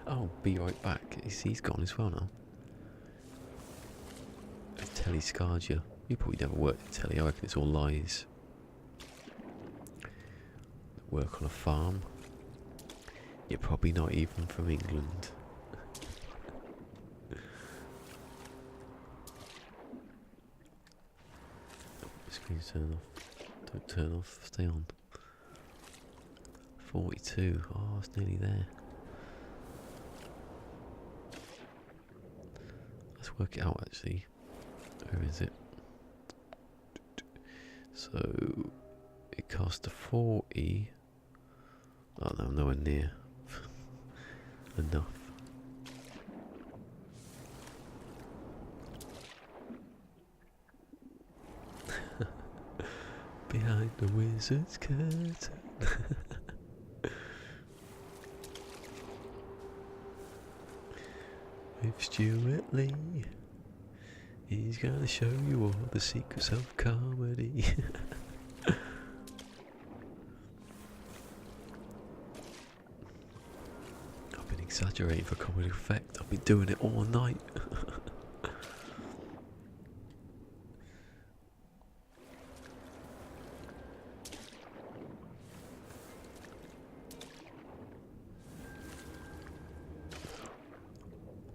Oh, be right back. He's gone as well now. A telly scarred you. You probably never worked in telly. I reckon it's all lies. Work on a farm. You're probably not even from England. Screen's turn off. Don't turn off. Stay on. 42. Oh, it's nearly there. Let's work it out actually. Where is it? So it cost a 40. Oh no, nowhere near enough. Behind the wizard's curtain. With Stuart Lee, he's gonna show you all the secrets of comedy. I've been exaggerating for comedy effect. I've been doing it all night.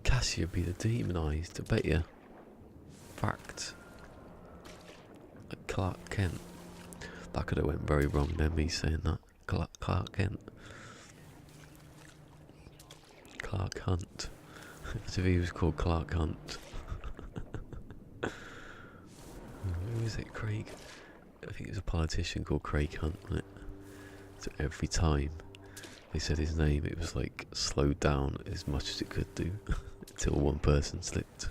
Cassie would be the demonised, I bet you. Fact. Like Clark Kent. That could have went very wrong then, me saying that. Clark Kent. Clark Hunt. What if he was called Clark Hunt? Who is it, Craig? I think it was a politician called Craig Hunt, wasn't it? So every time they said his name, it was like slowed down as much as it could do until one person slipped.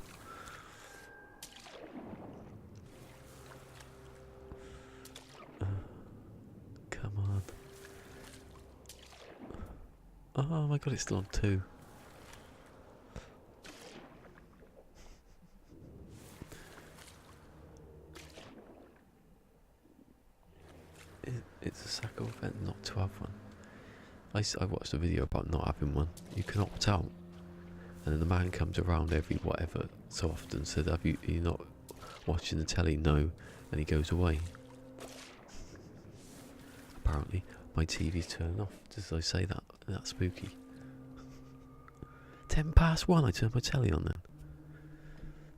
Come on. Oh my god, it's still on 2. It's a Sacco event not to have one. I watched a video about not having one. You can opt out, and then the man comes around every whatever so often, said, "Have you not watching the telly?" No, and he goes away. Apparently, my TV's turned off. Does I say that? That's spooky. 1:10, I turned my telly on then.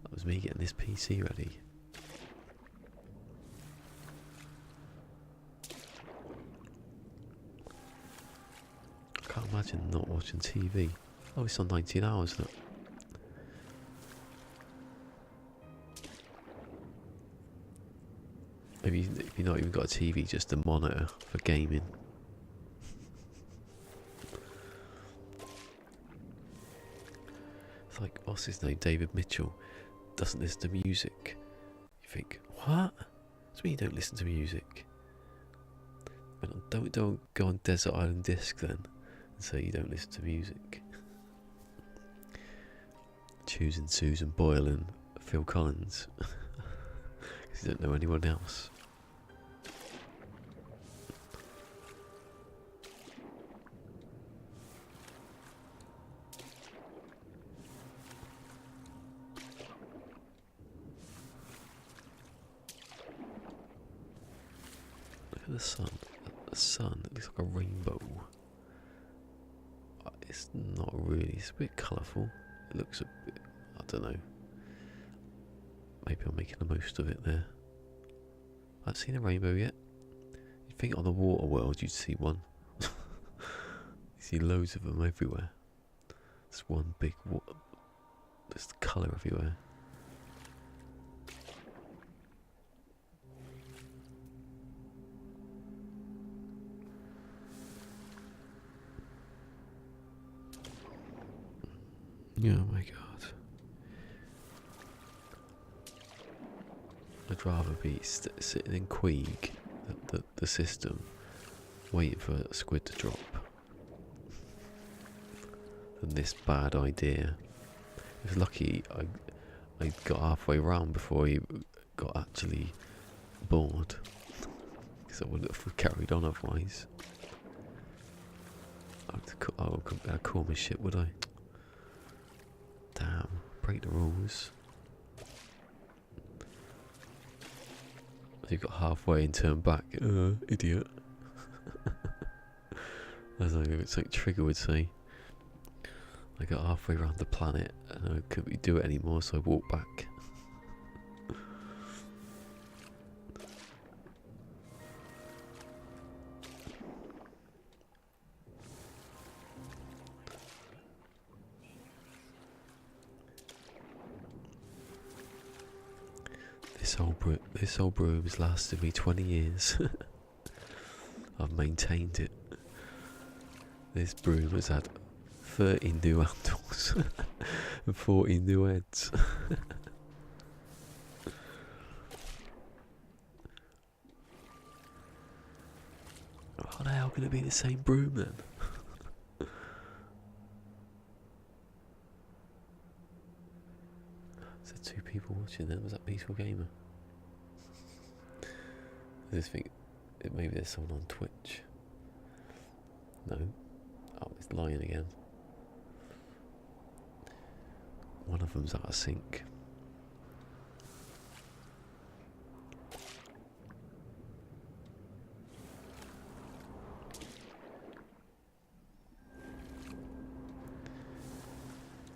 That was me getting this PC ready. I can't imagine not watching TV. Oh, it's on 19 hours, look. Maybe if you've not even got a TV, just a monitor for gaming. It's like, what's his name? David Mitchell doesn't listen to music. You think, what? That's mean you don't listen to music. Well, don't go on Desert Island Disc then and say you don't listen to music. Choosing Susan Boyle and Phil Collins because you don't know anyone else. Look at the sun. The sun, it looks like a rainbow. It's not really, it's a bit colourful. It looks a bit, I don't know. Maybe I'm making the most of it there. I haven't seen a rainbow yet. You'd think on the water world you'd see one. You see loads of them everywhere. It's one big water. There's colour everywhere. Oh my god. I'd rather be sitting in Queeg, the system, waiting for a squid to drop, than this bad idea. It was lucky I got halfway round before he got actually bored, because I wouldn't have carried on otherwise. I'd call my shit, would I? Damn, break the rules. You got halfway and turned back. Idiot. That's like it's like Trigger would say. I got halfway around the planet and I couldn't do it anymore, so I walked back. This old broom's lasted me 20 years. I've maintained it. This broom has had 30 new handles and 40 new heads. How the hell can it be the same broom then? So 2 people watching then, was that Peaceful Gamer? I just think maybe there's someone on Twitch. No. Oh, it's lying again. One of them's out of sync.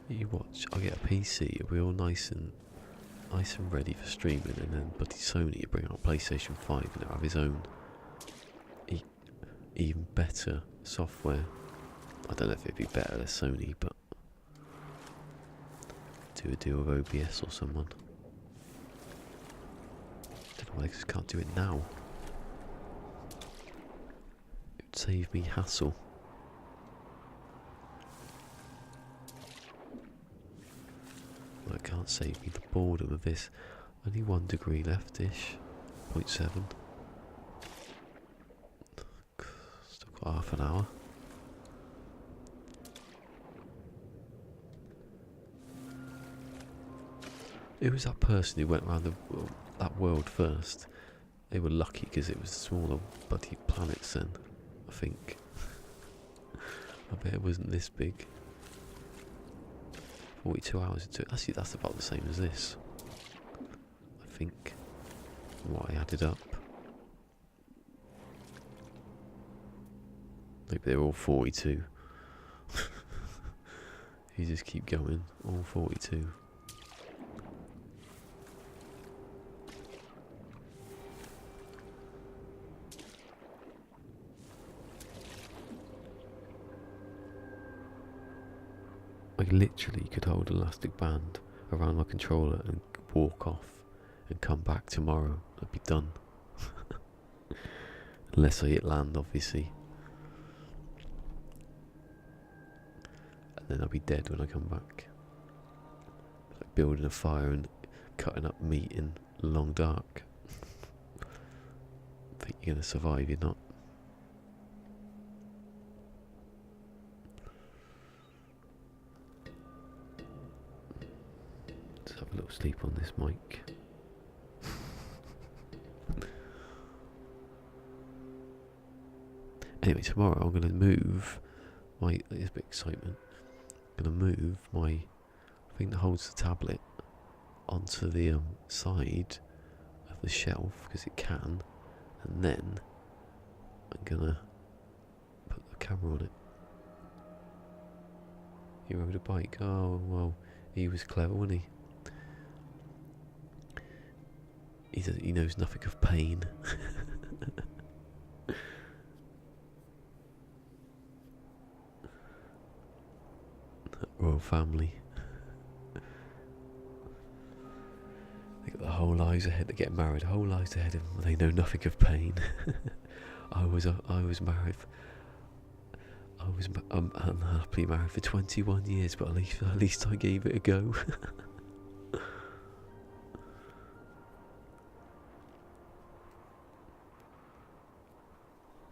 You watch, I'll get a PC, it'll be all nice and ready for streaming, and then Buddy Sony will bring out PlayStation 5 and it'll have his own even better software. I don't know if it'd be better than Sony, but do a deal with OBS or someone. Don't know why I just can't do it now. It would save me hassle. Well, it can't save me the boredom of this. Only 1 degree left-ish. 0.7. Still got half an hour. Who was that person who went around that world first? They were lucky because it was smaller bloody planets then, I think. I bet it wasn't this big. 42 hours into it. Actually, that's about the same as this, I think, what I added up. Maybe they're all 42. You just keep going, all 42. I literally could hold an elastic band around my controller and walk off and come back tomorrow. I'd be done. Unless I hit land, obviously. And then I'll be dead when I come back. Like building a fire and cutting up meat in long dark. Think you're going to survive, you're not. Have a little sleep on this mic. Anyway, tomorrow I'm going to move my, there's a bit of excitement, I'm going to move my thing that holds the tablet onto the side of the shelf, because it can, and then I'm going to put the camera on it. He rode a bike. Oh, well, he was clever, wasn't he? He knows nothing of pain. Royal family. They got the whole lives ahead. They get married. Whole lives ahead of them. They know nothing of pain. I was married. I was unhappily married for 21 years, but at least I gave it a go.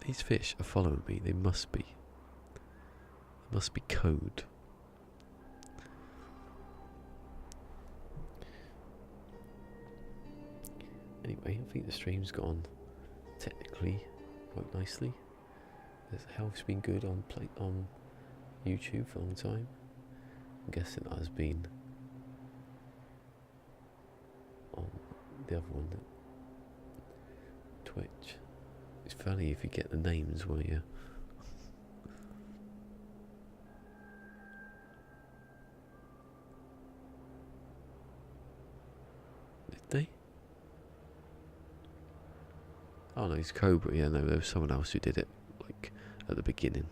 These fish are following me. They must be. There must be code. Anyway, I think the stream's gone technically quite nicely. The health's been good on YouTube for a long time. I'm guessing that has been on the other one. Twitch. It's funny if you get the names, won't you? Did they? Oh no, it's Cobra. Yeah, no, there was someone else who did it, like at the beginning.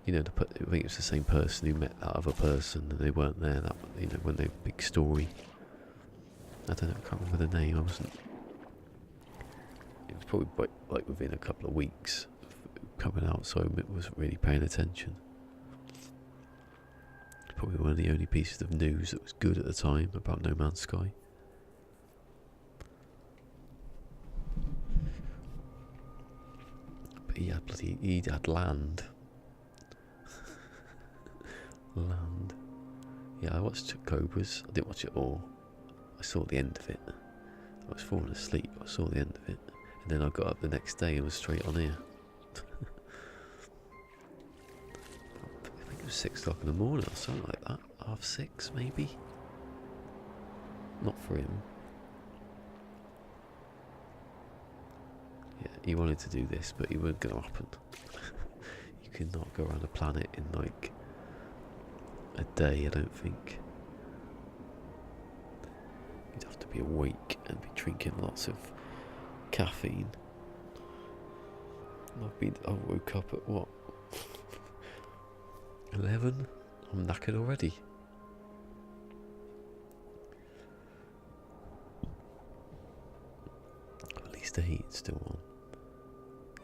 You know, I think it's the same person who met that other person, and they weren't there. That, you know, when they big story. I don't know. I can't remember the name. I wasn't. It was probably like within a couple of weeks of coming out, so I wasn't really paying attention. It's probably one of the only pieces of news that was good at the time about No Man's Sky. But he had land. Land. Yeah, I watched Cobras. I didn't watch it all. I saw the end of it. I was falling asleep. I saw the end of it. And then I got up the next day and was straight on here. I think it was 6 o'clock in the morning or something like that. 6:30 maybe. Not for him. Yeah, he wanted to do this, but it wasn't going to happen. You cannot go around a planet in like a day, I don't think. You'd have to be awake and be drinking lots of caffeine. I woke up at what? 11? I'm knackered already. At least the heat's still on.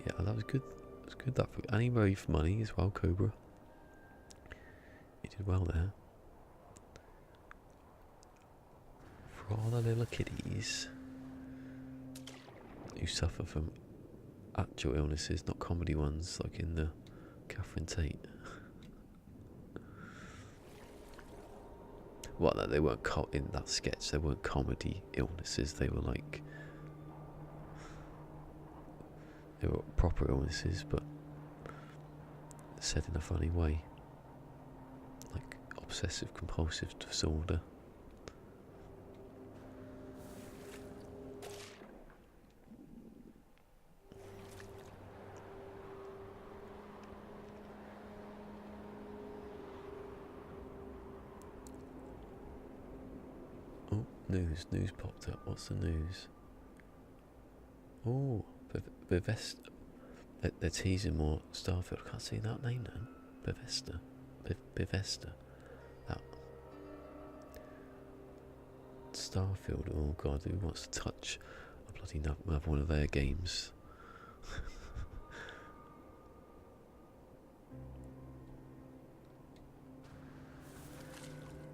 Yeah, that was good. It was good. And he made for money as well, Cobra. He did well there. For all the little kiddies who suffer from actual illnesses, not comedy ones like in the Catherine Tate. Well, no, they weren't in that sketch. They weren't comedy illnesses. They were like, they were proper illnesses, but said in a funny way, like obsessive compulsive disorder. Oh, news popped up. What's the news? Oh, Bethesda. They're teasing more Starfield. I can't see that name then. Bethesda. Bethesda. That. Starfield. Oh god, who wants to touch a bloody another one of their games?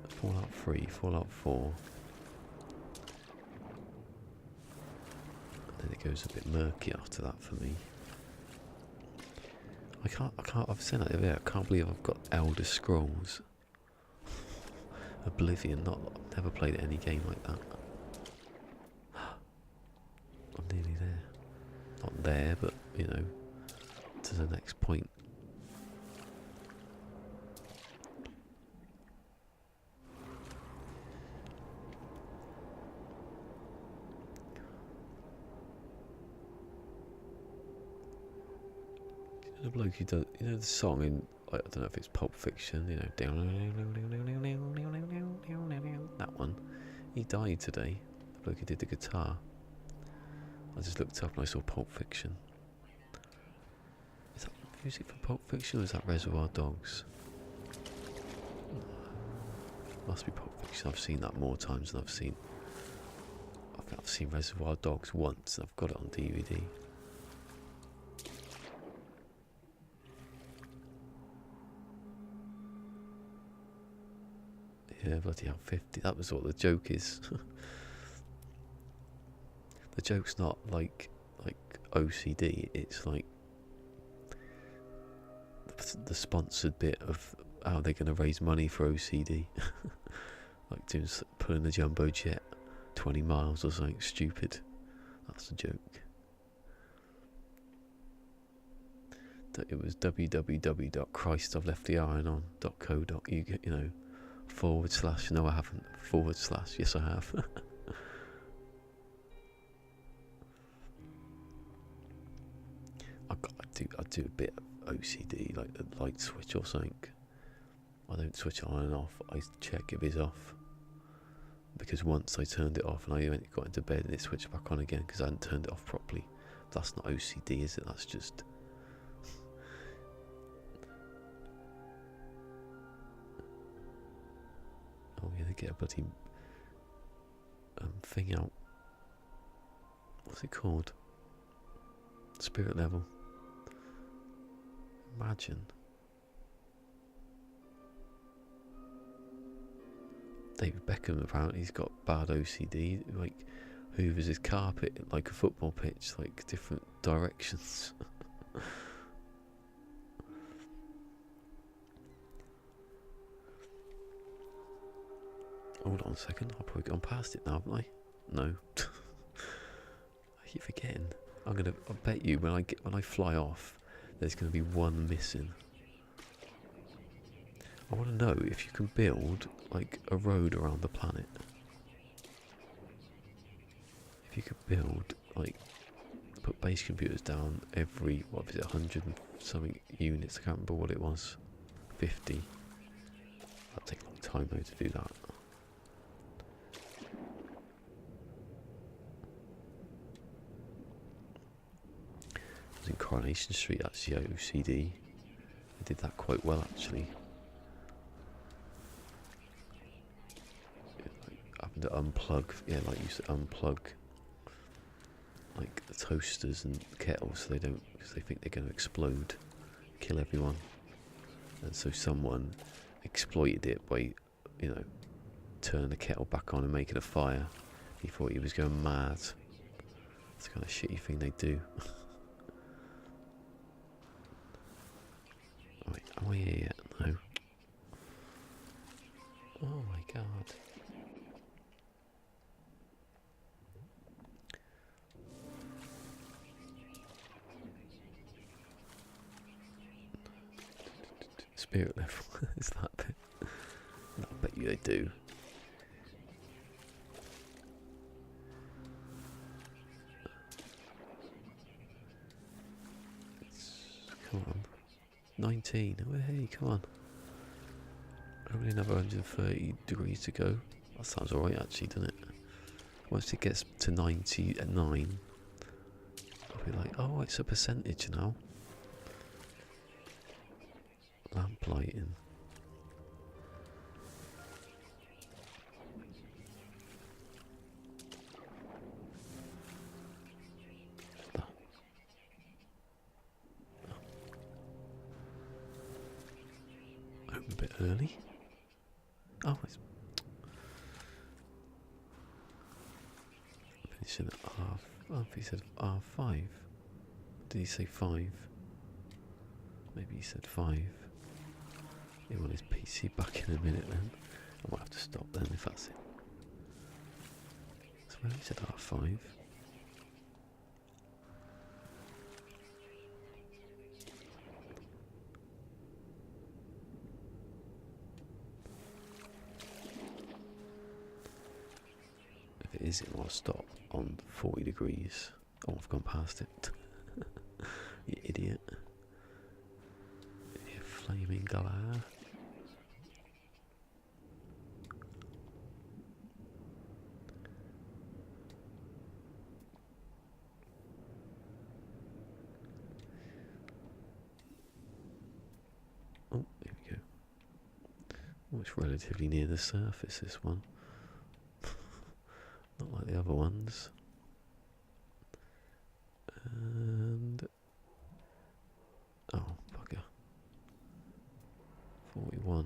Fallout 3, Fallout 4. And then it goes a bit murky after that for me. I've said that there. I can't believe I've got Elder Scrolls. Oblivion, I've never played any game like that. I'm nearly there. Not there, but, you know, to the next point. The bloke who does, you know, the song in, I don't know if it's Pulp Fiction, you know, that one. He died today. The bloke who did the guitar. I just looked up and I saw Pulp Fiction. Is that music for Pulp Fiction or is that Reservoir Dogs? Must be Pulp Fiction. I've seen that more times than I've seen. I think I've seen Reservoir Dogs once and I've got it on DVD. Yeah, bloody hell, 50. That was what the joke is. The joke's not like OCD. It's like the sponsored bit of how they're going to raise money for OCD. Like pulling the jumbo jet 20 miles or something stupid. That's a joke. It was www.christI'veleft.co.uk, you know. / no I haven't, / yes I have. I do a bit of OCD, like the light switch or something. I don't switch it on and off. I check if it's off, because once I turned it off and I got into bed and it switched back on again because I hadn't turned it off properly. That's not OCD, is it? That's just... Oh, we're gonna get a bloody thing out. What's it called? Spirit level. Imagine. David Beckham, apparently he's got bad OCD, like hoovers his carpet like a football pitch, like different directions. Hold on a second, I've probably gone past it now, haven't I? No. I keep forgetting. I bet you when I fly off, there's gonna be one missing. I want to know if you can build like a road around the planet. If you could build, like, put base computers down every, what is it, 100 and something units, I can't remember what it was, 50. That'd take a long time though to do that. I was in Coronation Street actually, OCD. I did that quite well actually. Having to unplug, like you said, unplug like the toasters and kettles so they don't, because they think they're going to explode, kill everyone. And so someone exploited it by, turning the kettle back on and making a fire. He thought he was going mad. It's the kind of shitty thing they do. Wait, am I here yet? No. Oh my god. Spirit level, is that bit? I bet you they do. Come on. 19, oh hey, come on. Only another 130 degrees to go. That sounds alright actually, doesn't it? Once it gets to 99, I'll be like, oh, it's a percentage now. Lamp lighting. That. Open a bit early. Oh, it's finishing at half. Oh, he said R5. Did he say 5? Maybe he said 5. He want his PC back in a minute then. I might have to stop then if that's it. So maybe he said R5. If it is, it will stop on 40 degrees. Oh, I've gone past it. You idiot. You flaming glare. Oh, there we go. Oh, it's relatively near the surface, this one. Not like the other ones. And... oh, bugger. 41.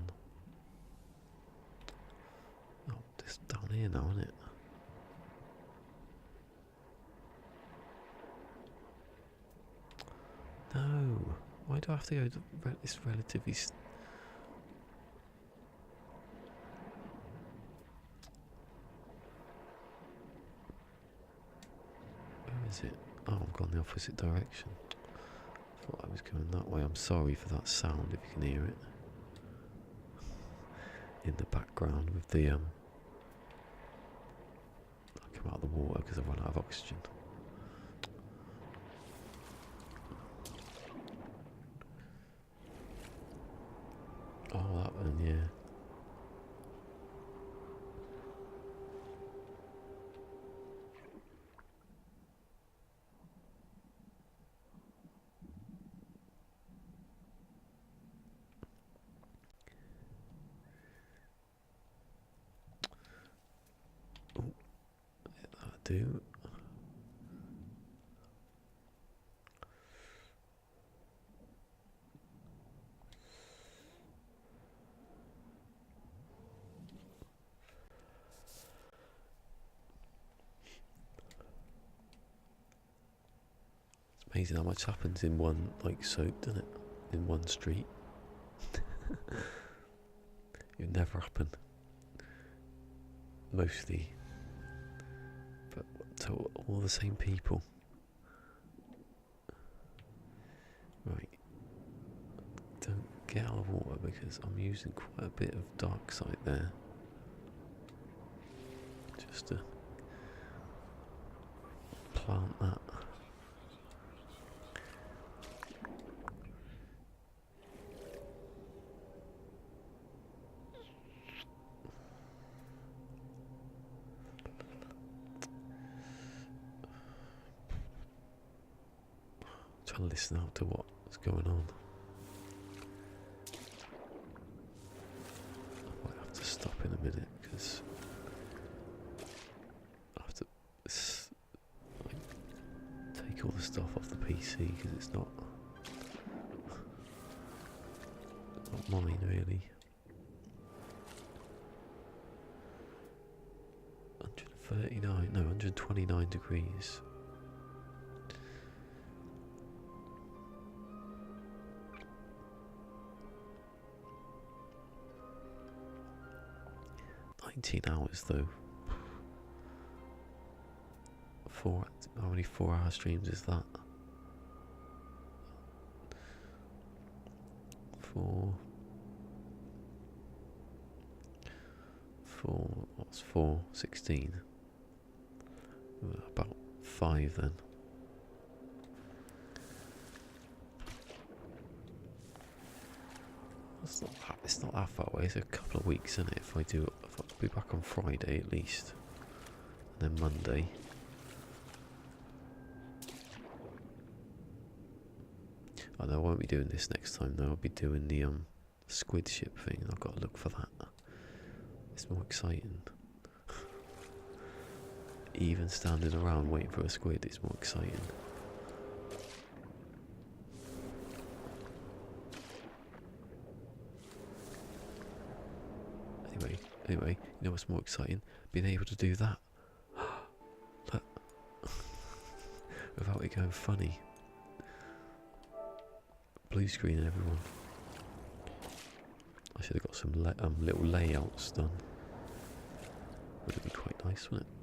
Oh, this down here now, isn't it? No. Why do I have to go to this relatively... where is it? Oh, I've gone the opposite direction. I thought I was going that way. I'm sorry for that sound if you can hear it. In the background with the I come out of the water because I've run out of oxygen. Oh, that one, yeah. Oh, that'll do. It's amazing how much happens in one, like, soak, doesn't it? In one street. It would never happen. Mostly. But to all the same people. Right. Don't get out of water because I'm using quite a bit of dark side there. Just to plant that. Trying to listen out to what's going on. I might have to stop in a minute because I have to take all the stuff off the PC because it's not mine really. 139, no, 129 degrees. Hours though. How many 4-hour streams is that? What's 4? 16. About 5 then. It's not that far away. It's a couple of weeks, isn't it? If I'll be back on Friday at least, and then Monday. I know I won't be doing this next time though. I'll be doing the squid ship thing. I've got to look for that. It's more exciting. Even standing around waiting for a squid is more exciting. Anyway, you know what's more exciting? Being able to do that. Look. Without it going funny. Blue screen everyone. I should have got some little layouts done. Would have been quite nice, wouldn't it?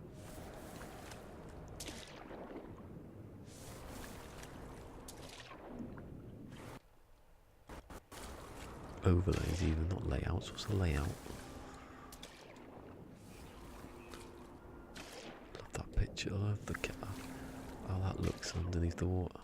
Overlays even, not layouts. What's a layout? Love that picture. I love how that looks underneath the water.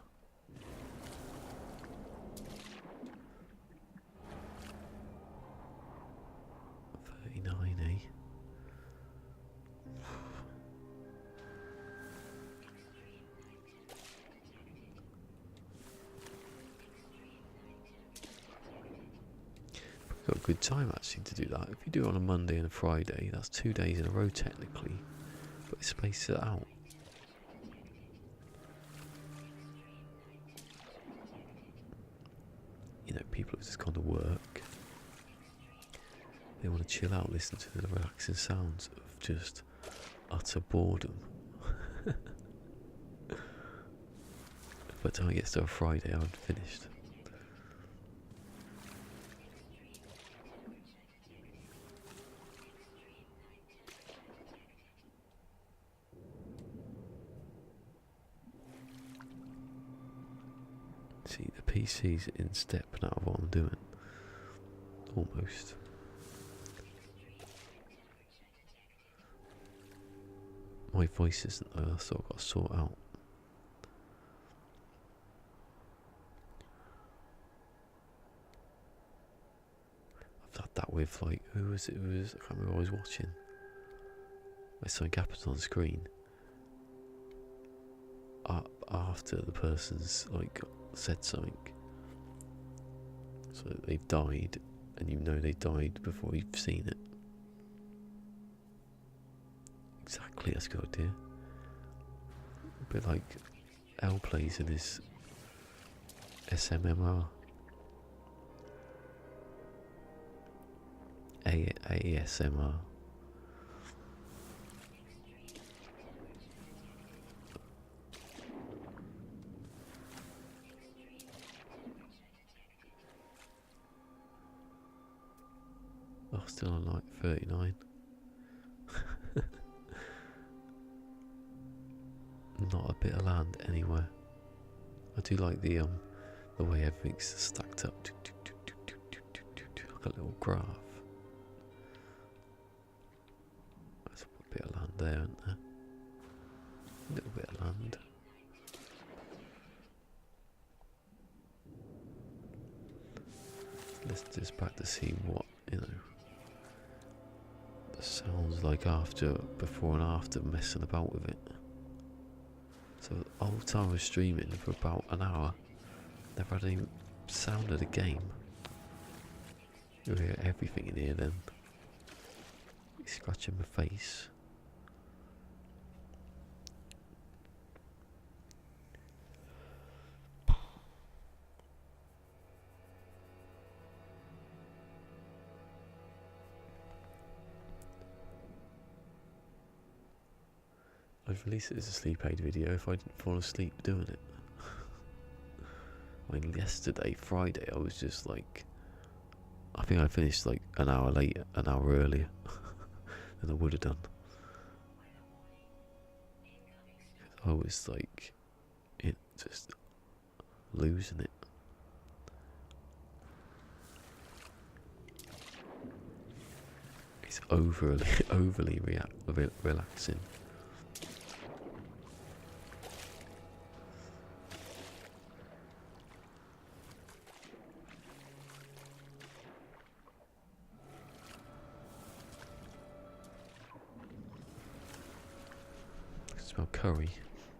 Got a good time actually to do that. If you do it on a Monday and a Friday, that's 2 days in a row technically, but it's spaced it out. You know, people have just gone to work. They want to chill out, listen to the relaxing sounds of just utter boredom. By the time it gets to a Friday, I'm finished. See, the PC's in step now of what I'm doing. Almost. My voice isn't though, that's what I've got to sort out. with like, who was it? I can't remember what I was watching. Where something happens on screen. After the person's like said something. So they've died, and you know they died before you've seen it. Exactly, that's a good idea. A bit like L plays in his SMMR. ASMR. Oh, still on like 39. Not a bit of land anywhere. I do like the way everything's stacked up. Like a little graph. There's a bit of land there, isn't there? A little bit of land. Let's just back to see what, the sounds like before and after messing about with it. So the whole time I was streaming for about an hour, never had any sound of the game. You hear everything in here then. He's scratching my face. I'd release it as a sleep aid video if I didn't fall asleep doing it. I mean, yesterday, Friday, I was just like, I think I finished like an hour earlier than I would have done. I was like, just losing it. It's overly relaxing. Smell curry.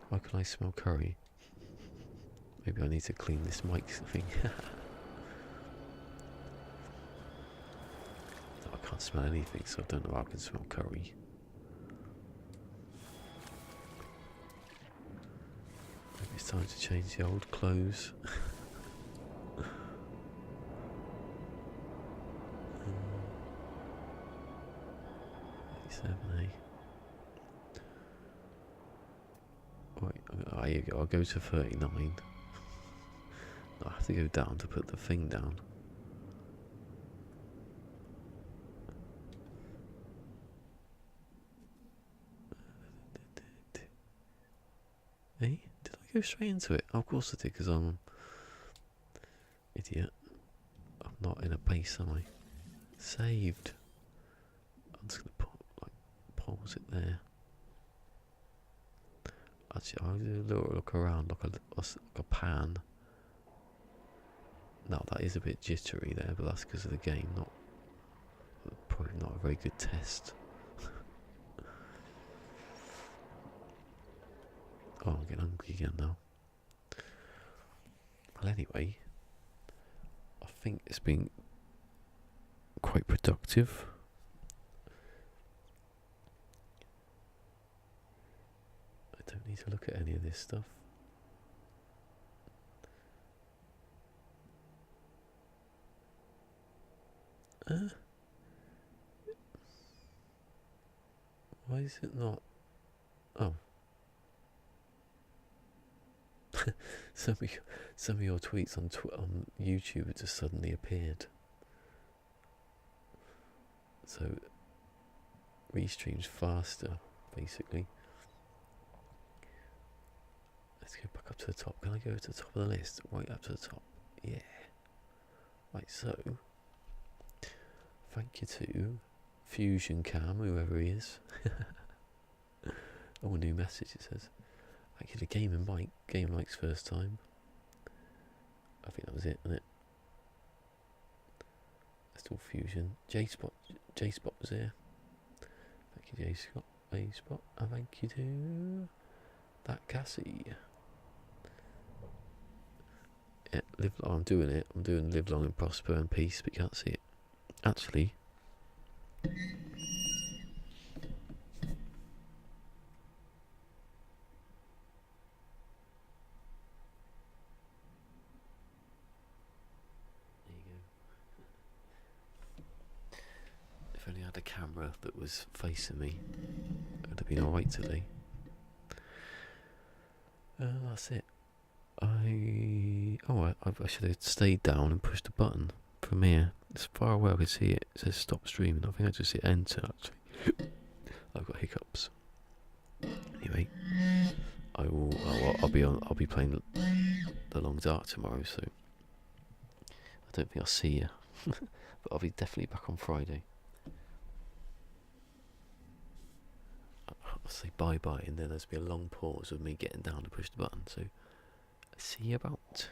Why can I smell curry? Maybe I need to clean this mic thing. I can't smell anything, so I don't know how I can smell curry. Maybe it's time to change the old clothes. 87, eh? Right, here you go. I'll go to 39. I have to go down to put the thing down. Hey, did I go straight into it? Oh, of course I did, because I'm an idiot. I'm not in a base, am I? Saved. I'm just gonna pause it there. Actually, I'll do a little look around, like a pan. Now that is a bit jittery there, but that's because of the game. Probably not a very good test. Oh, I'm getting hungry again now. Well, anyway, I think it's been quite productive. I don't need to look at any of this stuff. Why is it not? Oh. some of your tweets on YouTube have just suddenly appeared. So restreams faster, basically. Let's go back up to the top. Can I go to the top of the list? Right up to the top. Yeah. Right, so thank you to Fusion Cam, whoever he is. Oh, a new message, it says. Thank you to Game Mike's first time. I think that was it, wasn't it? Let's Crystal Fusion. J-Spot was here. Thank you, J-Spot. And thank you to that Cassie. Yeah, I'm doing it. I'm doing live long and prosper and peace, but you can't see it. Actually, there you go. If only I had a camera that was facing me, it would have been alright today. That's it. I should have stayed down and pushed the button from here. As far away I could see it. It says stop streaming. I think I just hit enter actually. I've got hiccups. Anyway, I'll be playing the Long Dark tomorrow, so I don't think I'll see you. But I'll be definitely back on Friday. I'll say bye bye, and then there's be a long pause of me getting down to push the button. So see you about.